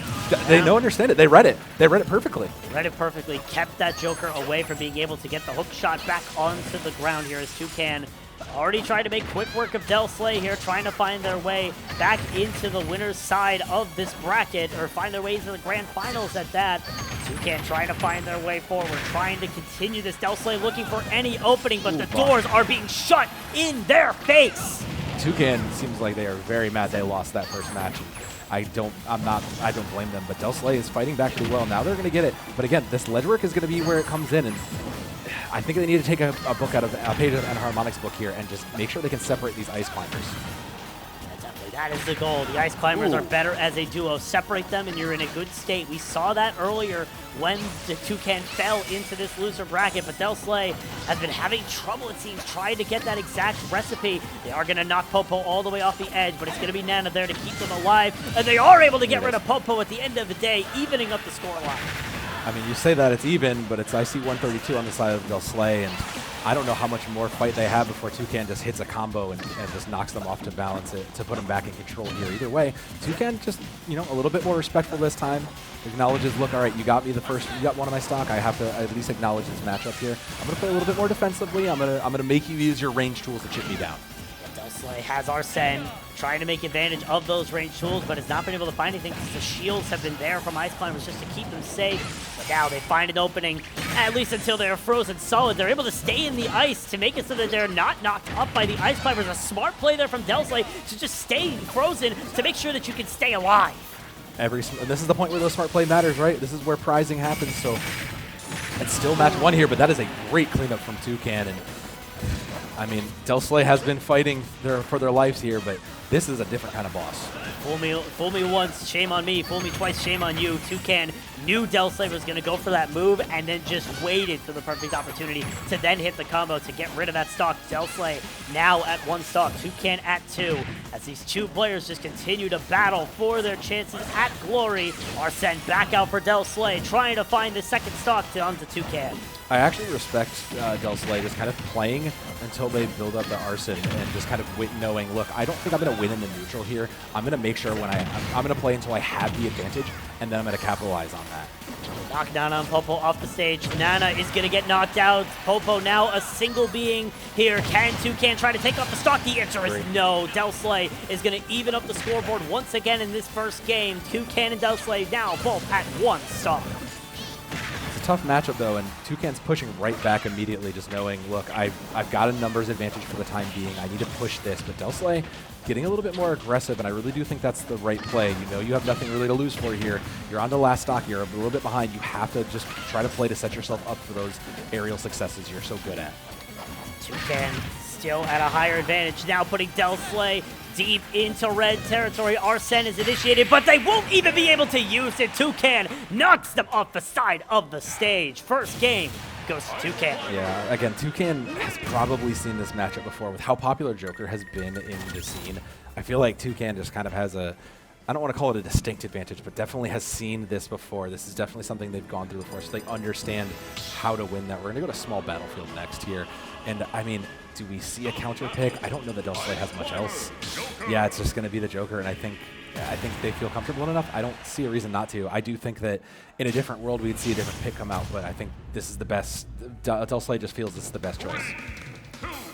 they know, understand it. They read it. They read it perfectly. Read it perfectly. Kept that Joker away from being able to get the hook shot back onto the ground here as Toucan already tried to make quick work of Del Slay here, trying to find their way back into the winner's side of this bracket, or find their way into the grand finals at that. Toucan trying to find their way forward, trying to continue this. Del Slay looking for any opening, but the doors are being shut in their face. Toucan seems like they are very mad they lost that first match. I don't blame them, but Del Slay is fighting back pretty well. Now they're going to get it, but again, this ledge work is going to be where it comes in, and I think they need to take a book out of a page of the Harmonix book here and just make sure they can separate these Ice Climbers. Yeah, definitely. That is the goal. The Ice Climbers are better as a duo. Separate them and you're in a good state. We saw that earlier when the Toucan fell into this loser bracket, but Del Slay has been having trouble, it seems, trying to get that exact recipe. They are going to knock Popo all the way off the edge, but it's going to be Nana there to keep them alive, and they are able to get rid of Popo at the end of the day, evening up the scoreline. I mean, you say that it's even, but it's IC 132 on the side of Del Slay, and I don't know how much more fight they have before Toucan just hits a combo and just knocks them off to balance it, to put them back in control here. Either way, Toucan just, you know, a little bit more respectful this time. Acknowledges, look, all right, you got me the first, you got one of my stock. I have to at least acknowledge this matchup here. I'm going to play a little bit more defensively. I'm gonna make you use your range tools to chip me down. Del Slay has Arsene trying to make advantage of those range tools, but has not been able to find anything because the shields have been there from Ice Climbers just to keep them safe. But now they find an opening, at least until they're frozen solid. They're able to stay in the ice to make it so that they're not knocked up by the Ice Climbers. A smart play there from Del Slay to just stay frozen to make sure that you can stay alive. And this is the point where those smart play matters, right? This is where prizing happens, so it's still match one here, but that is a great cleanup from Toucan. And I mean, Del Slay has been fighting for their lives here, but this is a different kind of boss. Fool me once, shame on me. Fool me twice, shame on you. Toucan knew Del Slay was going to go for that move and then just waited for the perfect opportunity to then hit the combo to get rid of that stock. Del Slay now at 1 stock, Toucan at 2. As these two players just continue to battle for their chances at glory, are sent back out for Del Slay, trying to find the second stock onto Toucan. I actually respect Del Slay just kind of playing until they build up the Arson and just kind of knowing, look, I don't think I'm going to win in the neutral here. I'm going to make sure when I'm going to play until I have the advantage, and then I'm going to capitalize on that. Knockdown on Popo off the stage. Nana is going to get knocked out. Popo now a single being here. Can Toucan try to take off the stock? The answer is no. Del Slay is going to even up the scoreboard once again in this first game. Toucan and Del Slay now both at 1 stock. tough matchup, though, and Toucan's pushing right back immediately, just knowing, look, I've got a numbers advantage for the time being. I need to push this. But Delslay getting a little bit more aggressive, and I really do think that's the right play. You know you have nothing really to lose for here. You're on the last stock. You're a little bit behind. You have to just try to play to set yourself up for those aerial successes you're so good at. Toucan still at a higher advantage, now putting Delslay deep into red territory. Arsene is initiated, but they won't even be able to use it. Toucan knocks them off the side of the stage. First game goes to Toucan. Yeah, again, Toucan has probably seen this matchup before with how popular Joker has been in the scene. I feel like Toucan just kind of has a, I don't want to call it a distinct advantage, but definitely has seen this before. This is definitely something they've gone through before, so they understand how to win that. We're going to go to small battlefield next here. And, I mean, do we see a counter pick? I don't know that Delslay has much else. Yeah, it's just going to be the Joker, and I think they feel comfortable enough. I don't see a reason not to. I do think that in a different world we'd see a different pick come out, but I think this is the best. Delslay just feels this is the best choice.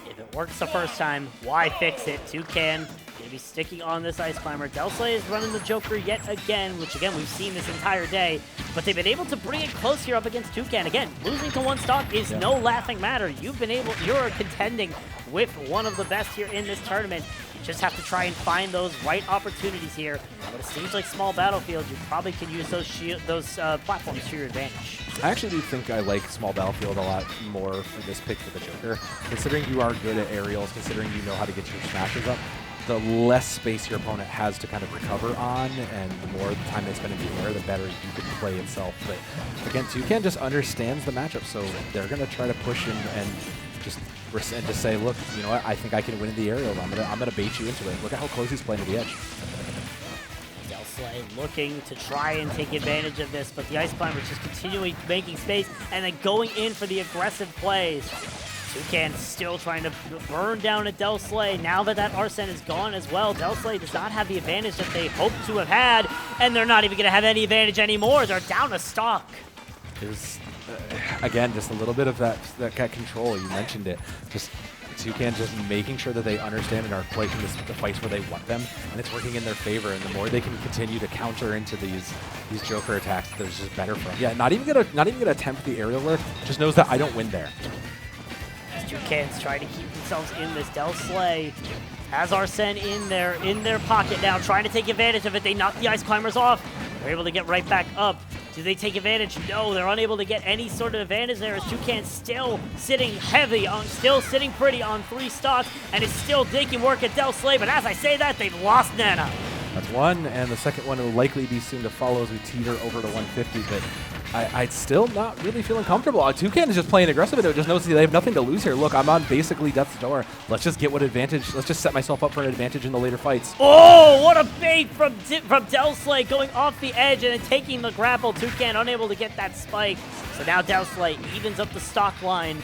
If it works the first time, why fix it? Toucan going to be sticking on this Ice Climber. Delslay is running the Joker yet again, which again we've seen this entire day, but they've been able to bring it close here up against Toucan. Again, losing to one stock is no laughing matter. You're contending with one of the best here in this tournament. You just have to try and find those right opportunities here. But it seems like small battlefield, you probably can use those platforms to your advantage. I actually do think I like small battlefield a lot more for this pick for the Joker. Considering you are good at aerials, considering you know how to get your smashes up, the less space your opponent has to kind of recover on, and the more time they spend in the air, the better you can play itself. But again, Toucan just understands the matchup, so they're going to try to push him and just say, look, you know what, I think I can win in the aerial. I'm gonna bait you into it. Look at how close he's playing to the edge. Delslay looking to try and take advantage of this, but the Ice Climber just continuing making space and then going in for the aggressive plays. Toucan still trying to burn down at Delslay. Now that Arsene is gone as well, Delslay does not have the advantage that they hoped to have had, and they're not even going to have any advantage anymore. They're down a stock. There's, again, just a little bit of that control. You mentioned it. Just Toucan just making sure that they understand and are playing the fights where they want them, and it's working in their favor. And the more they can continue to counter into these Joker attacks, there's just better for them. Yeah, not even gonna attempt the aerial work. Just knows that I don't win there. Toucan's trying to keep themselves in this. Delslay has Arsene in their pocket now, trying to take advantage of it. They knock the Ice Climbers off. They're able to get right back up. Do they take advantage? No, they're unable to get any sort of advantage there, as Toucan still sitting heavy, still sitting pretty on 3 stocks, and is still taking work at Delslay. But as I say that, they've lost Nana. That's one, and the second one will likely be soon to follow as we teeter over to 150, but I'd still not really feeling comfortable. Toucan is just playing aggressive, and it just knows they have nothing to lose here. Look, I'm on basically death's door. Let's just get what advantage. Let's just set myself up for an advantage in the later fights. Oh, what a bait from Delslay, going off the edge and then taking the grapple. Toucan unable to get that spike. So now Delslay evens up the stock line.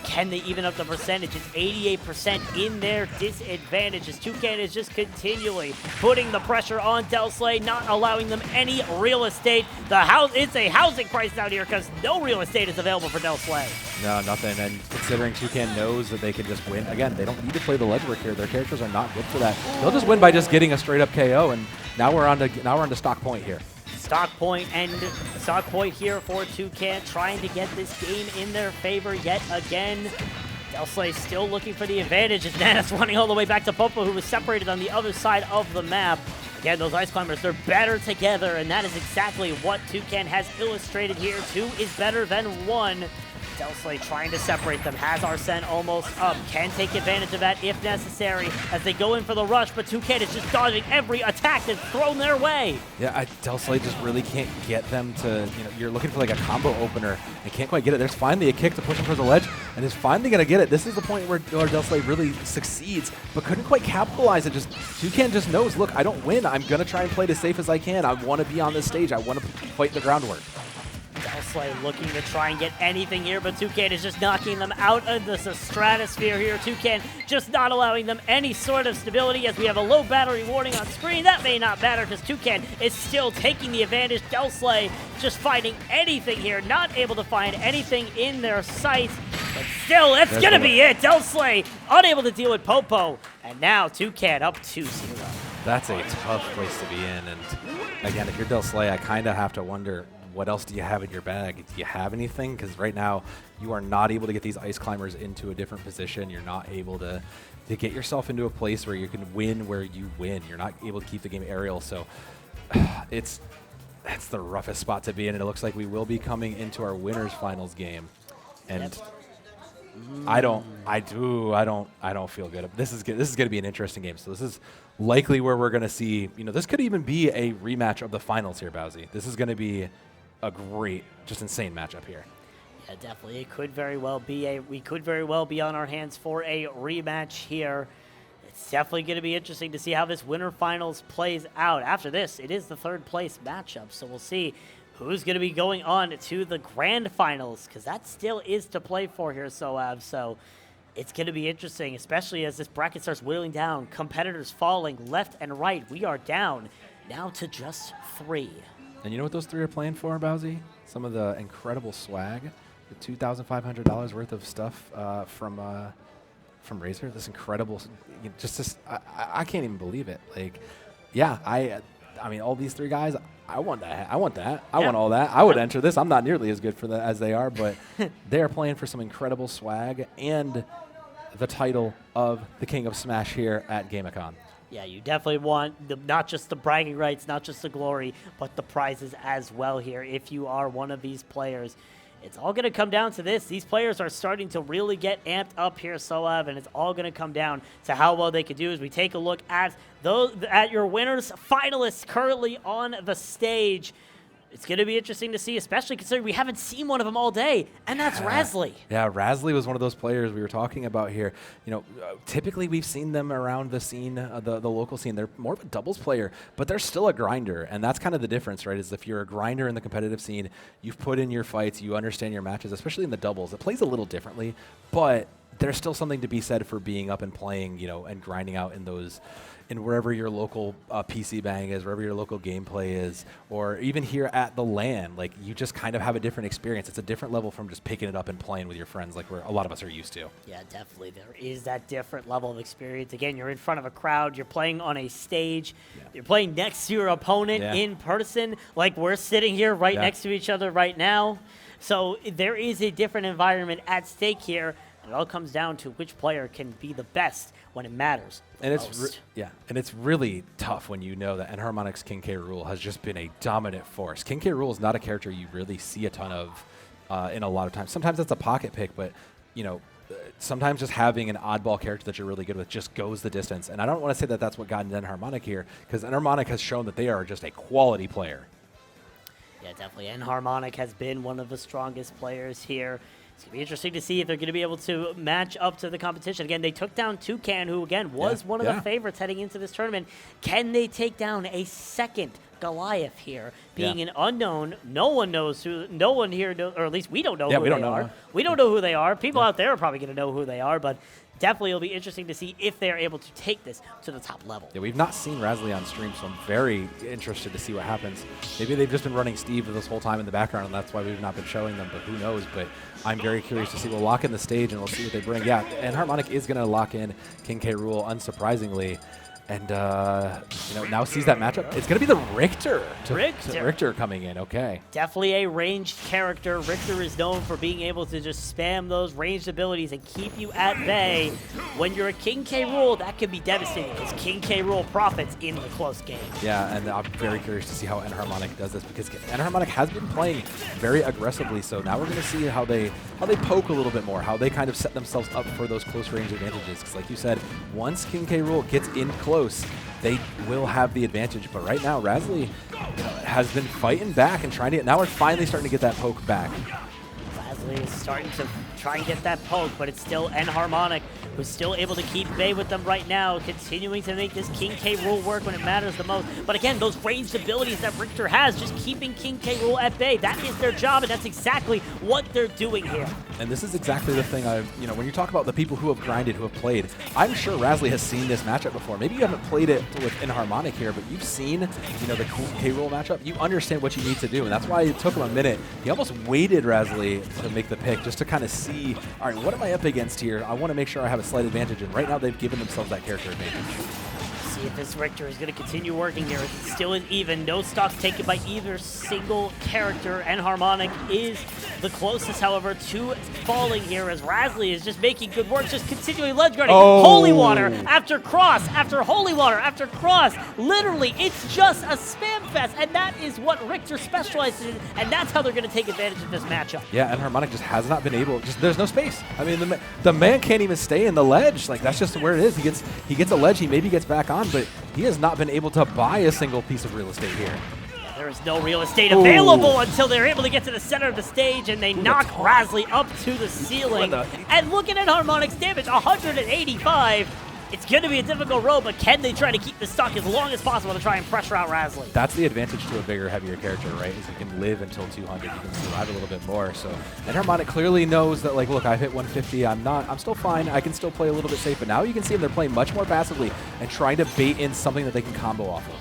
Can they even up the percentage? It's 88% in their disadvantage, as Toucan is just continually putting the pressure on Delslay, not allowing them any real estate. It's a housing crisis out here because no real estate is available for Delslay. No, nothing. And considering Toucan knows that they can just win, again, they don't need to play the legwork here. Their characters are not good for that. They'll just win by just getting a straight up KO, and now we're on to stock point here. Stock point here for Toucan, trying to get this game in their favor yet again. Delslay still looking for the advantage as Nana's running all the way back to Popo, who was separated on the other side of the map. Again, those Ice Climbers, they're better together, and that is exactly what Toucan has illustrated here. 2 is better than 1. Delslay trying to separate them, has Arsene almost up, can take advantage of that if necessary as they go in for the rush, but Toucan is just dodging every attack that's thrown their way. Yeah, Delslay just really can't get them to, you're looking for like a combo opener and can't quite get it. There's finally a kick to push him towards the ledge, and is finally going to get it. This is the point where Delslay really succeeds, but couldn't quite capitalize it. Toucan just knows, look, I don't win. I'm going to try and play it as safe as I can. I want to be on this stage. I want to fight the groundwork. Delslay looking to try and get anything here, but Toucan is just knocking them out of the stratosphere here. Toucan just not allowing them any sort of stability, as we have a low battery warning on screen. That may not matter because Toucan is still taking the advantage. Delslay just finding anything here, not able to find anything in their sights. But still, that's going to be it. Delslay unable to deal with Popo, and now Toucan up 2-0. That's a tough place to be in, and again, if you're Delslay, I kind of have to wonder what else do you have in your bag? Do you have anything? Because right now, you are not able to get these ice climbers into a different position. You're not able to get yourself into a place where you can win where you win. You're not able to keep the game aerial. So that's the roughest spot to be in. And it looks like we will be coming into our winners finals game. And I don't feel good. This is going to be an interesting game. So this is likely where we're going to see, this could even be a rematch of the finals here, Bowsy. This is going to be a great, just insane matchup here. Yeah, definitely. It could very well be we could very well be on our hands for a rematch here. It's definitely going to be interesting to see how this winter finals plays out. After this, it is the third place matchup, so we'll see who's going to be going on to the grand finals, because that still is to play for here, Soab. So it's going to be interesting, especially as this bracket starts whittling down, competitors falling left and right. We are down now to just 3. And you know what those 3 are playing for, Bowsy? Some of the incredible swag, the $2,500 worth of stuff from Razer. This incredible, I can't even believe it. Like, yeah, I mean, all these 3 guys, I want that. I want that. I want all that. I would enter this. I'm not nearly as good for that as they are, but they are playing for some incredible swag and the title of the King of Smash here at GameACon. Yeah, you definitely want not just the bragging rights, not just the glory, but the prizes as well here if you are one of these players. It's all going to come down to this. These players are starting to really get amped up here, Soab, and it's all going to come down to how well they can do as we take a look at your winners, finalists currently on the stage. It's going to be interesting to see, especially considering we haven't seen one of them all day, and that's Razly. Yeah, Razly was one of those players we were talking about here. Typically we've seen them around the scene, the local scene. They're more of a doubles player, but they're still a grinder, and that's kind of the difference, right? Is if you're a grinder in the competitive scene, you've put in your fights, you understand your matches, especially in the doubles. It plays a little differently, but there's still something to be said for being up and playing, and grinding out in wherever your local PC bang is, wherever your local gameplay is, or even here at the LAN. Like, you just kind of have a different experience. It's a different level from just picking it up and playing with your friends like a lot of us are used to. Yeah, definitely. There is that different level of experience. Again, you're in front of a crowd. You're playing on a stage. Yeah. You're playing next to your opponent in person. Like, we're sitting here right next to each other right now. So there is a different environment at stake here. It all comes down to which player can be the best when it matters. And it's really tough when you know that Enharmonic's King K. Rool has just been a dominant force. King K. Rool is not a character you really see a ton of in a lot of times. Sometimes it's a pocket pick, but sometimes just having an oddball character that you're really good with just goes the distance. And I don't want to say that that's what got into Enharmonic here, because Enharmonic has shown that they are just a quality player. Yeah, definitely. Enharmonic has been one of the strongest players here. It's going to be interesting to see if they're going to be able to match up to the competition. Again, they took down Toucan, who, again, was one of the favorites heading into this tournament. Can they take down a second Goliath here? Being an unknown, no one knows who, no one here knows, or at least we don't know who they are. We don't know who they are. People out there are probably going to know who they are, but definitely it'll be interesting to see if they're able to take this to the top level. Yeah, we've not seen Razly on stream, so I'm very interested to see what happens. Maybe they've just been running Steve this whole time in the background, and that's why we've not been showing them, but who knows. But I'm very curious to see. We'll lock in the stage, and we'll see what they bring. Yeah, and Enharmonic is going to lock in King K. Rool, unsurprisingly. And, now sees that matchup. It's going to be the Richter. Richter coming in, okay. Definitely a ranged character. Richter is known for being able to just spam those ranged abilities and keep you at bay. When you're a King K. Rool, that can be devastating because King K. Rool profits in the close game. Yeah, and I'm very curious to see how Enharmonic does this, because Enharmonic has been playing very aggressively, so now we're going to see how they poke a little bit more, how they kind of set themselves up for those close range advantages. Because like you said, once King K. Rool gets in close, they will have the advantage. But right now, Razly has been fighting back and trying to get. Now we're finally starting to get that poke back. Razly is starting to try and get that poke, but it's still Enharmonic who's still able to keep bay with them right now, continuing to make this King K. Rool work when it matters the most. But again, those ranged abilities that Richter has, just keeping King K. Rool at bay, that is their job, and that's exactly what they're doing here. And this is exactly the thing when you talk about the people who have grinded, who have played, I'm sure Razly has seen this matchup before. Maybe you haven't played it with Enharmonic here, but you've seen, the K. Rool matchup. You understand what you need to do, and that's why it took him a minute. He almost waited Razly to make the pick just to kind of see, all right, what am I up against here? I want to make sure I have a slight advantage, and right now they've given themselves that character advantage. See if this Richter is going to continue working here. It still is even. No stocks taken by either single character. Enharmonic is the closest, however, to falling here as Razli is just making good work, just continually ledge guarding. Oh. Holy water after cross, after holy water, after cross. Literally, it's just a spam fest, and that is what Richter specializes in, and that's how they're going to take advantage of this matchup. Yeah, and Harmonic just has not been able. There's no space. I mean, the man can't even stay in the ledge. Like, that's just where it is. He gets a ledge. He maybe gets back on, but he has not been able to buy a single piece of real estate here. There is no real estate available until they're able to get to the center of the stage, and they knock Razli up to the ceiling. And looking at Harmonic's damage, 185. It's going to be a difficult road, but can they try to keep the stock as long as possible to try and pressure out Razli? That's the advantage to a bigger, heavier character, right? Is you can live until 200, you can survive a little bit more. So, and Harmonic clearly knows that, like, look, I've hit 150, I'm still fine, I can still play a little bit safe, but now you can see them, they're playing much more passively and trying to bait in something that they can combo off of.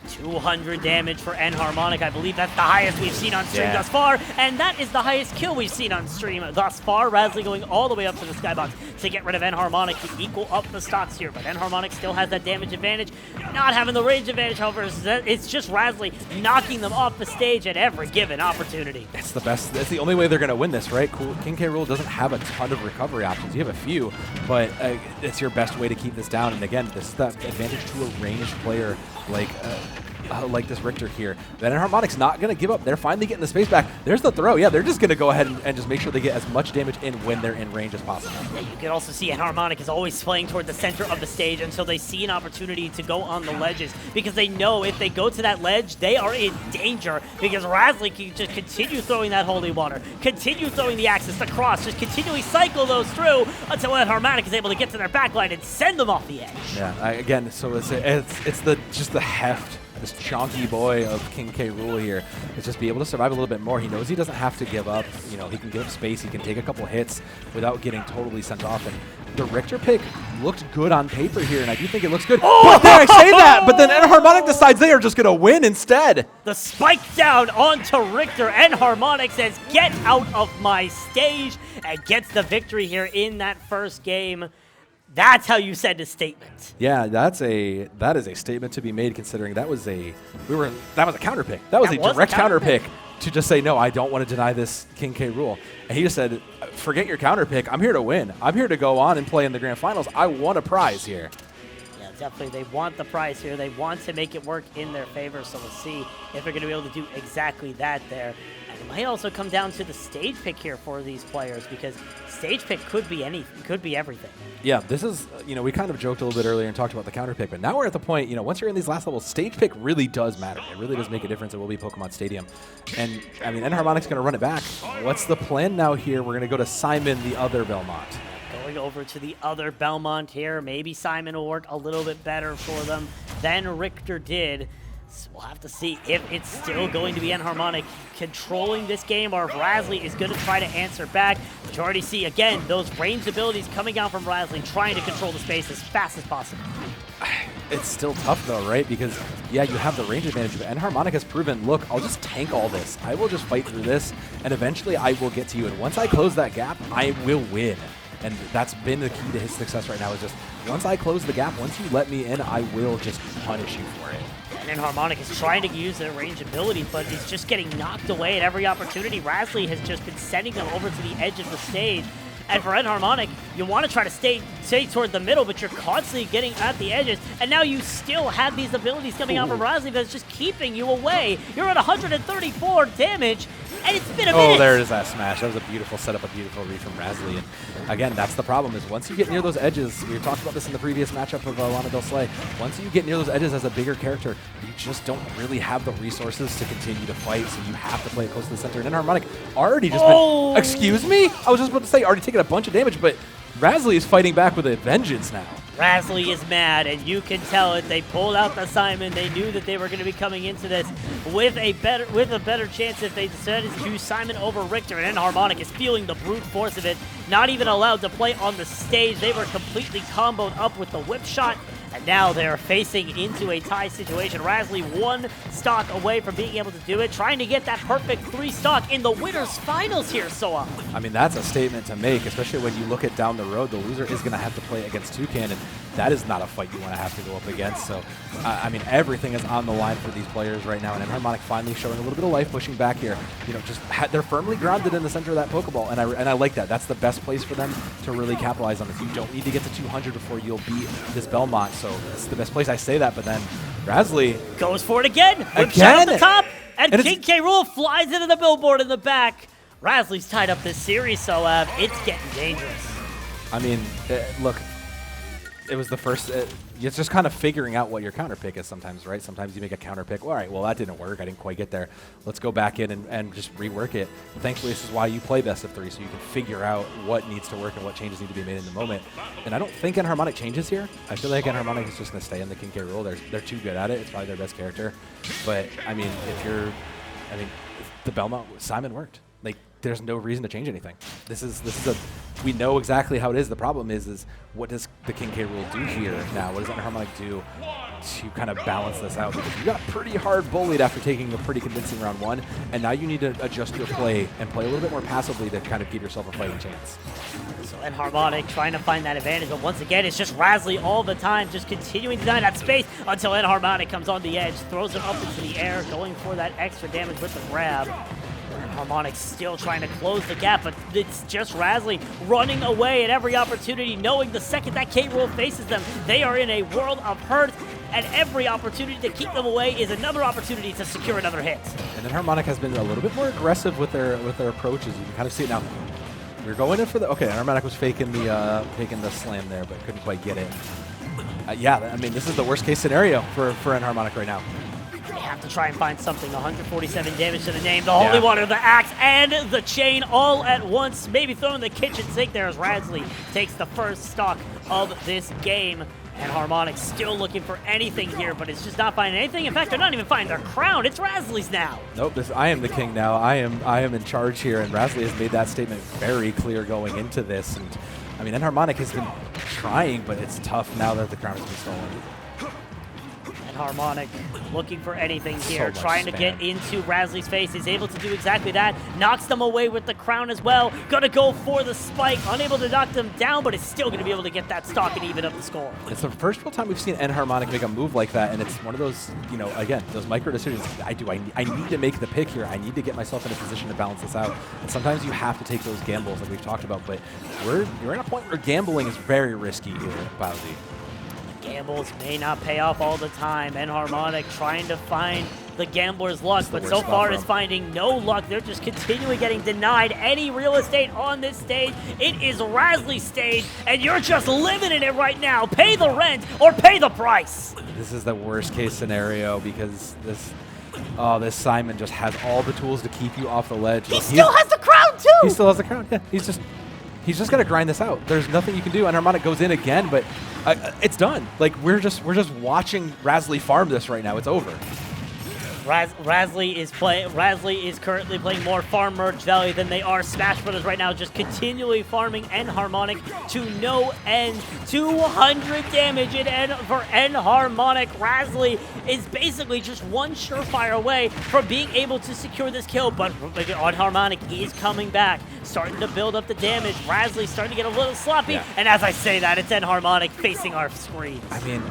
200 damage for Enharmonic. I believe that's the highest we've seen on stream thus far, and that is the highest kill we've seen on stream thus far. Razli going all the way up to the skybox to get rid of Enharmonic to equal up the stocks here, but Enharmonic still has that damage advantage, not having the range advantage. However, it's just Razli knocking them off the stage at every given opportunity. It's the best. That's the only way they're going to win this, right? King K. Rool doesn't have a ton of recovery options. You have a few, but it's your best way to keep this down. And again, this is that advantage to a ranged player like this Richter here. Then Enharmonic's not going to give up. They're finally getting the space back. There's the throw. Yeah, they're just going to go ahead and just make sure they get as much damage in when they're in range as possible. Yeah, you can also see Enharmonic is always playing toward the center of the stage until they see an opportunity to go on the ledges, because they know if they go to that ledge, they are in danger, because Razli can just continue throwing that holy water, continue throwing the axis, the cross, just continually cycle those through until Enharmonic is able to get to their backline and send them off the edge. Yeah, again, so it's just the heft, this chonky boy of King K. Rool here, is just be able to survive a little bit more. He knows he doesn't have to give up. You know, he can give up space. He can take a couple hits without getting totally sent off. And the Richter pick looked good on paper here, and I do think it looks good. But there, I say that, but then Enharmonic decides they are just going to win instead. The spike down onto Richter. Enharmonic says, "Get out of my stage," and gets the victory here in that first game. That's how you send a statement. Yeah, that is a statement to be made, considering that was a counter pick. That was a direct counter pick to just say, no, I don't want to deny this King K. Rool. And he just said, forget your counter pick. I'm here to win. I'm here to go on and play in the grand finals. I want a prize here. Yeah, definitely. They want the prize here. They want to make it work in their favor. So we'll see if they're going to be able to do exactly that there. And it might also come down to the stage pick here for these players, because stage pick could be anything, could be everything. Yeah, this is, we kind of joked a little bit earlier and talked about the counter pick, but now we're at the point, once you're in these last levels, stage pick really does matter. It really does make a difference. It will be Pokemon Stadium. And, Enharmonic's going to run it back. What's the plan now here? We're going to go to Simon, the other Belmont. Going over to the other Belmont here. Maybe Simon will work a little bit better for them than Richter did. So we'll have to see if it's still going to be Enharmonic controlling this game, or if Razli is going to try to answer back. But you already see, again, those ranged abilities coming out from Razli, trying to control the space as fast as possible. It's still tough, though, right? Because, yeah, you have the range advantage, but Enharmonic has proven, look, I'll just tank all this. I will just fight through this, and eventually I will get to you. And once I close that gap, I will win. And that's been the key to his success right now, is just once I close the gap, once you let me in, I will just punish you for it. And Enharmonic is trying to use their range ability, but he's just getting knocked away at every opportunity. Razli has just been sending them over to the edge of the stage. And for Enharmonic, you want to try to stay toward the middle, but you're constantly getting at the edges. And now you still have these abilities coming out from Razli that's just keeping you away. You're at 134 damage, and it's been a minute. Oh, there it is, that smash. That was a beautiful setup, a beautiful read from Razli. And again, that's the problem, is once you get near those edges, we talked about this in the previous matchup of Lana Del Slay, once you get near those edges as a bigger character, you just don't really have the resources to continue to fight, so you have to play it close to the center. And Enharmonic already just been, excuse me? I was just about to say, already taking a bunch of damage, but Razli is fighting back with a vengeance now. Razli is mad, and you can tell it. They pulled out the Simon. They knew that they were going to be coming into this with a better chance if they decided to choose Simon over Richter. And Enharmonic is feeling the brute force of it. Not even allowed to play on the stage. They were completely comboed up with the whip shot. And now they're facing into a tie situation. Razly 1 stock away from being able to do it, trying to get that perfect 3 stock in the winner's finals here, Soa. I mean, that's a statement to make, especially when you look at down the road. The loser is going to have to play against Toucan, and that is not a fight you want to have to go up against. So, I mean, everything is on the line for these players right now, and Enharmonic finally showing a little bit of life, pushing back here. You know, just they're firmly grounded in the center of that Pokeball, and I like that. That's the best place for them to really capitalize on this. You don't need to get to 200 before you'll beat this Belmont, so it's the best place. I say that, but then Razly goes for it again. Whip shot on the top, and King K. Rool flies into the billboard in the back. Razly's tied up this series, so it's getting dangerous. I mean, look, it was the first. It's just kind of figuring out what your counter pick is sometimes, right? Sometimes you make a counter pick. Well, all right, well, that didn't work. I didn't quite get there. Let's go back in and just rework it. But thankfully, this is why you play best of 3, so you can figure out what needs to work and what changes need to be made in the moment. And I don't think Enharmonic changes here. I feel like Enharmonic is just going to stay in the King K. Rool. They're too good at it. It's probably their best character. But, I mean, the Belmont Simon worked. Like, there's no reason to change anything. We know exactly how it is. The problem is what does the King K. Rool do here now? What does Enharmonic do to kind of balance this out? Because you got pretty hard bullied after taking a pretty convincing round 1, and now you need to adjust your play and play a little bit more passively to kind of give yourself a fighting chance. So Enharmonic trying to find that advantage, but once again, it's just Razly all the time, just continuing to deny that space until Enharmonic comes on the edge, throws it up into the air, going for that extra damage with the grab. Enharmonic still trying to close the gap, but it's just Razly running away at every opportunity, knowing the second that K. Rool faces them, they are in a world of hurt, and every opportunity to keep them away is another opportunity to secure another hit. And then Enharmonic has been a little bit more aggressive with their approaches. You can kind of see it now. We're going in for the Enharmonic was faking the slam there, but couldn't quite get it. Yeah, I mean, this is the worst case scenario for Enharmonic right now. They have to try and find something. 147 damage to the name, the Holy Water, the Axe, and the Chain all at once. Maybe throwing the kitchen sink there as Razly takes the first stock of this game. And Enharmonic still looking for anything here, but it's just not finding anything. In fact, they're not even finding their crown. It's Razly's now. Nope, I am the king now. I am in charge here, and Razly has made that statement very clear going into this. And I mean, Enharmonic has been trying, but it's tough now that the crown has been stolen. Enharmonic looking for anything here, So trying to get into Razly's face. He's able to do exactly that. Knocks them away with the crown as well. Gonna go for the spike. Unable to knock them down, but is still gonna be able to get that stock and even up the score. It's the first real time we've seen Enharmonic make a move like that, and it's one of those, you know, again, those micro decisions. I need to make the pick here. I need to get myself in a position to balance this out. And sometimes you have to take those gambles like we've talked about, but you're in a point where gambling is very risky here, Bowsy. Gambles may not pay off all the time. Enharmonic trying to find the gambler's luck, but so far is finding no luck. They're just continually getting denied any real estate on this stage. It is Razly's stage, and you're just living in it right now. Pay the rent or pay the price. This is the worst case scenario because this Simon just has all the tools to keep you off the ledge. He still has the crown too. He still has the crown. Yeah, he's just gonna grind this out. There's nothing you can do. Enharmonic goes in again, but it's done. Like we're just watching Razly farm this right now. It's over. Razly is currently playing more Farm Merge Valley than they are Smash Brothers right now, just continually farming Enharmonic to no end. 200 damage for Enharmonic. Razly is basically just one surefire away from being able to secure this kill, but Enharmonic is coming back, starting to build up the damage. Razly starting to get a little sloppy, and as I say that, it's Enharmonic facing our screens. I mean,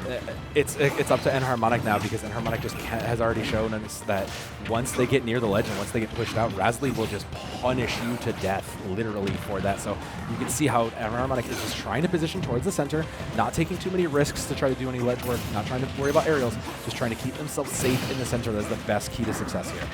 it's up to Enharmonic now because Enharmonic just has already shown us that once they get near the ledge and once they get pushed out, Razly will just punish you to death, literally, for that. So you can see how Enharmonic is just trying to position towards the center, not taking too many risks to try to do any ledge work, not trying to worry about aerials, just trying to keep themselves safe in the center. That's the best key to success here.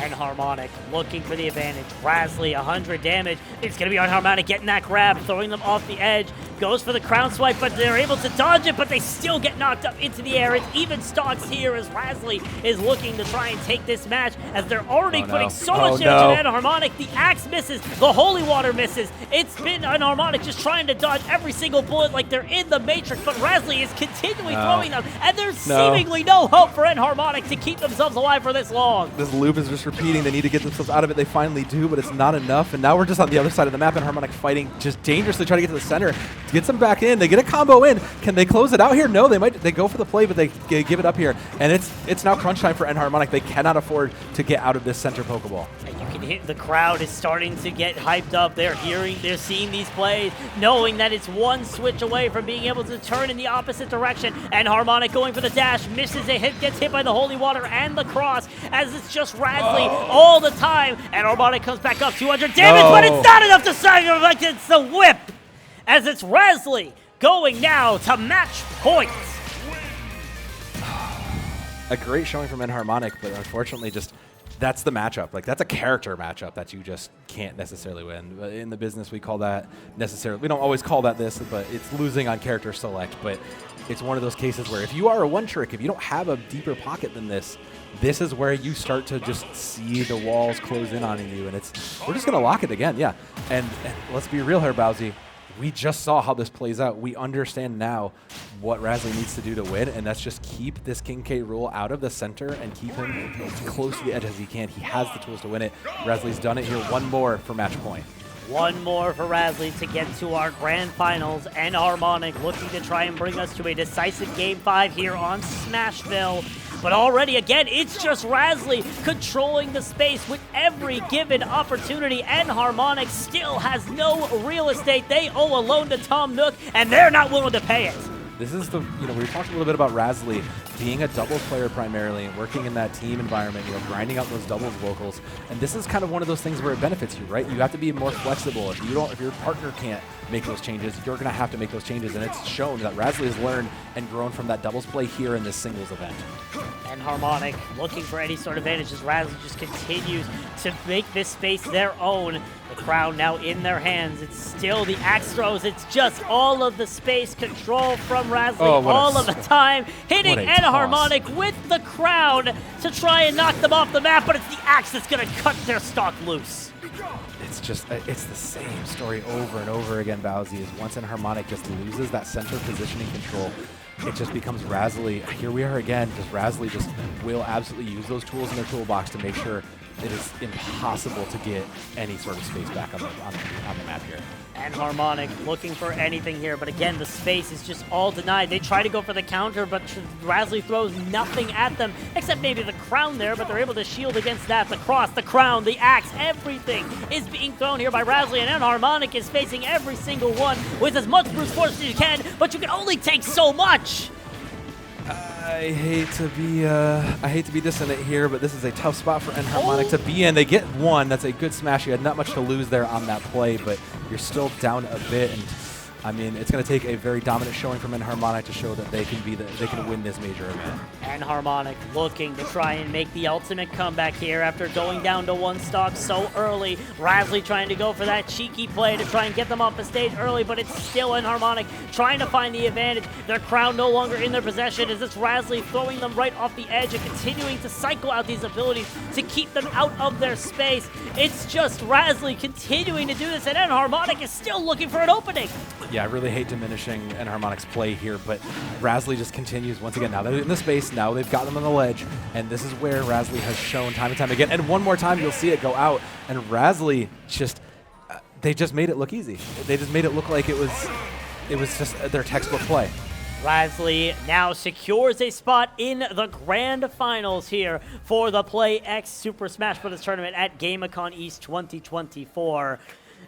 Enharmonic looking for the advantage. Razly, 100 damage. It's going to be Enharmonic getting that grab, throwing them off the edge. Goes for the crown swipe, but they're able to dodge it, but they still get knocked up into the air. It's even stocks here as Razly is looking to try and take this match as they're already putting so much damage into Enharmonic. The Axe misses. The Holy Water misses. It's been Enharmonic just trying to dodge every single bullet like they're in the Matrix, but Razly is continually throwing them, and there's seemingly no hope for Enharmonic to keep themselves alive for this long. This loop is just repeating. They need to get themselves out of it. They finally do, but it's not enough. And now we're just on the other side of the map, and Enharmonic fighting just dangerously trying to get to the center. gets them back in. They get a combo in. Can they close it out here? No, they go for the play, but they give it up here. And it's now crunch time for Enharmonic. They cannot afford to get out of this center Pokeball. And you can hit, the crowd is starting to get hyped up. They're seeing these plays, knowing that it's one switch away from being able to turn in the opposite direction. Enharmonic going for the dash, misses a hit, gets hit by the Holy Water and the cross, as it's just Razlie all the time. Enharmonic comes back up 200 damage, but it's not enough to sacrifice. It's the whip, as it's Razlie going now to match point. A great showing from Enharmonic, but unfortunately just that's the matchup. Like, that's a character matchup that you just can't necessarily win. In the business, we call that necessarily, we don't always call that this, but it's losing on character select. But it's one of those cases where if you are a one trick, if you don't have a deeper pocket than this is where you start to just see the walls close in on you. And we're just going to lock it again, yeah. And let's be real here, Bowsy. We just saw how this plays out. We understand now what Razlie needs to do to win, and that's just keep this King K. Rool out of the center and keep him as close to the edge as he can. He has the tools to win it. Razlie's done it here. One more for match point. One more for Razlie to get to our grand finals. Enharmonic looking to try and bring us to a decisive Game 5 here on Smashville. But already, again, it's just Razlie controlling the space with every given opportunity. Enharmonic still has no real estate. They owe a loan to Tom Nook, and they're not willing to pay it. This is the, we were talking a little bit about Razlie being a doubles player primarily and working in that team environment, grinding out those doubles vocals. And this is kind of one of those things where it benefits you, right? You have to be more flexible. If your partner can't make those changes, you're going to have to make those changes. And it's shown that Razlie has learned and grown from that doubles play here in this singles event. Enharmonic looking for any sort of advantage as Razlie just continues to make this space their own. The crown now in their hands. It's still the axe throws. It's just all of the space control from Razlie all of the time. Hitting Enharmonic with the crown to try and knock them off the map, but it's the axe that's going to cut their stock loose. It's just, it's the same story over and over again, Bowsy, is once Enharmonic just loses that center positioning control, it just becomes Razlie. Here we are again, just Razlie just will absolutely use those tools in their toolbox to make sure it is impossible to get any sort of space back on the map here. Enharmonic looking for anything here, but again, the space is just all denied. They try to go for the counter, but Razlie throws nothing at them, except maybe the crown there, but they're able to shield against that. The cross, the crown, the axe, everything is being thrown here by Razlie, and Enharmonic is facing every single one with as much brute force as you can, but you can only take so much. I hate to be dissonant here, but this is a tough spot for Enharmonic to be in. They get one. That's a good smash. You had not much to lose there on that play, but you're still down a bit. And I mean, it's going to take a very dominant showing from Enharmonic to show that they can win this major event. Enharmonic looking to try and make the ultimate comeback here after going down to one stock so early. Razlie trying to go for that cheeky play to try and get them off the stage early, but it's still Enharmonic trying to find the advantage. Their crown no longer in their possession as it's Razlie throwing them right off the edge and continuing to cycle out these abilities to keep them out of their space. It's just Razlie continuing to do this, and Enharmonic is still looking for an opening. Yeah, I really hate diminishing Enharmonic's play here, but Razlie just continues once again. Now they're in the space, now they've got them on the ledge, and this is where Razlie has shown time and time again. And one more time, you'll see it go out, and Razlie just, they just made it look easy. They just made it look like it was just their textbook play. Razlie now secures a spot in the grand finals here for the PlayEX Super Smash Bros. Tournament at GameACon East 2024.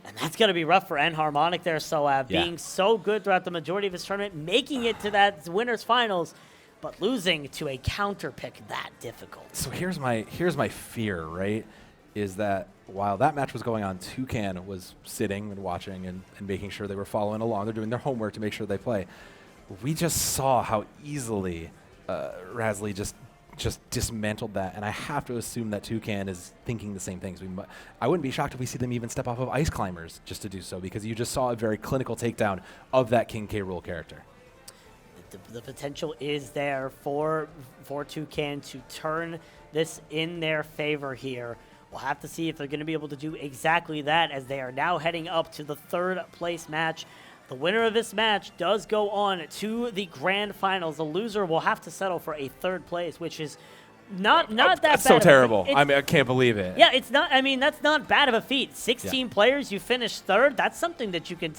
And that's going to be rough for Enharmonic there, Soab, being so good throughout the majority of his tournament, making it to that winner's finals, but losing to a counter pick that difficult. So here's my fear, right, is that while that match was going on, Toucan was sitting and watching and making sure they were following along. They're doing their homework to make sure they play. We just saw how easily Razlie just dismantled that, and I have to assume that Toucan is thinking the same things. I wouldn't be shocked if we see them even step off of Ice Climbers just to do so, because you just saw a very clinical takedown of that King K. Rool character. The potential is there for Toucan to turn this in their favor here. We'll have to see if they're going to be able to do exactly that, as they are now heading up to the third place match. The winner of this match does go on to the grand finals. The loser will have to settle for a third place, which is not that That's bad. so of a terrible. feat. I mean, I can't believe it. Yeah, it's not. I mean, that's not bad of a feat. 16 players, you finished third. That's something that you can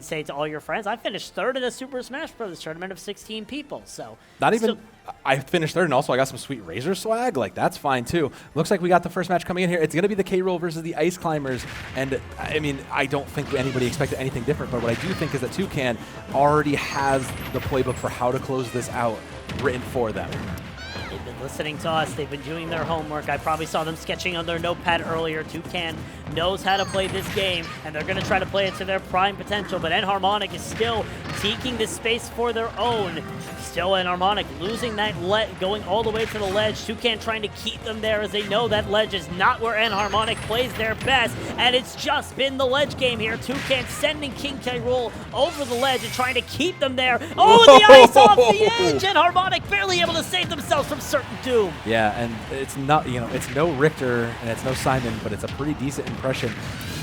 say to all your friends. I finished third in a Super Smash Bros. Tournament of 16 people. So Not even. I finished third, and also I got some sweet Razor swag. Like, that's fine, too. Looks like we got the first match coming in here. It's going to be the K-Rool versus the Ice Climbers. And, I mean, I don't think anybody expected anything different, but what I do think is that Toucan already has the playbook for how to close this out written for them. They've been listening to us. They've been doing their homework. I probably saw them sketching on their notepad earlier. Toucan knows how to play this game, and they're going to try to play it to their prime potential. But Enharmonic is still seeking this space for their own. Still Enharmonic losing that going all the way to the ledge. Toucan trying to keep them there as they know that ledge is not where Enharmonic plays their best. And it's just been the ledge game here. Toucan sending King K. Rool over the ledge and trying to keep them there. Oh, the ice off the edge! Enharmonic barely able to save themselves from certain doom. Yeah, and it's not, it's no Richter and it's no Simon, but it's a pretty decent impression.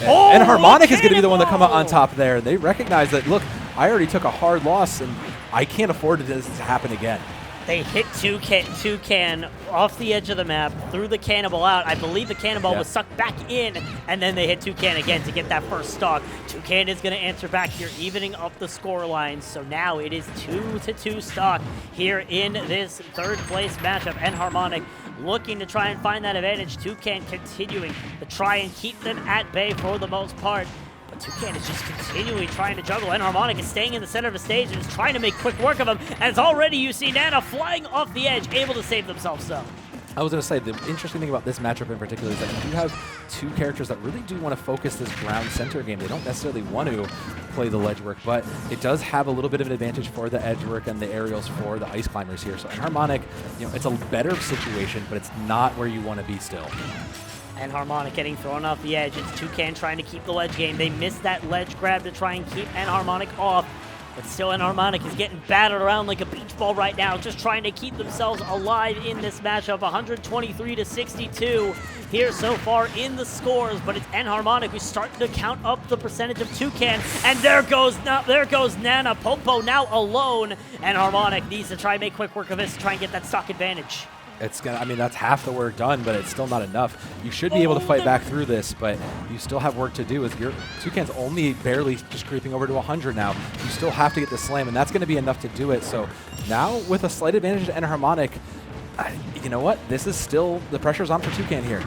And Enharmonic is going to be the one to come out on top there. They recognize that, look, I already took a hard loss, and I can't afford this to happen again. They hit Toucan off the edge of the map, threw the cannonball out. I believe the cannonball was sucked back in, and then they hit Toucan again to get that first stock. Toucan is going to answer back here, evening up the score lines. So now it is 2-2 stock here in this third place matchup. Enharmonic looking to try and find that advantage. Toucan continuing to try and keep them at bay for the most part. But Toucan is just continually trying to juggle. Enharmonic is staying in the center of the stage and is trying to make quick work of him. As already you see Nana flying off the edge, able to save themselves so. I was going to say, the interesting thing about this matchup in particular is that you do have two characters that really do want to focus this ground center game. They don't necessarily want to play the ledge work, but it does have a little bit of an advantage for the edge work and the aerials for the Ice Climbers here. So Enharmonic, it's a better situation, but it's not where you want to be still. Enharmonic getting thrown off the edge. It's Toucan trying to keep the ledge game. They missed that ledge grab to try and keep Enharmonic off. But still, Enharmonic is getting battered around like a beach ball right now, just trying to keep themselves alive in this matchup. 123-62 here so far in the scores, but it's Enharmonic who's starting to count up the percentage of Toucan. And there goes Nana. Popo now alone. Enharmonic needs to try and make quick work of this to try and get that stock advantage. That's half the work done, but it's still not enough. You should be able to fight back through this, but you still have work to do. Your Toucan's only barely just creeping over to 100 now. You still have to get the slam, and that's going to be enough to do it. So now with a slight advantage to Enharmonic, you know what? This is still, the pressure's on for Toucan here.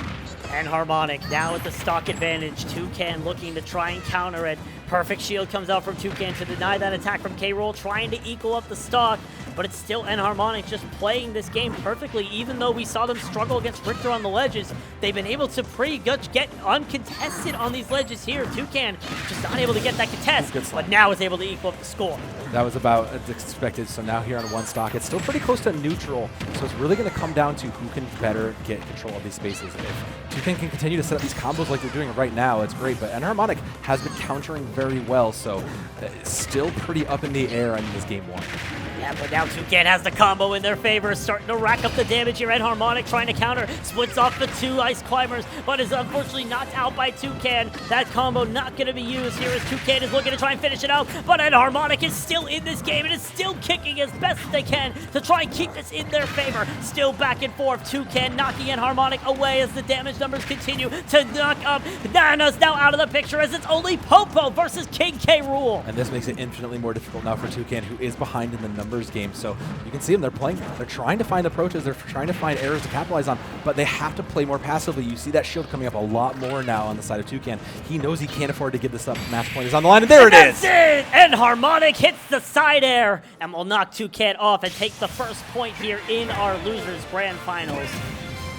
Enharmonic now with the stock advantage. Toucan looking to try and counter it. Perfect shield comes out from Toucan to deny that attack from K-Rool, trying to equal up the stock. But it's still Enharmonic just playing this game perfectly. Even though we saw them struggle against Richter on the ledges, they've been able to pretty much get uncontested on these ledges here. Toucan just not able to get that contest, but now is able to equal up the score. That was about as expected. So now here on one stock, it's still pretty close to neutral. So it's really going to come down to who can better get control of these spaces. If Toucan can continue to set up these combos like they're doing right now, it's great. But Enharmonic has been countering very well, so it's still pretty up in the air in this game one. Yeah, but now Toucan has the combo in their favor, starting to rack up the damage here. Enharmonic trying to counter, splits off the two Ice Climbers, but is unfortunately knocked out by Toucan. That combo not going to be used here as Toucan is looking to try and finish it out, but Enharmonic is still in this game and is still kicking as best as they can to try and keep this in their favor. Still back and forth, Toucan knocking Enharmonic away as the damage numbers continue to knock up. Nana's now out of the picture as it's only Popo versus King K. Rool. And this makes it infinitely more difficult now for Toucan, who is behind in the numbers game. So you can see them, they're trying to find approaches, they're trying to find errors to capitalize on, but they have to play more passively. You see that shield coming up a lot more now on the side of Toucan. He knows he can't afford to give this up. Match point is on the line, and there it is! That's it! Enharmonic hits the side air and will knock Toucan off and take the first point here in our Losers Grand Finals.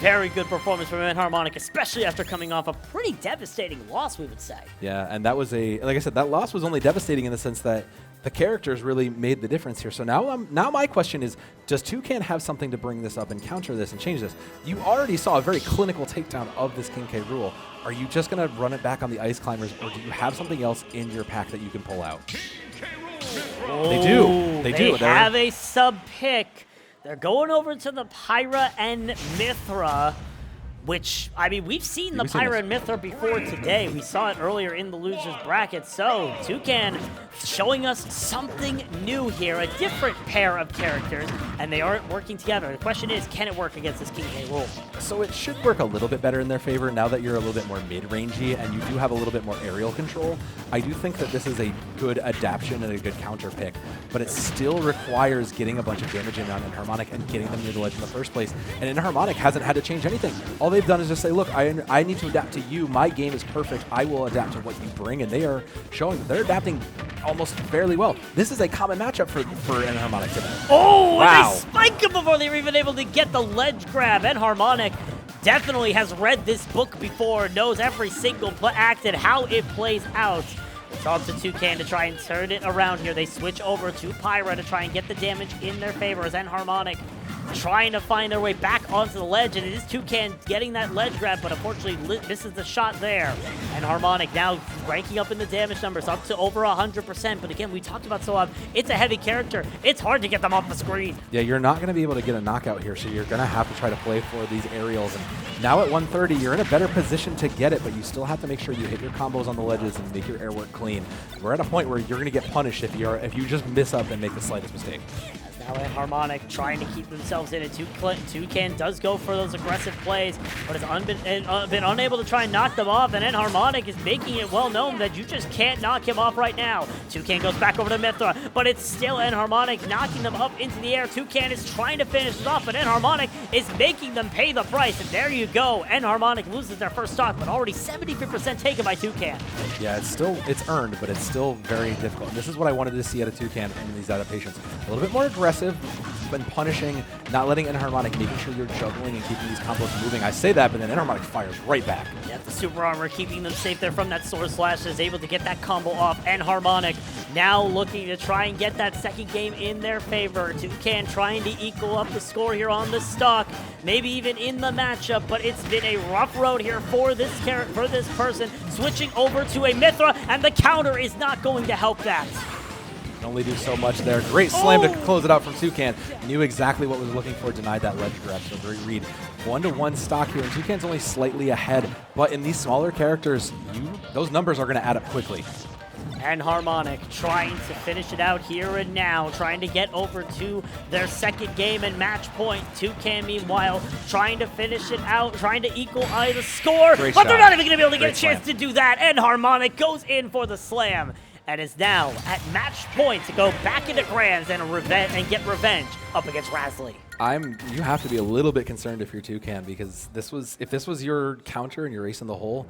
Very good performance from Enharmonic, especially after coming off a pretty devastating loss, we would say. Yeah, and that was like I said, that loss was only devastating in the sense that the characters really made the difference here. So now my question is, does Toucan have something to bring this up and counter this and change this? You already saw a very clinical takedown of this King K. Rool. Are you just going to run it back on the Ice Climbers, or do you have something else in your pack that you can pull out? They do. They do. They have a sub pick. They're going over to the Pyra and Mithra. which, I mean, we've seen the Pyra and Mythra before today. We saw it earlier in the loser's bracket. So, Toucan showing us something new here, a different pair of characters, and they aren't working together. The question is, can it work against this King K rule? So it should work a little bit better in their favor now that you're a little bit more mid-rangey and you do have a little bit more aerial control. I do think that this is a good adaptation and a good counter pick, but it still requires getting a bunch of damage in on Enharmonic and getting them near the ledge in the first place. And Enharmonic hasn't had to change anything. All they've done is just say, look, I need to adapt to you. My game is perfect. I will adapt to what you bring. And they are showing that they're adapting almost fairly well. This is a common matchup for Enharmonic today. Oh, wow. And they spike him before they were even able to get the ledge grab. Enharmonic definitely has read this book before, knows every single act and how it plays out. It's on to Toucan to try and turn it around here. They switch over to Pyra to try and get the damage in their favor as Enharmonic trying to find their way back onto the ledge, and it is Toucan getting that ledge grab, but unfortunately misses the shot there. And Harmonic now ranking up in the damage numbers, up to over 100%, but again, we talked about Soab, it's a heavy character. It's hard to get them off the screen. Yeah, you're not going to be able to get a knockout here, so you're going to have to try to play for these aerials. And now at 130, you're in a better position to get it, but you still have to make sure you hit your combos on the ledges and make your air work clean. We're at a point where you're going to get punished if you just miss up and make the slightest mistake. Now Enharmonic trying to keep themselves in it. Toucan does go for those aggressive plays, but has been unable to try and knock them off, and Enharmonic is making it well known that you just can't knock him off right now. Toucan goes back over to Mythra, but it's still Enharmonic knocking them up into the air. Toucan is trying to finish it off, but Enharmonic is making them pay the price, and there you go. Enharmonic loses their first stock, but already 73% taken by Toucan. Yeah, it's earned, but it's still very difficult. And this is what I wanted to see out of Toucan in these adaptations. A little bit more aggressive, been punishing, not letting Enharmonic, making sure you're juggling and keeping these combos moving. I say that, but then Enharmonic fires right back. Yeah, the super armor keeping them safe there from that sword slash, is able to get that combo off. Enharmonic now looking to try and get that second game in their favor. Toucan trying to equal up the score here on the stock, maybe even in the matchup, but it's been a rough road here for this person. Switching over to a Mythra, and the counter is not going to help that. Only do so much there. Great slam to close it out from Toucan. Knew exactly what was looking for, denied that ledge grab. So great read. 1-to-1 stock here, and Toucan's only slightly ahead. But in these smaller characters, those numbers are going to add up quickly. Enharmonic trying to finish it out here and now, trying to get over to their second game and match point. Toucan, meanwhile, trying to finish it out, trying to equalize the score. Great but shot. They're not even going to be able to get Great a chance slam. to do that. Enharmonic goes in for the slam, and is now at match point to go back into Grands and get revenge up against Rasley. You have to be a little bit concerned if you're Toucan, because if this was your counter and you're ace in the hole,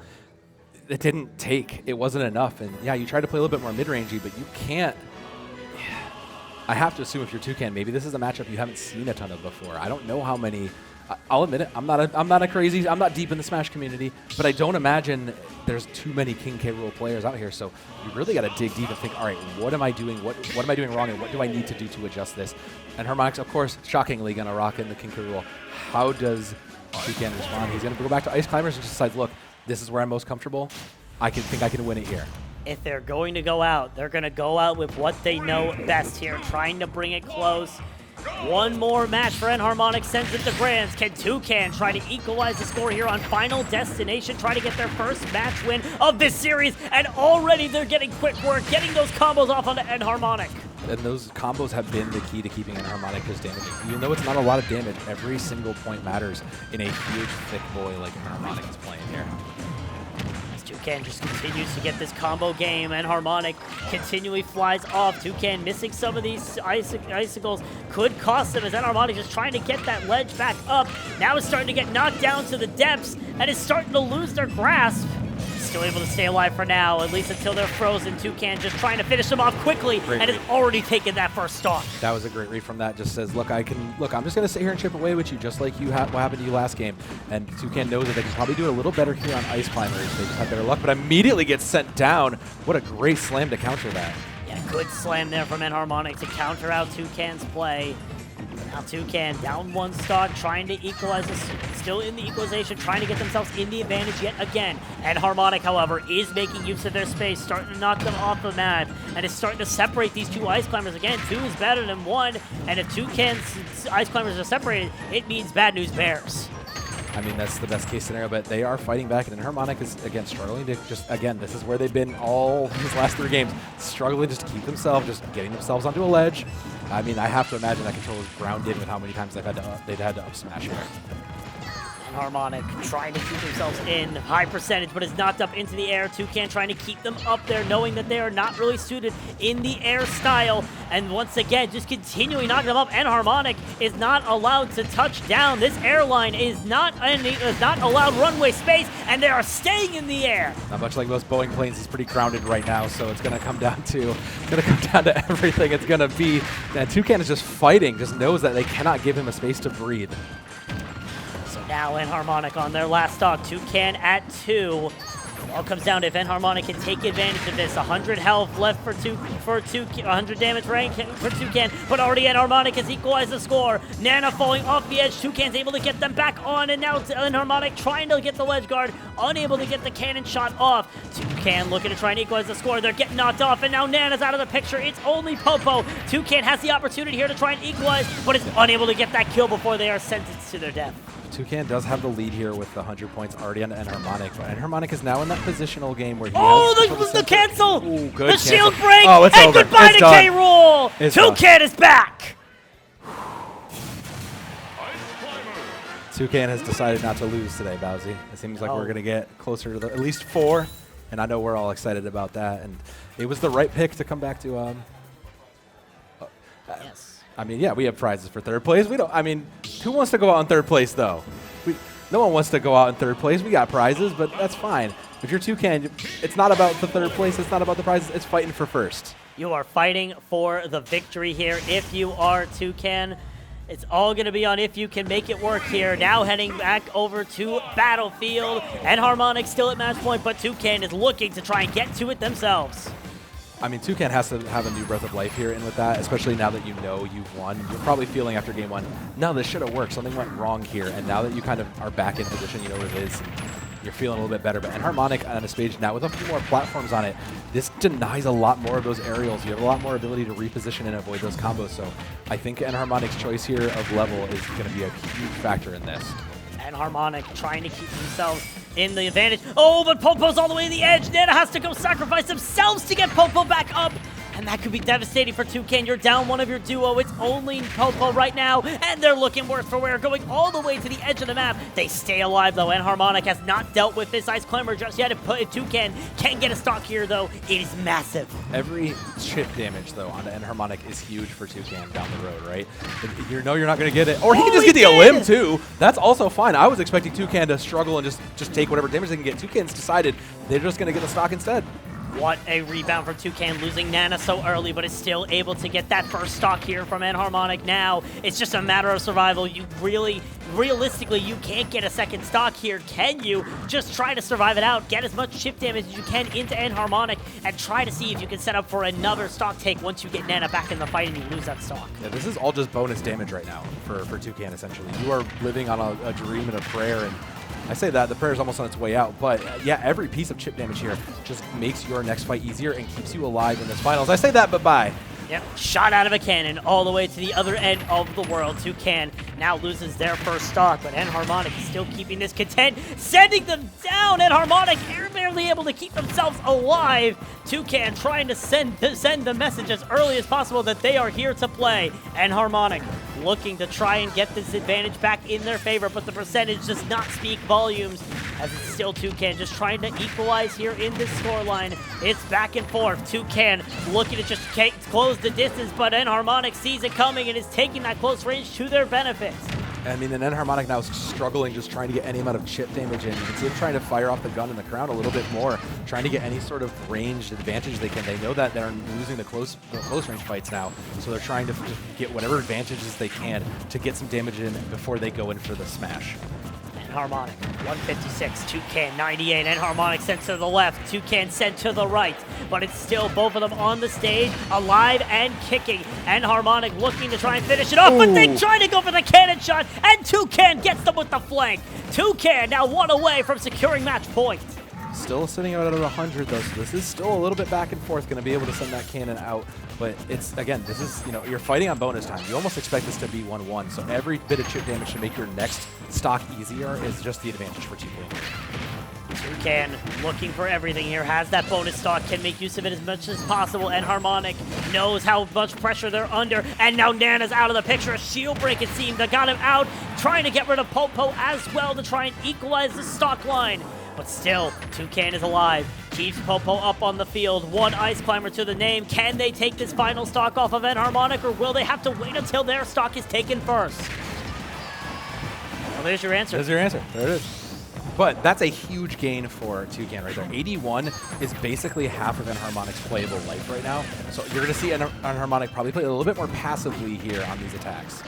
it didn't take. It wasn't enough. And yeah, you tried to play a little bit more mid-rangey, but you can't. I have to assume if you're Toucan, maybe this is a matchup you haven't seen a ton of before. I don't know how many. I'll admit it. I'm not deep in the Smash community, but I don't imagine there's too many King K. Rool players out here. So you really got to dig deep and think, all right, what am I doing? What am I doing wrong, and what do I need to do to adjust this? And Harmonic's, of course, shockingly going to rock in the King K. Rool. How does Toucan respond? He's going to go back to Ice Climbers and just decide, look, this is where I'm most comfortable. I think I can win it here. If they're going to go out, they're going to go out with what they know best here, trying to bring it close. One more match for Enharmonic sends it to Grands. Can Toucan try to equalize the score here on Final Destination, try to get their first match win of this series, and already they're getting quick work, getting those combos off onto Enharmonic. And those combos have been the key to keeping Enharmonic just damaging. Even though it's not a lot of damage, every single point matters in a huge, thick boy like Enharmonic is playing here. Toucan just continues to get this combo game, and Enharmonic continually flies off. Toucan missing some of these icicles could cost them, as Enharmonic just trying to get that ledge back up. Now it's starting to get knocked down to the depths, and is starting to lose their grasp. Still able to stay alive for now, at least until they're frozen. Toucan just trying to finish them off quickly, and has already taken that first stock. That was a great read from that. Just says, look, I'm just going to sit here and chip away with you, just like what happened to you last game. And Toucan knows that they can probably do it a little better here on Ice Climbers. They just have better luck, but immediately gets sent down. What a great slam to counter that. Yeah, good slam there from Enharmonic to counter out Toucan's play. Now Toucan down one stock, trying to equalize this, still in the equalization, trying to get themselves in the advantage yet again. Enharmonic, however, is making use of their space, starting to knock them off the map, and is starting to separate these two Ice Climbers. Again, 2 is better than 1, and if Toucan's Ice Climbers are separated, it means bad news bears. I mean, that's the best case scenario, but they are fighting back, and Harmonic is, again, struggling to just, again, this is where they've been all these last 3 games, struggling just to keep themselves, just getting themselves onto a ledge. I mean, I have to imagine that control is grounded with how many times they've had to up smash here. Harmonic trying to keep themselves in high percentage, but is knocked up into the air. Toucan trying to keep them up there, knowing that they are not really suited in the air style. And once again, just continuing knocking them up. And Harmonic is not allowed to touch down. This airline is not allowed runway space, and they are staying in the air. Not much like most Boeing planes. He's pretty grounded right now, so it's going to come down to everything. It's going to be, and Toucan is just fighting, just knows that they cannot give him a space to breathe. Now Harmonic on their last stock. Toucan at 2. All comes down to if Harmonic can take advantage of this. 100 health left for 100 damage for Toucan, but already Harmonic has equalized the score. Nana falling off the edge. Toucan's able to get them back on, and now Harmonic trying to get the ledge guard, unable to get the cannon shot off. Toucan looking to try and equalize the score. They're getting knocked off, and now Nana's out of the picture. It's only Popo. Toucan has the opportunity here to try and equalize, but is unable to get that kill before they are sentenced to their death. Toucan does have the lead here with the 100 points already on Harmonic, but Harmonic is now in that positional game where he has the cancel! Ooh, good the shield cancel. break! Oh, it's and over. Goodbye It's to done. K-Rool! Toucan is back! Toucan has decided not to lose today, Bowsy. It seems like we're going to get closer to at least 4, and I know we're all excited about that. And it was the right pick to come back to. Yes. I mean, yeah, we have prizes for 3rd place. We don't. I mean, who wants to go out in 3rd place though? No one wants to go out in 3rd place. We got prizes, but that's fine. If you're Toucan, it's not about the 3rd place. It's not about the prizes. It's fighting for 1st. You are fighting for the victory here. If you are Toucan, it's all going to be on if you can make it work here. Now heading back over to Battlefield, and Harmonic still at match point, but Toucan is looking to try and get to it themselves. I mean, Toucan has to have a new breath of life here, and with that, especially now that you know you've won, you're probably feeling after game 1, no, this should have worked. Something went wrong here, and now that you kind of are back in position, you know what it is, you're feeling a little bit better. But Harmonic on a stage now with a few more platforms on it, this denies a lot more of those aerials. You have a lot more ability to reposition and avoid those combos. So I think Harmonic's choice here of level is going to be a huge factor in this. And Harmonic trying to keep themselves in the advantage. Oh, but Popo's all the way to the edge. Nana has to go sacrifice themselves to get Popo back up. And that could be devastating for Toucan. You're down one of your duo. It's only Popo right now. And they're looking worse for wear, going all the way to the edge of the map. They stay alive, though. And Harmonic has not dealt with this Ice Climber just yet. If Toucan can get a stock here, though, it is massive. Every chip damage, though, on Harmonic is huge for Toucan down the road, right? You know you're not going to get it. Or he can just get the limb, too. That's also fine. I was expecting Toucan to struggle and just take whatever damage they can get. Toucan's decided they're just going to get the stock instead. What a rebound for Toucan, losing Nana so early, but is still able to get that first stock here from Harmonic. Now, it's just a matter of survival. You realistically, you can't get a second stock here, can you? Just try to survive it out, get as much chip damage as you can into Harmonic, and try to see if you can set up for another stock take once you get Nana back in the fight and you lose that stock. Yeah, this is all just bonus damage right now for Toucan, essentially. You are living on a dream and a prayer, and I say that, the prayer is almost on its way out, but yeah, every piece of chip damage here just makes your next fight easier and keeps you alive in this finals. I say that, but bye. Yep, shot out of a cannon all the way to the other end of the world. Toucan now loses their first stock, but Harmonic is still keeping this content, sending them down. Harmonic are barely able to keep themselves alive. Toucan trying to send the message as early as possible that they are here to play. Harmonic looking to try and get this advantage back in their favor, but the percentage does not speak volumes, as it's still Toucan just trying to equalize here in this scoreline. It's back and forth. Toucan looking to just close the distance, but Harmonic sees it coming and is taking that close range to their benefit. I mean, and Harmonic now is struggling, just trying to get any amount of chip damage in. You can see them trying to fire off the gun in the crown a little bit more, trying to get any sort of ranged advantage they can. They know that they're losing the close range fights now, so they're trying to just get whatever advantages they can to get some damage in before they go in for the smash. Harmonic, 156, Toucan 98, Harmonic sent to the left, Toucan sent to the right, but it's still both of them on the stage, alive and kicking, Harmonic looking to try and finish it off, but they try to go for the cannon shot, and Toucan gets them with the flank. Toucan now one away from securing match point. Still sitting out at 100 though, so this is still a little bit back and forth. Going to be able to send that cannon out, but it's again, this is you're fighting on bonus time. You almost expect this to be 1-1. So every bit of chip damage to make your next stock easier is just the advantage for Toucan. Toucan looking for everything here, has that bonus stock, can make use of it as much as possible, and Harmonic knows how much pressure they're under, and now Nana's out of the picture. A shield break, it seemed, that got him out, trying to get rid of Popo as well to try and equalize the stock line. But still, Toucan is alive, keeps Popo up on the field, one Ice Climber to the name. Can they take this final stock off of Enharmonic, or will they have to wait until their stock is taken first? Well, there's your answer. There's your answer. There it is. But that's a huge gain for Toucan right there. 81 is basically half of Enharmonic's playable life right now. So you're going to see Enharmonic probably play a little bit more passively here on these attacks.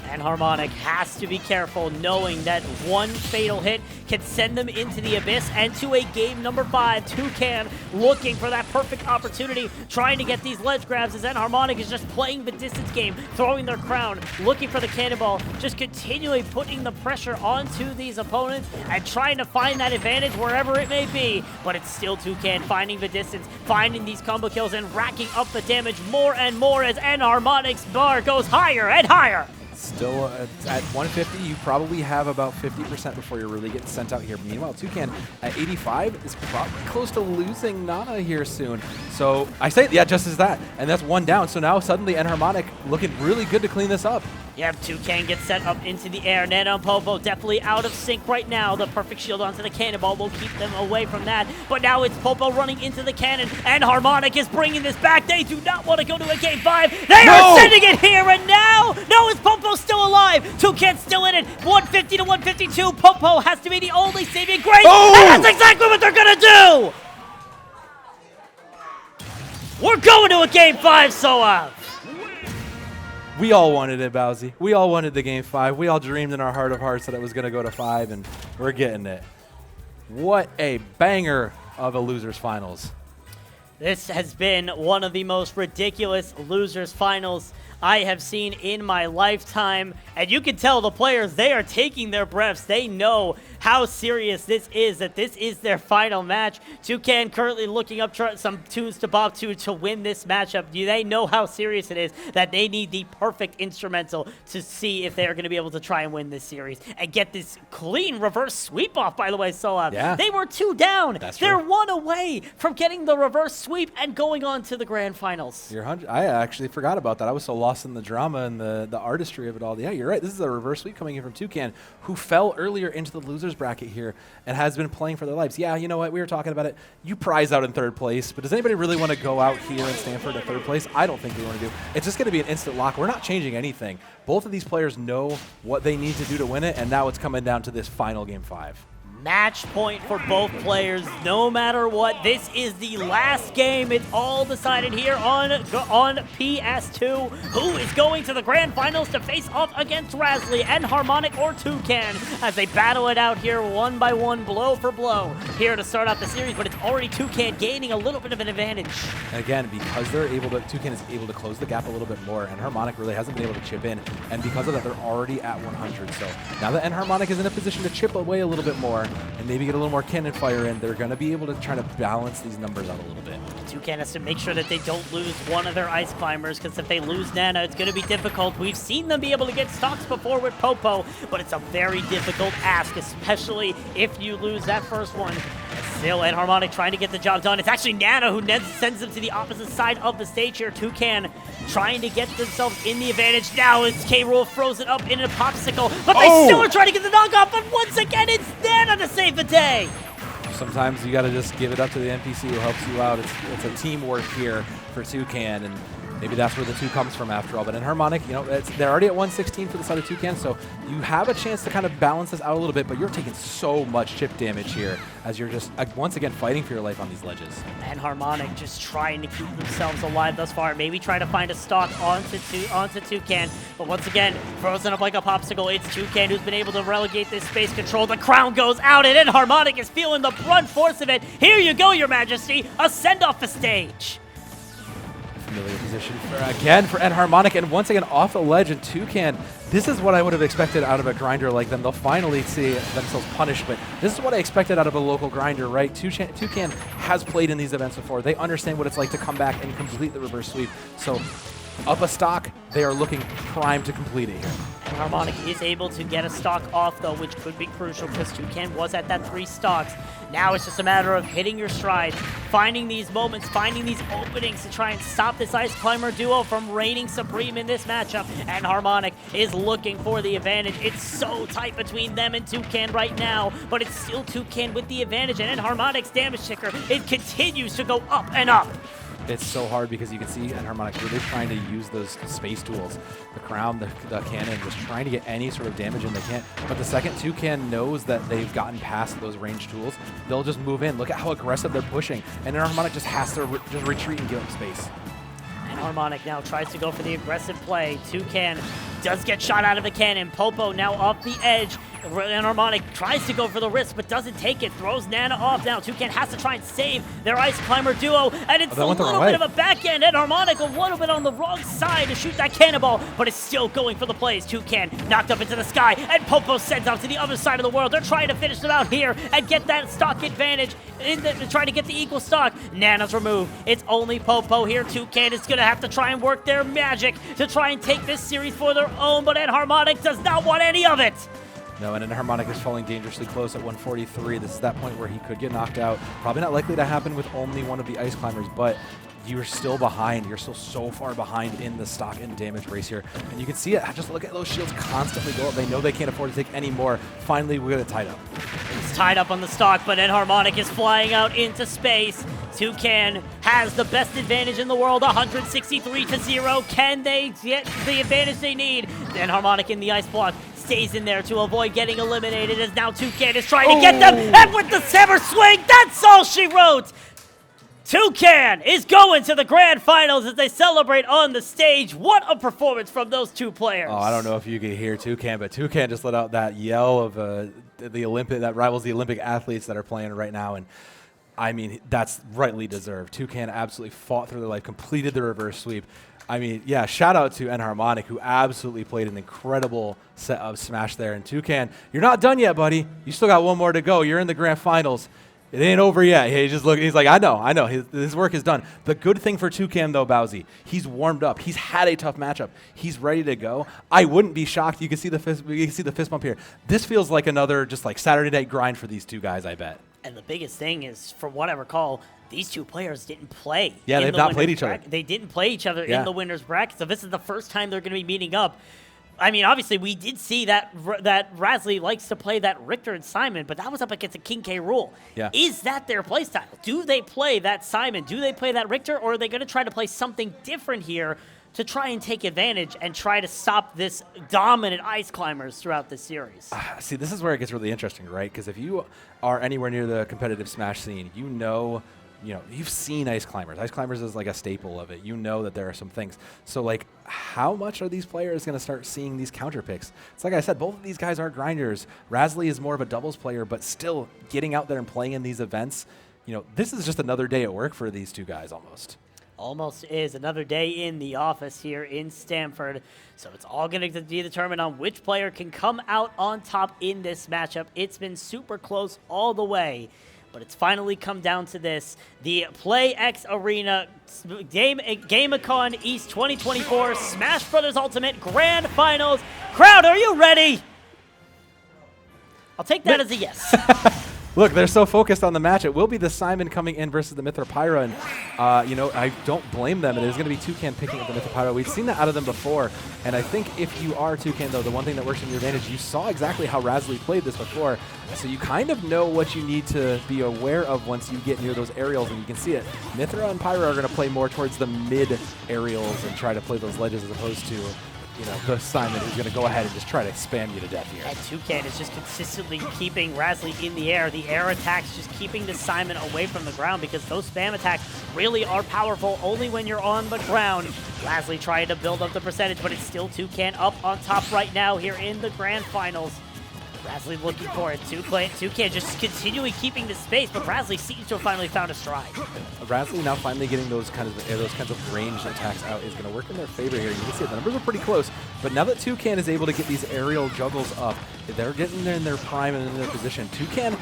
And Harmonic has to be careful, knowing that one fatal hit can send them into the abyss and to a game number 5. Toucan looking for that perfect opportunity, trying to get these ledge grabs as Enharmonic is just playing the distance game, throwing their crown, looking for the cannonball, just continually putting the pressure onto these opponents and trying to find that advantage wherever it may be. But it's still Toucan finding the distance, finding these combo kills, and racking up the damage more and more as Enharmonic's bar goes higher and higher. Still at 150, you probably have about 50% before you're really getting sent out here. Meanwhile, Toucan at 85 is probably close to losing Nana here soon. So I say, yeah, just as that. And that's one down. So now suddenly Enharmonic looking really good to clean this up. Yep, Toucan gets set up into the air. Nana and Popo definitely out of sync right now. The perfect shield onto the cannonball will keep them away from that. But now it's Popo running into the cannon, and Harmonic is bringing this back. They do not want to go to a game 5. They are sending it here, and now, no, is Popo still alive? Toucan still in it. 150 to 152. Popo has to be the only saving grace, and that's exactly what they're going to do! We're going to a game 5, Soa. We all wanted it, Bowsy. We all wanted the game 5. We all dreamed in our heart of hearts that it was going to go to 5, and we're getting it. What a banger of a losers finals. This has been one of the most ridiculous losers finals I have seen in my lifetime, and you can tell the players, they are taking their breaths. They know how serious this is, that this is their final match. Toucan currently looking up some tunes to bop to win this matchup. They know how serious it is, that they need the perfect instrumental to see if they are going to be able to try and win this series and get this clean reverse sweep off, by the way, Soa. Yeah. They were 2 down. They're true. 1 away from getting the reverse sweep and going on to the grand finals. I actually forgot about that. I was so lost in the drama and the artistry of it all. Yeah, you're right. This is a reverse sweep coming in from Toucan, who fell earlier into the losers bracket here and has been playing for their lives. Yeah, you know what? We were talking about it. You prize out in 3rd place, but does anybody really want to go out here in Stanford at 3rd place? I don't think they want to do. It's just going to be an instant lock. We're not changing anything. Both of these players know what they need to do to win it, and now it's coming down to this final game 5. Match point for both players, no matter what. This is the last game. It's all decided here on PS2. Who is going to the grand finals to face off against Razly and Harmonic or Toucan as they battle it out here one by one, blow for blow, here to start out the series, but it's already Toucan gaining a little bit of an advantage. Again, because they're able to, Toucan is able to close the gap a little bit more, and Harmonic really hasn't been able to chip in, and because of that, they're already at 100. So now that Enharmonic is in a position to chip away a little bit more, and maybe get a little more cannon fire in, they're going to be able to try to balance these numbers out a little bit. Toucan has to make sure that they don't lose one of their Ice Climbers, because if they lose Nana, it's going to be difficult. We've seen them be able to get stocks before with Popo, but it's a very difficult ask, especially if you lose that first one. Still, Enharmonic trying to get the job done. It's actually Nana who sends them to the opposite side of the stage here. Toucan trying to get themselves in the advantage. Now it's K-Rool frozen up in a popsicle, but they still are trying to get the knockoff, but once again, it's Nana to save the day. Sometimes you got to just give it up to the NPC who helps you out. It's a teamwork here for Toucan, and maybe that's where the 2 comes from after all. But Enharmonic, you know, they're already at 116 for the side of Toucan, so you have a chance to kind of balance this out a little bit, but you're taking so much chip damage here as you're just, once again, fighting for your life on these ledges. Enharmonic just trying to keep themselves alive thus far. Maybe try to find a stock onto Toucan, but once again, frozen up like a popsicle. It's Toucan who's been able to relegate this space control. The crown goes out, and Enharmonic is feeling the brunt force of it. Here you go, Your Majesty. A send off the stage. Familiar position for Enharmonic, and once again off the ledge, and Toucan This is what I would have expected out of a grinder like them. They'll finally see themselves punished, but this is what I expected out of a local grinder, right? Toucan has played in these events before. They understand what it's like to come back and complete the reverse sweep. So up a stock, they are looking primed to complete it here. And Harmonic is able to get a stock off, though, which could be crucial because Toucan was at that 3 stocks. Now it's just a matter of hitting your stride, finding these moments, finding these openings to try and stop this Ice Climber duo from reigning supreme in this matchup. And Harmonic is looking for the advantage. It's so tight between them and Toucan right now, but it's still Toucan with the advantage. And then Harmonic's damage ticker, it continues to go up and up. It's so hard because you can see Enharmonic really trying to use those space tools, the crown, the cannon, just trying to get any sort of damage in they can. But the second Toucan knows that they've gotten past those ranged tools, they'll just move in. Look at how aggressive they're pushing. And Enharmonic just has to just retreat and give them space. And Harmonic now tries to go for the aggressive play. Toucan does get shot out of the cannon. Popo now off the edge. And Harmonic tries to go for the risk, but doesn't take it. Throws Nana off now. Toucan has to try and save their Ice Climber duo. And it's a little bit of a backhand. And Harmonic a little bit on the wrong side to shoot that cannonball, but it's still going for the plays. Toucan knocked up into the sky, and Popo sends out to the other side of the world. They're trying to finish them out here and get that stock advantage. Trying to get the equal stock. Nana's removed. It's only Popo here. Toucan is going to have to try and work their magic to try and take this series for their own, but Enharmonic does not want any of it. No, and Enharmonic is falling dangerously close at 143. This is that point where he could get knocked out. Probably not likely to happen with only one of the Ice Climbers, but you're still behind. You're still so far behind in the stock and damage race here. And you can see it. Just look at those shields constantly go up. They know they can't afford to take any more. Finally, we got it tied up. It's tied up on the stock, but Enharmonic is flying out into space. Toucan has the best advantage in the world, 163-0. Can they get the advantage they need? Enharmonic in the ice block stays in there to avoid getting eliminated, as now Toucan is trying to get them, and with the hammer swing, that's all she wrote! Toucan is going to the grand finals as they celebrate on the stage. What a performance from those two players. Oh, I don't know if you could hear Toucan, but Toucan just let out that yell of the Olympic that rivals the Olympic athletes that are playing right now, and I mean, that's rightly deserved. Toucan absolutely fought through their life, completed the reverse sweep. I mean, yeah, shout out to Enharmonic, who absolutely played an incredible set of Smash there. And Toucan, you're not done yet, buddy. You still got one more to go. You're in the grand finals. It ain't over yet. He's like, I know. His work is done. The good thing for Toucan, though, Bowsy, he's warmed up. He's had a tough matchup. He's ready to go. I wouldn't be shocked. You can see the fist bump here. This feels like another just like Saturday night grind for these two guys, I bet. And the biggest thing is, from what I recall, these two players didn't play. Yeah, they've not played each other. They didn't play each other in the winner's bracket, so this is the first time they're going to be meeting up. I mean, obviously, we did see that Razley likes to play that Richter and Simon, but that was up against a King K rule. Yeah. Is that their playstyle? Do they play that Simon? Do they play that Richter? Or are they going to try to play something different here to try and take advantage and try to stop this dominant Ice Climbers throughout this series? See, this is where it gets really interesting, right? Because if you are anywhere near the competitive Smash scene, you've seen Ice Climbers. Ice Climbers is like a staple of it. You know that there are some things. So, like, how much are these players going to start seeing these counter picks? It's like I said, both of these guys are grinders. Razley is more of a doubles player, but still getting out there and playing in these events, this is just another day at work for these two guys almost. Almost is another day in the office here in Stamford. So it's all going to be determined on which player can come out on top in this matchup. It's been super close all the way, but it's finally come down to this. The PlayEX Arena GameACon East 2024 Smash Brothers Ultimate Grand Finals. Crowd, are you ready? I'll take that as a yes. Look, they're so focused on the match. It will be the Simon coming in versus the Mithra Pyra, and I don't blame them. It is going to be Toucan picking up the Mithra Pyra. We've seen that out of them before, and I think if you are Toucan, though, the one thing that works in your advantage, you saw exactly how Razley played this before, so you kind of know what you need to be aware of once you get near those aerials, and you can see it. Mithra and Pyra are going to play more towards the mid aerials and try to play those ledges as opposed to the Simon who's going to go ahead and just try to spam you to death here. And Toucan is just consistently keeping Razley in the air. The air attacks just keeping the Simon away from the ground because those spam attacks really are powerful only when you're on the ground. Razley trying to build up the percentage, but it's still Toucan up on top right now here in the grand finals. Rasley looking for it. Toucan just continually keeping the space, but Rasley seems to have finally found a stride. Rasley now finally getting those kinds of ranged attacks out is going to work in their favor here. You can see the numbers are pretty close, but now that Toucan is able to get these aerial juggles up, they're getting in their prime and in their position. Toucan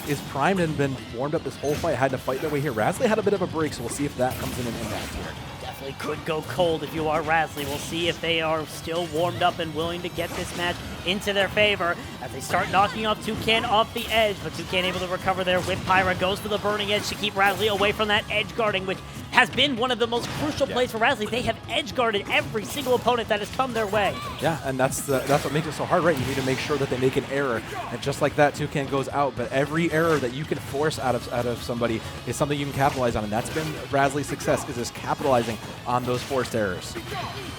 is primed and been warmed up this whole fight, had to fight their way here. Rasley had a bit of a break, so we'll see if that comes in an impact here. Definitely could go cold if you are Rasley. We'll see if they are still warmed up and willing to get this match into their favor as they start knocking off Toucan off the edge, but Toucan able to recover there with Pyra, goes for the burning edge to keep Rasley away from that edge guarding, which has been one of the most crucial plays for Rasley. They have edge guarded every single opponent that has come their way. Yeah, and that's what makes it so hard, right? You need to make sure that they make an error, and just like that, Toucan goes out. But every error that you can force out of somebody is something you can capitalize on, and that's been Rasley's success, is just capitalizing on those forced errors.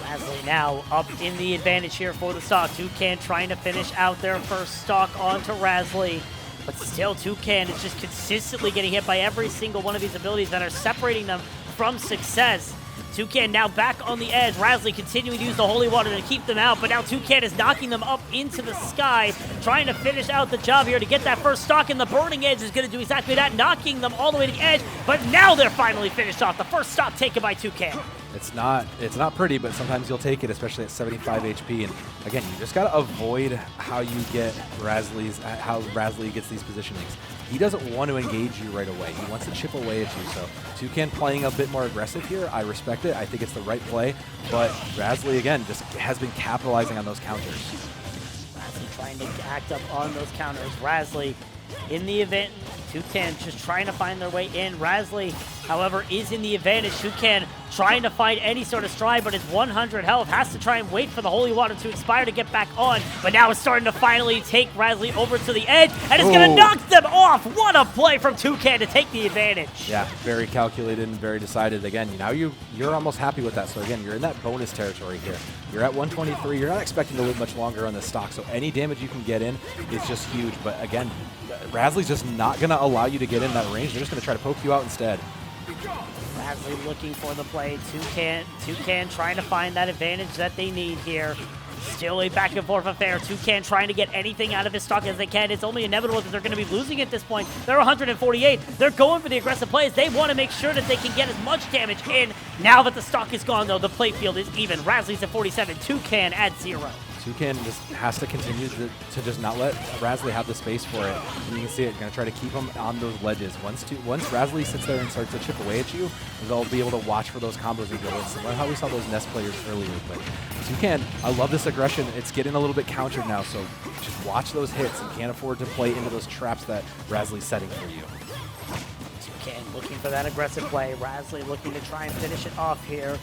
Rasley now up in the advantage here for the stock. Toucan trying to finish out their first stock onto Rasley. But still, Toucan is just consistently getting hit by every single one of these abilities that are separating them from success. Toucan now back on the edge. Rasley continuing to use the Holy Water to keep them out, but now Toucan is knocking them up into the sky, trying to finish out the job here to get that first stock, and the Burning Edge is going to do exactly that, knocking them all the way to the edge, but now they're finally finished off. The first stock taken by Toucan. It's not pretty, but sometimes you'll take it, especially at 75 HP. And again, you just got to avoid how you get how Rasley gets these positionings. He doesn't want to engage you right away. He wants to chip away at you. So Toucan playing a bit more aggressive here. I respect it. I think it's the right play. But Rasley, again, just has been capitalizing on those counters. Rasley trying to act up on those counters. Rasley in the event. Toucan just trying to find their way in. Rasley, however, is in the advantage. Toucan trying to find any sort of stride, but it's 100 health. Has to try and wait for the Holy Water to expire to get back on. But now it's starting to finally take Rasley over to the edge, and it's going to knock them off. What a play from Toucan to take the advantage. Yeah, very calculated and very decided. Again, now you're almost happy with that. So again, you're in that bonus territory here. You're at 123. You're not expecting to live much longer on this stock, so any damage you can get in is just huge. But again, Rasley's just not going to allow you to get in that range. They're just going to try to poke you out instead. Rasley looking for the play. Toucan trying to find that advantage that they need here. Still a back and forth affair. Toucan trying to get anything out of his stock as they can. It's only inevitable that they're going to be losing at this point. They're 148. They're going for the aggressive plays. They want to make sure that they can get as much damage in. Now that the stock is gone, though, the play field is even. Rasley's at 47. Toucan at 0. Toucan just has to continue to just not let Rasley have the space for it. And you can see it, going to try to keep him on those ledges. Once Rasley sits there and starts to chip away at you, they'll be able to watch for those combos and go. It's how we saw those Nest players earlier. But Toucan, I love this aggression. It's getting a little bit countered now, so just watch those hits and can't afford to play into those traps that Rasley's setting for you. Toucan looking for that aggressive play. Rasley looking to try and finish it off here.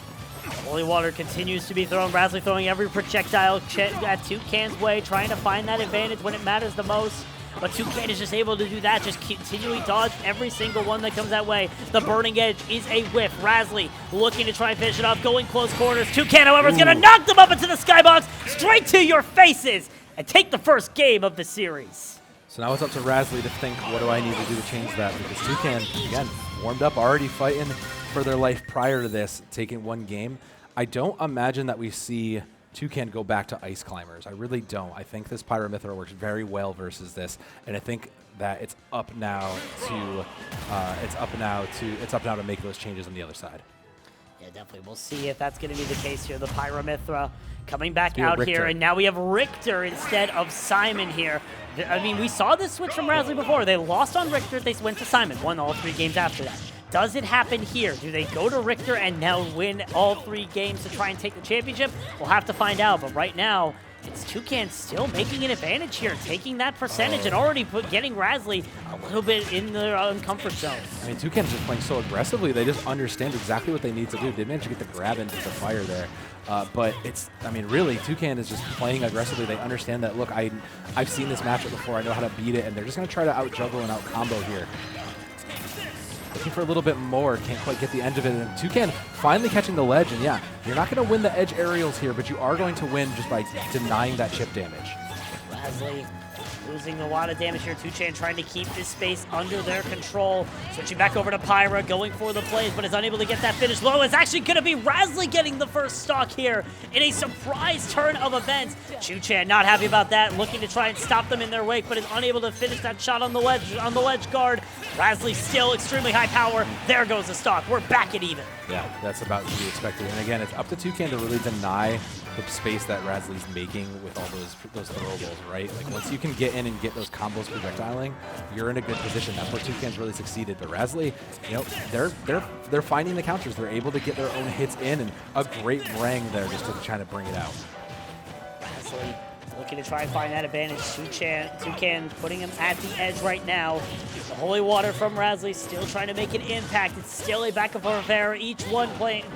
Holy Water continues to be thrown. Rasley throwing every projectile at Toucan's way, trying to find that advantage when it matters the most. But Toucan is just able to do that, just continually dodge every single one that comes that way. The Burning Edge is a whiff. Rasley looking to try and finish it off, going close quarters. Toucan, however, is going to knock them up into the skybox, straight to your faces, and take the first game of the series. So now it's up to Rasley to think, what do I need to do to change that? Because Toucan, again, warmed up, already fighting for their life prior to this, taking one game. I don't imagine that we see Toucan go back to Ice Climbers. I really don't. I think this Pyramithra works very well versus this, and I think that it's up now to make those changes on the other side. Yeah, definitely. We'll see if that's going to be the case here. The Pyramithra coming back out here, and now we have Richter instead of Simon here. I mean, we saw this switch from Rasley before. They lost on Richter, they went to Simon, won all 3 games after that. Does it happen here? Do they go to Richter and now win all 3 games to try and take the championship? We'll have to find out, but right now, it's Toucan still making an advantage here, taking that percentage and already getting Rasley a little bit in their own comfort zone. I mean, Toucan's just playing so aggressively. They just understand exactly what they need to do. They managed to get the grab into the fire there. But it's, I mean, really, Toucan is just playing aggressively. They understand that, look, I've seen this matchup before. I know how to beat it, and they're just going to try to out-juggle and out-combo here. Looking for a little bit more, can't quite get the end of it. And Toucan finally catching the ledge, and yeah, you're not going to win the edge aerials here, but you are going to win just by denying that chip damage. Rasley losing a lot of damage here. Toucan trying to keep this space under their control. Switching back over to Pyra, going for the plays, but is unable to get that finish low. It's actually going to be Razli getting the first stock here in a surprise turn of events. Toucan not happy about that, looking to try and stop them in their wake, but is unable to finish that shot on the ledge guard. Razli still extremely high power. There goes the stock. We're back at even. Yeah, that's about to be expected. And again, it's up to Toucan to really deny the space that Razli's making with all those throwables, right? Like once you can get in and get those combos projectiling, you're in a good position. That's where Toucan's really succeeded. But Razli, you know, they're finding the counters. They're able to get their own hits in, and a great Brang there just to try to bring it out. Razli looking to try and find that advantage. Toucan putting him at the edge right now. The Holy Water from Razli still trying to make an impact. It's still a back and forth affair. Each one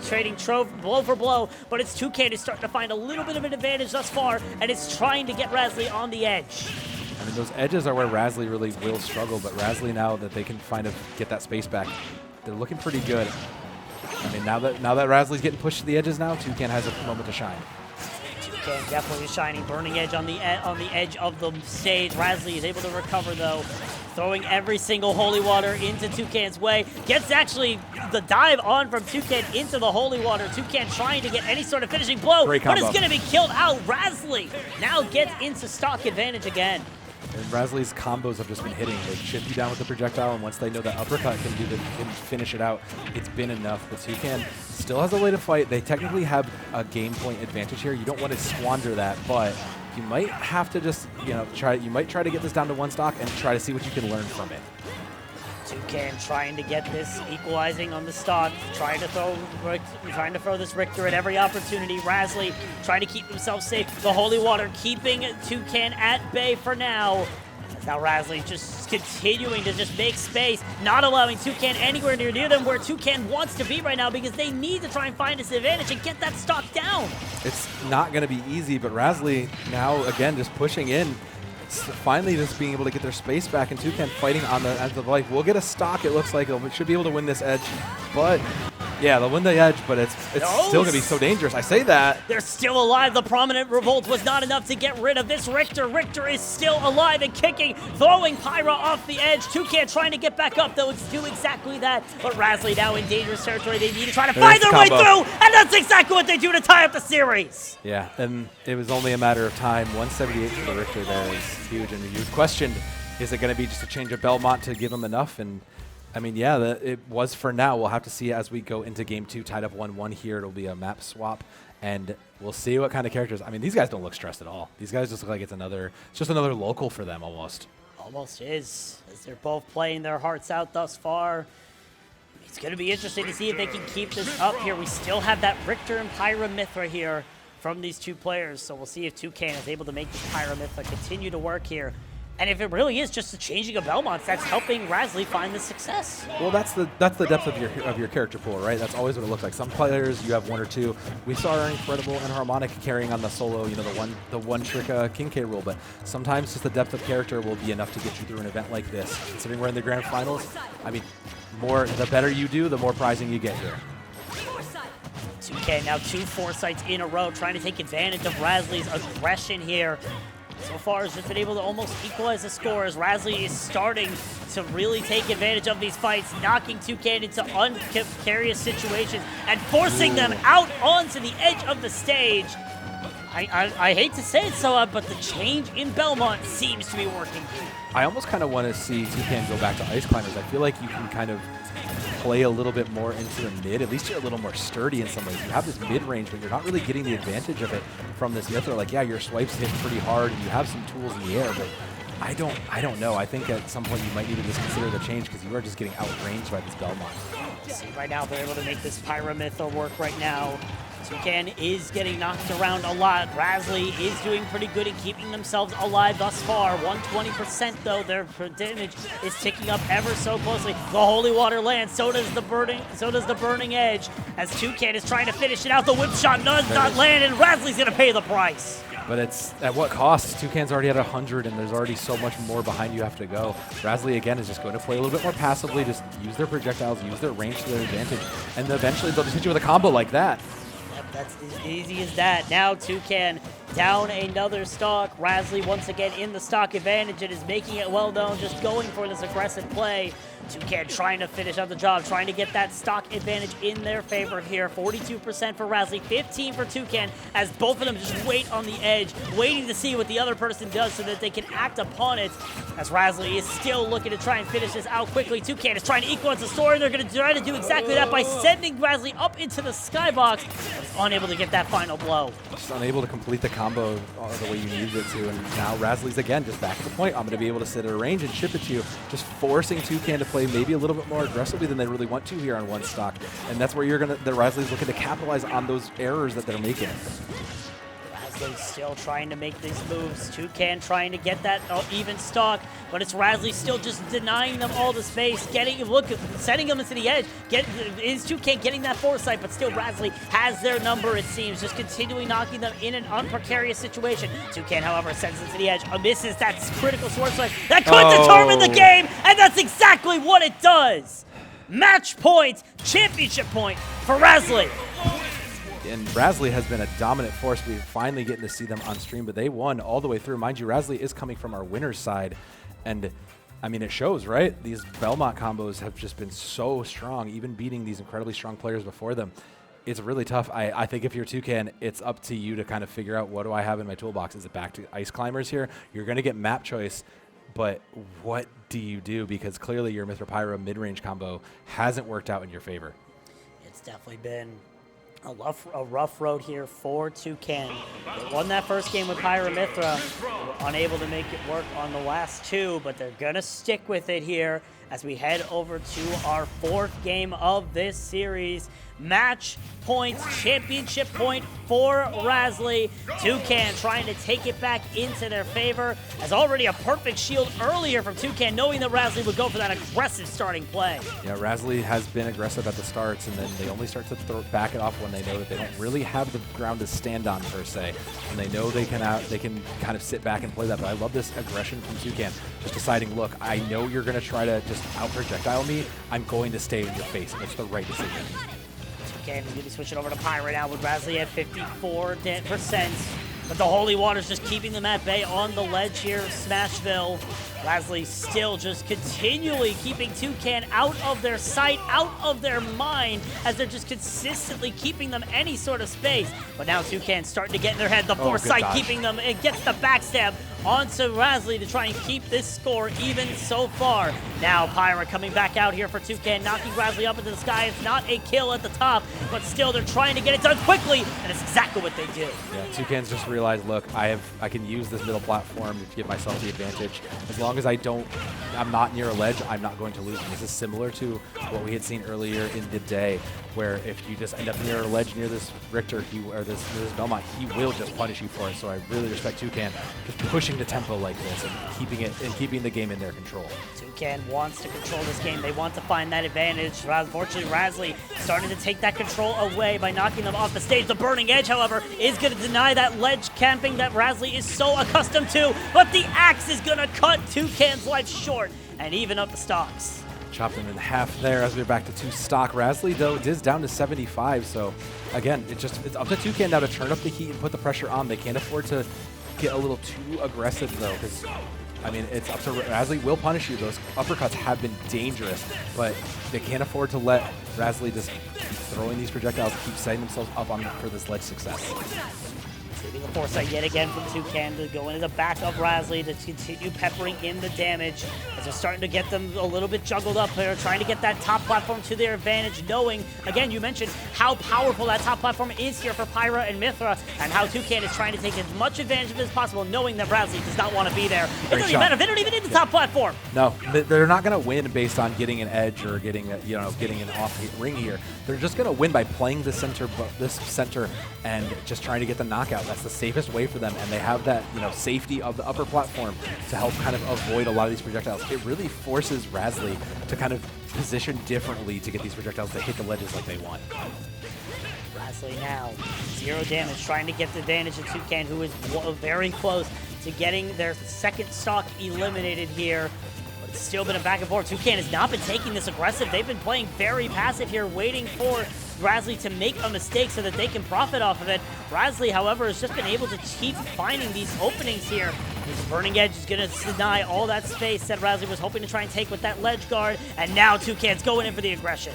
trading blow for blow, but it's Toucan who's starting to find a little bit of an advantage thus far, and it's trying to get Razli on the edge. I mean, those edges are where Razli really will struggle, but Razli, now that they can get that space back, they're looking pretty good. I mean, now that Razli's getting pushed to the edges now, Toucan has a moment to shine. Toucan definitely shining. Burning Edge on the edge of the stage. Razli is able to recover though, throwing every single Holy Water into Toucan's way. Gets actually the dive on from Toucan into the Holy Water. Toucan trying to get any sort of finishing blow, but it's going to be killed out. Razli now gets into stock advantage again. And Razli's combos have just been hitting. They chip you down with the projectile, and once they know that uppercut can finish it out, it's been enough. But Toucan still has a way to fight. They technically have a game point advantage here. You don't want to squander that, but you might have to just, you might try to get this down to one stock and try to see what you can learn from it. Toucan trying to get this equalizing on the stock, trying to throw this Richter at every opportunity. Razli trying to keep himself safe. The Holy Water keeping Toucan at bay for now. Now Razli just continuing to just make space, not allowing Toucan anywhere near them where Toucan wants to be right now, because they need to try and find this advantage and get that stock down. It's not going to be easy, but Razli now again just pushing in. Finally just being able to get their space back, and Toucan fighting on the edge of life. We'll get a stock, it looks like. It should be able to win this edge, but yeah, they'll win the edge, but it's still going to be so dangerous. I say that. They're still alive. The Prominent Revolt was not enough to get rid of this Richter. Richter is still alive and kicking, throwing Pyra off the edge. Toucan trying to get back up, though. It's do exactly that, but Razli now in dangerous territory. They need to try to find their way through, and that's exactly what they do to tie up the series. Yeah, and it was only a matter of time. 178 for the Richter there is huge, and you questioned, is it going to be just a change of Belmont to give him enough? And I mean, yeah, it was for now. We'll have to see as we go into game 2, tied up 1-1 here. It'll be a map swap, and we'll see what kind of characters. I mean, these guys don't look stressed at all. These guys just look like it's just another local for them almost. Almost is, as they're both playing their hearts out thus far. It's going to be interesting to see if they can keep this up here. We still have that Richter and Pyra myth right here from these two players, so we'll see if Toucan is able to make this Pyra myth continue to work here. And if it really is just the changing of Belmonts, that's helping Razli find the success. Well, that's the depth of your character pool, right? That's always what it looks like. Some players, you have one or two. We saw our Incredible and Harmonic carrying on the solo, the one trick King K rule, but sometimes just the depth of character will be enough to get you through an event like this. Considering we're in the grand finals, I mean, the better you do, the more prizing you get here. Toucan now 2 foresights in a row, trying to take advantage of Razli's aggression here. So far, has just been able to almost equalize the score as Razli is starting to really take advantage of these fights, knocking Toucan into precarious situations and forcing them out onto the edge of the stage. I hate to say it so, but the change in Belmont seems to be working. I almost kind of want to see Toucan go back to Ice Climbers. I feel like you can kind of play a little bit more into the mid. At least you're a little more sturdy in some ways. You have this mid-range, but you're not really getting the advantage of it from this Mythra. Like, yeah, your swipes hit pretty hard, and you have some tools in the air, but I don't know. I think at some point you might need to just consider the change, because you are just getting outranged by this Belmont. See, right now they're able to make this Pyra Mythra work right now. Toucan is getting knocked around a lot. Razli is doing pretty good in keeping themselves alive thus far. 120% though, their damage is ticking up ever so closely. The Holy Water lands, so does the Burning Edge. As Toucan is trying to finish it out, the whip shot does not land, and Razli's gonna pay the price. But it's at what cost? Toucan's already at 100, and there's already so much more behind you have to go. Razli, again, is just going to play a little bit more passively, just use their projectiles, use their range to their advantage, and eventually they'll just hit you with a combo like that. That's as easy as that. Now Toucan down another stock. Razzly once again in the stock advantage and is making it well known, just going for this aggressive play. Toucan trying to finish out the job, trying to get that stock advantage in their favor here. 42% for Razzly, 15 for Toucan, as both of them just wait on the edge, waiting to see what the other person does so that they can act upon it. As Razzly is still looking to try and finish this out quickly. Toucan is trying to equalize the score, and they're going to try to do exactly that by sending Razzly up into the skybox. Unable to get that final blow. Just unable to complete the combo the way you needed it to, and now Razzly's again just back to the point. I'm going to be able to sit at a range and chip it to you, just forcing Toucan to play maybe a little bit more aggressively than they really want to here on one stock, and that's where the Razzly's looking to capitalize on those errors that they're making. Razzly still trying to make these moves. Toucan trying to get that even stock, but it's Razzly still just denying them all the space, setting them into the edge. Is Toucan getting that foresight, but still Razzly has their number, it seems, just continually knocking them in an unprecarious situation. Toucan, however, sends it to the edge, misses that critical sword strike that could determine the game, and that's exactly what it does. Match point, championship point for Razzly. And Razzly has been a dominant force. We're finally getting to see them on stream, but they won all the way through. Mind you, Razzly is coming from our winner's side, and I mean, it shows, right? These Belmont combos have just been so strong, even beating these incredibly strong players before them. It's really tough. I think if you're Toucan, it's up to you to kind of figure out, what do I have in my toolbox? Is it back to Ice Climbers here? You're going to get map choice, but what do you do? Because clearly your Mithra Pyra mid-range combo hasn't worked out in your favor. It's definitely been a rough road here for Toucan. They won that first game with Pyra Mithra. They were unable to make it work on the last two, but they're going to stick with it here as we head over to our fourth game of this series. Match points, championship point for Razzly. Toucan trying to take it back into their favor, as already a perfect shield earlier from Toucan, knowing that Razzly would go for that aggressive starting play. Yeah, Razzly has been aggressive at the starts, and then they only start to back it off when they know that they don't really have the ground to stand on, per se. And they know they can kind of sit back and play that. But I love this aggression from Toucan, just deciding, look, I know you're going to try to just out-projectile me. I'm going to stay in your face, and it's the right decision. Toucan is going to switch it over to Pyra now with Razzly at 54%. But the Holy Water's just keeping them at bay on the ledge here of Smashville. Razzly still just continually keeping Toucan out of their sight, out of their mind, as they're just consistently keeping them any sort of space. But now Toucan starting to get in their head, the foresight keeping them, and gets the backstab onto Razzly to try and keep this score even so far. Now Pyra coming back out here for Toucan, knocking Razzly up into the sky. It's not a kill at the top, but still they're trying to get it done quickly, and it's exactly what they do. Yeah, Toucan's just realized, look, I can use this middle platform to give myself the advantage. As long as I'm not near a ledge, I'm not going to lose. And this is similar to what we had seen earlier in the day, where if you just end up near a ledge near this Richter or this Belmont, he will just punish you for it. So I really respect Toucan just pushing the tempo like this and keeping the game in their control. Toucan wants to control this game. They want to find that advantage. Unfortunately, Razzly starting to take that control away by knocking them off the stage. The Burning Edge, however, is going to deny that ledge camping that Razzly is so accustomed to, but the axe is going to cut Toucan's life short and even up the stocks. Chopped him in half there as we're back to 2 stock. Razzly, though, it is down to 75, so again, it's up to Toucan now to turn up the heat and put the pressure on. They can't afford to get a little too aggressive, though, because I mean, it's up to Razzly will punish you. Those uppercuts have been dangerous, but they can't afford to let Razzly just keep throwing these projectiles and keep setting themselves up for this ledge success. Saving the foresight yet again from Toucan to go into the back of Razzly to continue peppering in the damage, as they're starting to get them a little bit juggled up here, trying to get that top platform to their advantage, knowing, again, you mentioned how powerful that top platform is here for Pyra and Mithra, and how Toucan is trying to take as much advantage of it as possible, knowing that Razzly does not want to be there. It doesn't even matter. They don't even need the top platform. No, they're not going to win based on getting an edge or getting an off ring here. They're just going to win by playing this center and just trying to get the knockout. That's the safest way for them, and they have that safety of the upper platform to help kind of avoid a lot of these projectiles. It really forces Razzly to kind of position differently to get these projectiles to hit the ledges like they want. Razzly now, 0 damage, trying to get the advantage of Toucan, who is very close to getting their second stock eliminated here. But It's still been a back and forth. Toucan has not been taking this aggressive. They've been playing very passive here, waiting for Razlie to make a mistake so that they can profit off of it. Razlie, however, has just been able to keep finding these openings here. This Burning Edge is going to deny all that space that Razlie was hoping to try and take with that ledge guard, and now Toucan's going in for the aggression.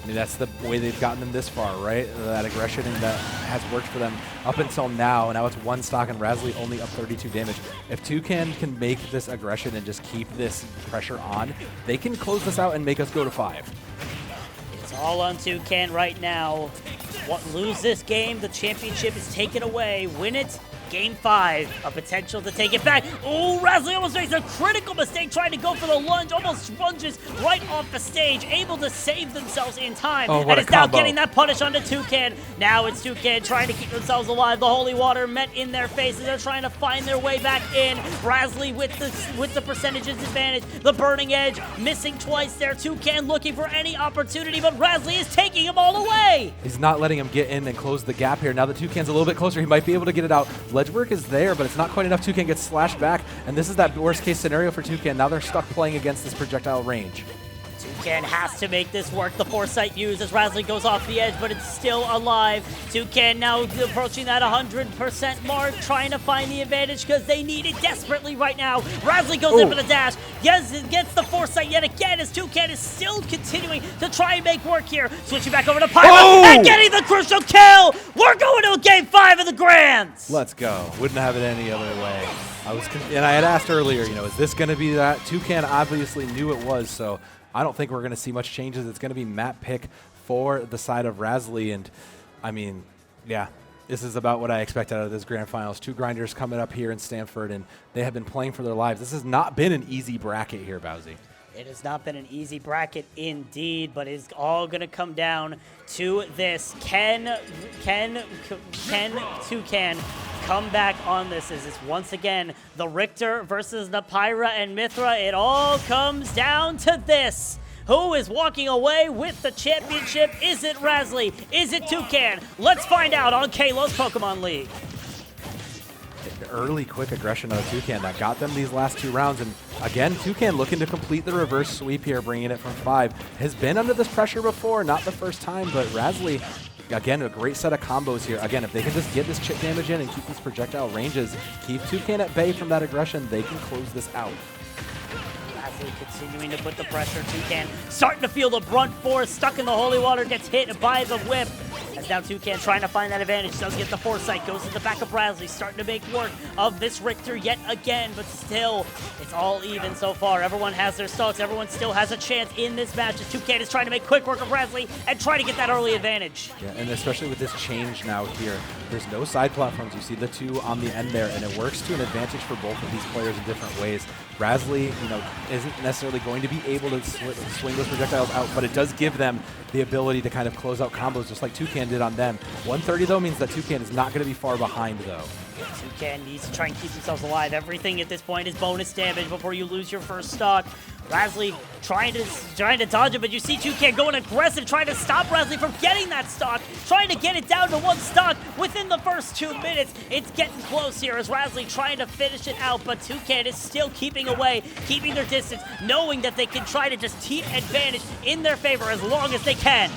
I mean, that's the way they've gotten them this far, right? That aggression and that has worked for them up until now. Now it's one stock and Razlie only up 32 damage. If Toucan can make this aggression and just keep this pressure on, they can close this out and make us go to 5. It's all on Toucan right now. Lose this game, the championship is taken away. Win it, Game 5, a potential to take it back. Oh, Razlie almost makes a critical mistake trying to go for the lunge, almost lunges right off the stage, able to save themselves in time. Oh, what and a is now combo. getting that punish onto Toucan. Now it's Toucan trying to keep themselves alive. The holy water met in their faces. They're trying to find their way back in. Razlie with the percentages advantage. The Burning Edge missing twice there. Toucan looking for any opportunity, but Razlie is taking them all away. He's not letting him get in and close the gap here. Now that Toucan's a little bit closer, he might be able to get it out. Ledge work is there, but it's not quite enough. Toucan gets slashed back, and this is that worst case scenario for Toucan. Now they're stuck playing against this projectile range. Toucan has to make this work. The foresight used as Razlie goes off the edge, but it's still alive. Toucan now approaching that 100% mark, trying to find the advantage because they need it desperately right now. Razlie goes in for the dash. Yes, it gets the foresight yet again as Toucan is still continuing to try and make work here. Switching back over to Pyro and getting the crucial kill. We're going to a Game 5 of the Grands. Let's go. Wouldn't have it any other way. And I had asked earlier, is this going to be that? Toucan obviously knew it was, so I don't think we're going to see much changes. It's going to be map pick for the side of Razlie, and I mean, yeah, this is about what I expected out of this grand finals. 2 grinders coming up here in Stanford, and they have been playing for their lives. This has not been an easy bracket here, Bowsy. It has not been an easy bracket indeed, but it's all going to come down to this. Can Toucan come back on this? Is this once again the Richter versus the Pyra and Mithra? It all comes down to this. Who is walking away with the championship? Is it Razlie? Is it Toucan? Let's find out on Kalo's Pokemon League. Early quick aggression out of Toucan that got them these last 2 rounds, and again Toucan looking to complete the reverse sweep here, bringing it from 5. Has been under this pressure before, not the first time, but Razlie, again, a great set of combos here. Again, if they can just get this chip damage in and keep these projectile ranges, keep Toucan at bay from that aggression, they can close this out. Continuing to put the pressure. Toucan starting to feel the brunt force. Stuck in the holy water, gets hit by the whip. As now Toucan trying to find that advantage. Does get the foresight. Goes to the back of Razlie. Starting to make work of this Richter yet again. But still, it's all even so far. Everyone has their stocks. Everyone still has a chance in this match. As Toucan is trying to make quick work of Razlie and try to get that early advantage. Yeah, and especially with this change now here, there's no side platforms. You see the 2 on the end there, and it works to an advantage for both of these players in different ways. Razlie, isn't necessarily going to be able to swing those projectiles out, but it does give them the ability to kind of close out combos just like Toucan did on them. 130 though means that Toucan is not going to be far behind though. Toucan needs to try and keep themselves alive. Everything at this point is bonus damage before you lose your first stock. Razlie trying to dodge it, but you see Toucan going aggressive, trying to stop Razlie from getting that stock, trying to get it down to 1 stock within the first 2 minutes. It's getting close here as Razlie trying to finish it out, but Toucan is still keeping away, keeping their distance, knowing that they can try to just keep advantage in their favor as long as they can.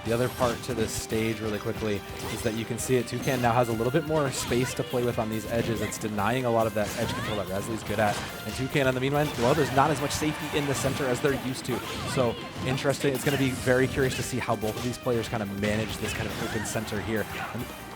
The other part to this stage really quickly is that you can see it. Toucan now has a little bit more space to play with on these edges. It's denying a lot of that edge control that Raslie's good at. And Toucan, on the meanwhile, well, there's not as much safety in the center as they're used to. So interesting. It's going to be very curious to see how both of these players kind of manage this kind of open center here.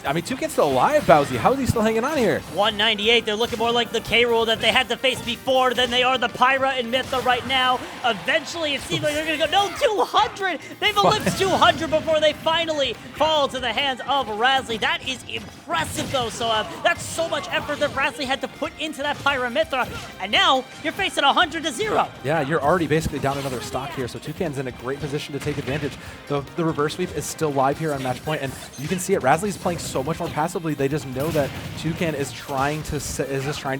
I mean, Toucan's still alive, Bowsy. How is he still hanging on here? 198. They're looking more like the K-Rool that they had to face before than they are the Pyra and Mithra right now. Eventually, it seems like they're going to go, no, 200! They've eclipsed 200 before they finally fall to the hands of Razlie. That is impressive, though, so that's so much effort that Razlie had to put into that Pyra Mithra. And now, you're facing 100-0. Yeah, you're already basically down another stock here, so Toucan's in a great position to take advantage. The reverse sweep is still live here on match point, and you can see it. Raslie's playing so much more passively. They just know that Toucan is trying to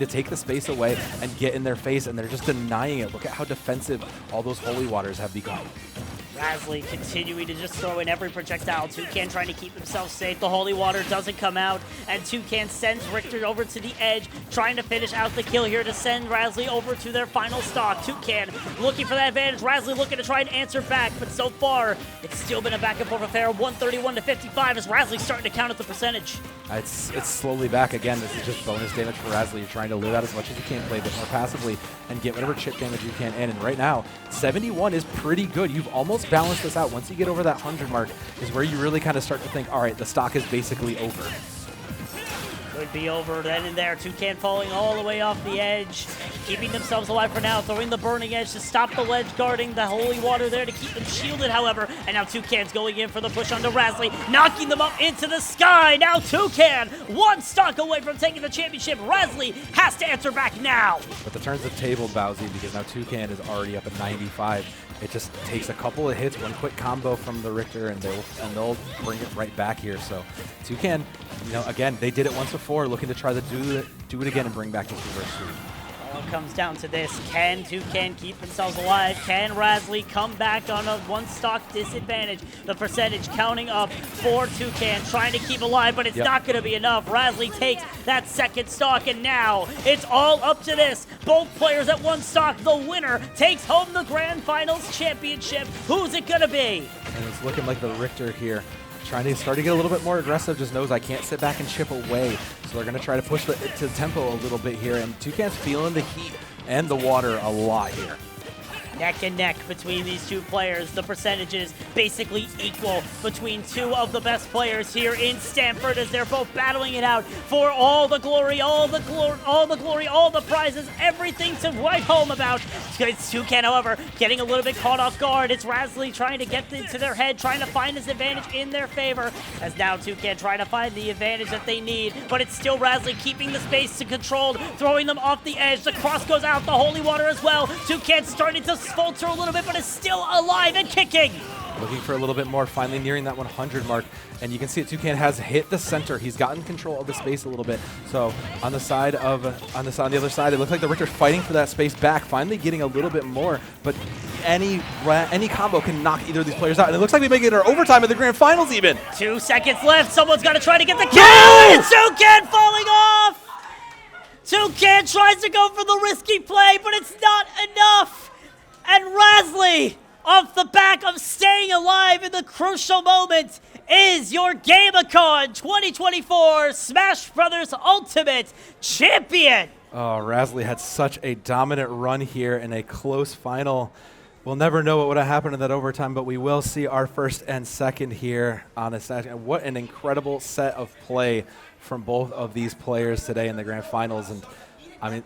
take the space away and get in their face, and they're just denying it. Look at how defensive all those holy waters have become. Razzly continuing to just throw in every projectile. Toucan trying to keep himself safe. The holy water doesn't come out, and Toucan sends Richter over to the edge, trying to finish out the kill here to send Razzly over to their final stock. Toucan looking for that advantage. Razzly looking to try and answer back, but so far it's still been a back and forth affair. 131 to 55 as Razzly starting to count at the percentage. It's slowly back again. This is just bonus damage for Razzly. You're trying to live out as much as you can, play a bit more passively, and get whatever chip damage you can in. And right now, 71 is pretty good. You've almost balanced this out. Once you get over that 100 mark is where you really kind of start to think, all right, the stock is basically over. Could be over then and there. Toucan falling all the way off the edge, keeping themselves alive for now, throwing the burning edge to stop the ledge guarding the holy water there to keep them shielded, however. And now Toucan's going in for the push onto Razzly, knocking them up into the sky. Now Toucan, one stock away from taking the championship. Razzly has to answer back now. But the turns the table, Bowsy, because now Toucan is already up at 95. It just takes a couple of hits, one quick combo from the Richter, and they'll bring it right back here. So Toucan, again, they did it once before, looking to try to do it again and bring back this reverse sweep. All comes down to this. Can Toucan keep themselves alive? Can Razzly come back on a one-stock disadvantage? The percentage counting up for Toucan, trying to keep alive, but it's not going to be enough. Razzly takes that second stock, and now it's all up to this. Both players at one stock. The winner takes home the Grand Finals championship. Who's it going to be? And it's looking like the Richter here, trying to start to get a little bit more aggressive, just knows I can't sit back and chip away. So they're going to try to push it to the tempo a little bit here, and Toucan's feeling the heat and the water a lot here. Neck and neck between these two players. The percentages basically equal between two of the best players here in Stanford as they're both battling it out for all the glory, all the prizes, everything to write home about. It's Toucan, however, getting a little bit caught off guard. It's Razzly trying to get into their head, trying to find this advantage in their favor, as now Toucan trying to find the advantage that they need, but it's still Razzly keeping the space to control, throwing them off the edge. The cross goes out, the holy water as well. Toucan starting to falter a little bit, but is still alive and kicking. Looking for a little bit more, finally nearing that 100 mark, and you can see it. Toucan has hit the center. He's gotten control of the space a little bit. So on the other side, it looks like the Richter's fighting for that space back, finally getting a little bit more. But any combo can knock either of these players out, and it looks like we may get our overtime in the grand finals even. 2 seconds left. Someone's got to try to get the kill. And Toucan falling off. Toucan tries to go for the risky play, but it's not enough. And Razzly, off the back of staying alive in the crucial moment, is your GameACon 2024 Smash Brothers Ultimate Champion. Oh, Razzly had such a dominant run here in a close final. We'll never know what would have happened in that overtime, but we will see our first and second here on a Smash. And what an incredible set of play from both of these players today in the grand finals. And I mean,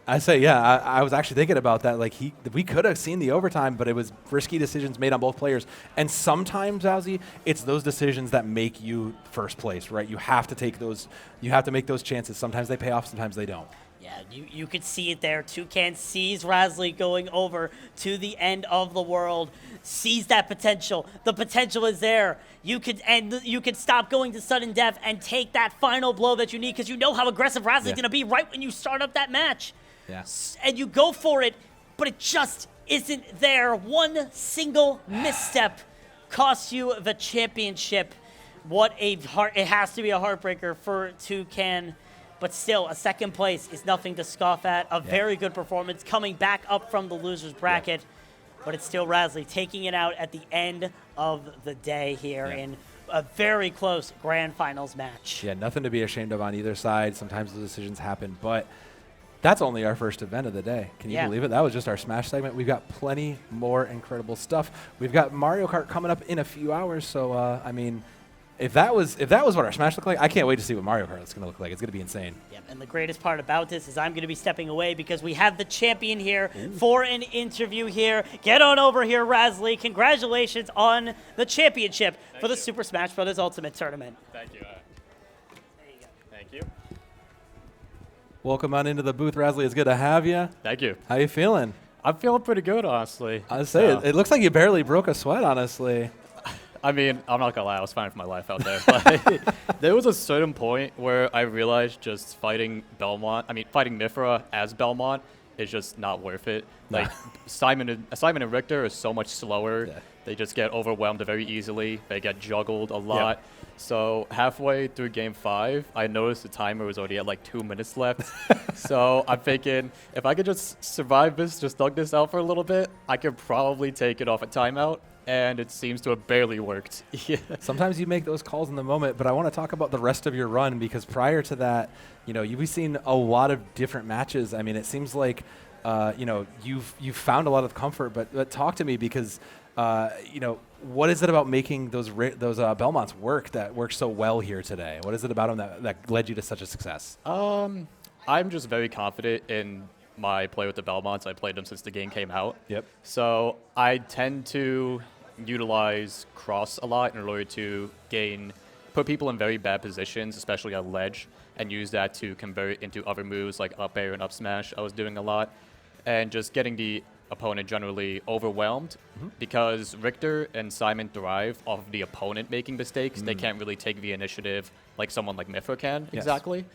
I was actually thinking about that. Like we could have seen the overtime, but it was risky decisions made on both players. And sometimes, Owzy, it's those decisions that make you first place, right? You have to take those. You have to make those chances. Sometimes they pay off. Sometimes they don't. Yeah, you could see it there. Toucan sees Razzly going over to the end of the world, sees that potential. The potential is there. You could stop going to sudden death and take that final blow that you need, because you know how aggressive Razzly's going to be right when you start up that match. Yeah. And you go for it, but it just isn't there. One single misstep costs you the championship. It has to be a heartbreaker for Toucan. But still, a second place is nothing to scoff at. A very good performance coming back up from the loser's bracket. But it's still Razzly taking it out at the end of the day here in a very close grand finals match. Yeah, nothing to be ashamed of on either side. Sometimes the decisions happen, but that's only our first event of the day. Can you believe it? That was just our Smash segment. We've got plenty more incredible stuff. We've got Mario Kart coming up in a few hours, so I mean, if that was what our Smash looked like, I can't wait to see what Mario Kart is going to look like. It's going to be insane. Yep, and the greatest part about this is I'm going to be stepping away because we have the champion here for an interview here. Get on over here, Razzly. Congratulations on the championship for the Super Smash Bros. Ultimate Tournament. Thank you. There you go. Thank you. Welcome on into the booth, Razzly. It's good to have you. Thank you. How you feeling? I'm feeling pretty good, honestly. I say it looks like you barely broke a sweat, honestly. I mean, I'm not gonna lie, I was fighting for my life out there. But there was a certain point where I realized just fighting Mythra as Belmont is just not worth it. Like Simon and Richter is so much slower They just get overwhelmed very easily. They get juggled a lot. So halfway through game 5, I noticed the timer was already at like 2 minutes left. So I'm thinking, if I could just survive this, just thug this out for a little bit, I could probably take it off a timeout. And it seems to have barely worked. Sometimes you make those calls in the moment, but I want to talk about the rest of your run, because prior to that, you know, you've seen a lot of different matches. I mean, it seems like, you know, you've found a lot of comfort, but talk to me, because, you know, what is it about making those Belmonts work that works so well here today? What is it about them that led you to such a success? I'm just very confident in my play with the Belmonts. I played them since the game came out. Yep. So I tend to utilize cross a lot in order to put people in very bad positions, especially on ledge, and use that to convert into other moves like up air and up smash. I was doing a lot, and just getting the opponent generally overwhelmed, because Richter and Simon thrive off of the opponent making mistakes. They can't really take the initiative like someone like Mifra can. Exactly.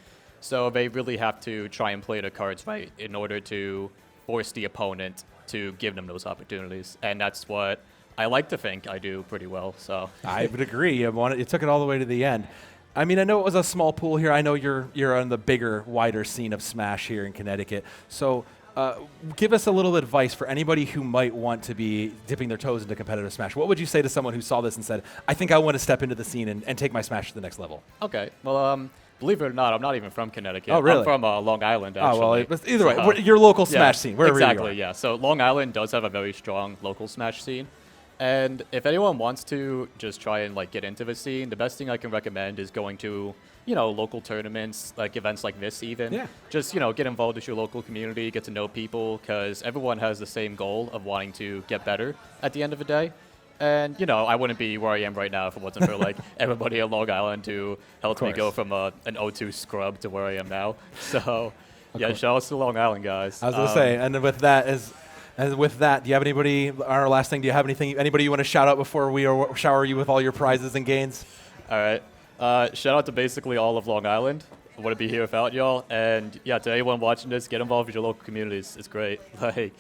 So they really have to try and play the cards right in order to force the opponent to give them those opportunities. And that's what I like to think I do pretty well. So I would agree. You took it all the way to the end. I mean, I know it was a small pool here. I know you're on the bigger, wider scene of Smash here in Connecticut. So give us a little advice for anybody who might want to be dipping their toes into competitive Smash. What would you say to someone who saw this and said, I think I want to step into the scene and take my Smash to the next level? Okay. Well, believe it or not, I'm not even from Connecticut. Oh, really? I'm from Long Island, actually. Oh, well, either way, your local Smash scene, wherever exactly, you are. yeah. So Long Island does have a very strong local Smash scene. And if anyone wants to just try and like get into the scene, the best thing I can recommend is going to, you know, local tournaments, like events like this even. Yeah. Just, you know, get involved with your local community, get to know people, because everyone has the same goal of wanting to get better at the end of the day. And, you know, I wouldn't be where I am right now if it wasn't for, like, everybody at Long Island who helped me go from an O2 scrub to where I am now. So, yeah, shout out to Long Island, guys. I was going to say, and with that, do you have anybody, our last thing, do you have anybody you want to shout out before we shower you with all your prizes and gains? All right. Shout out to basically all of Long Island. I wouldn't be here without y'all. And, yeah, to anyone watching this, get involved with your local communities. It's great. Like,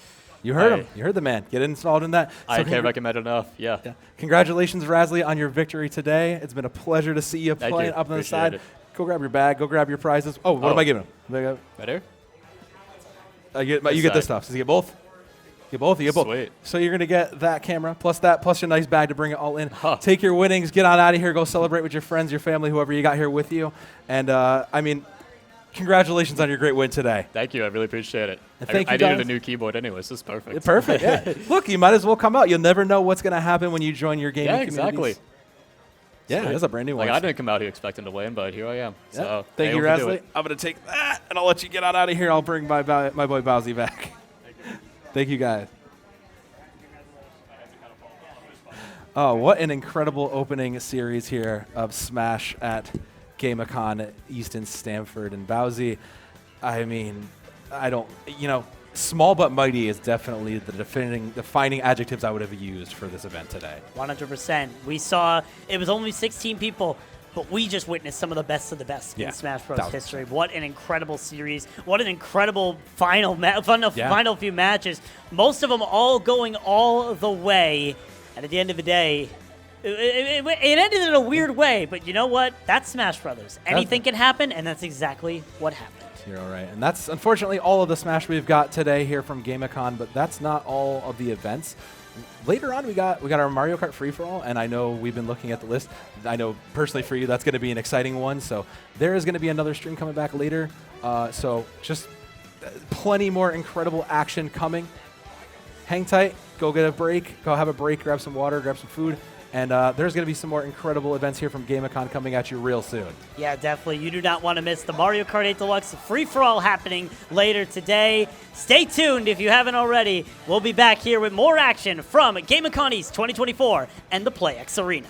you heard him. You heard the man. Get involved in that. I can't recommend enough. Yeah. Congratulations, Razley, on your victory today. It's been a pleasure to see you playing up on the side. Go grab your bag. Go grab your prizes. Oh, what am I giving him? Right here? You get this stuff. So you get both? You get both. Sweet. So you're going to get that camera, plus your nice bag to bring it all in. Take your winnings. Get on out of here. Go celebrate with your friends, your family, whoever you got here with you. And, I mean, congratulations on your great win today. Thank you. I really appreciate it. I needed a new keyboard anyway, so this is perfect. Perfect, yeah. Look, you might as well come out. You'll never know what's going to happen when you join your gaming communities. Exactly. Yeah, that's a brand new one. Like, I didn't come out here expecting to win, but here I am. Yeah. So Thank you, Razley. I'm going to take that, and I'll let you get on out of here. I'll bring my boy Bowsy back. Thank you, guys. Oh, what an incredible opening series here of Smash at GameACon East in Stamford. And Bowsy, I mean, small but mighty is definitely the defining adjectives I would have used for this event today. 100%. We saw it was only 16 people, but we just witnessed some of the best in Smash Bros. History. What an incredible series. What an incredible final few matches. Most of them all going all the way. And at the end of the day, it ended in a weird way. But you know what? That's Smash Brothers. Anything can happen, and that's exactly what happened. You're all right. And that's unfortunately all of the Smash we've got today here from GameACon, but that's not all of the events. Later on, we got our Mario Kart free-for-all, and I know we've been looking at the list. I know personally for you, that's going to be an exciting one. So there is going to be another stream coming back later. So just plenty more incredible action coming. Hang tight. Go get a break. Go have a break. Grab some water. Grab some food. And there's going to be some more incredible events here from GameACon coming at you real soon. Yeah, definitely. You do not want to miss the Mario Kart 8 Deluxe free-for-all happening later today. Stay tuned if you haven't already. We'll be back here with more action from GameACon East 2024 and the PlayEX Arena.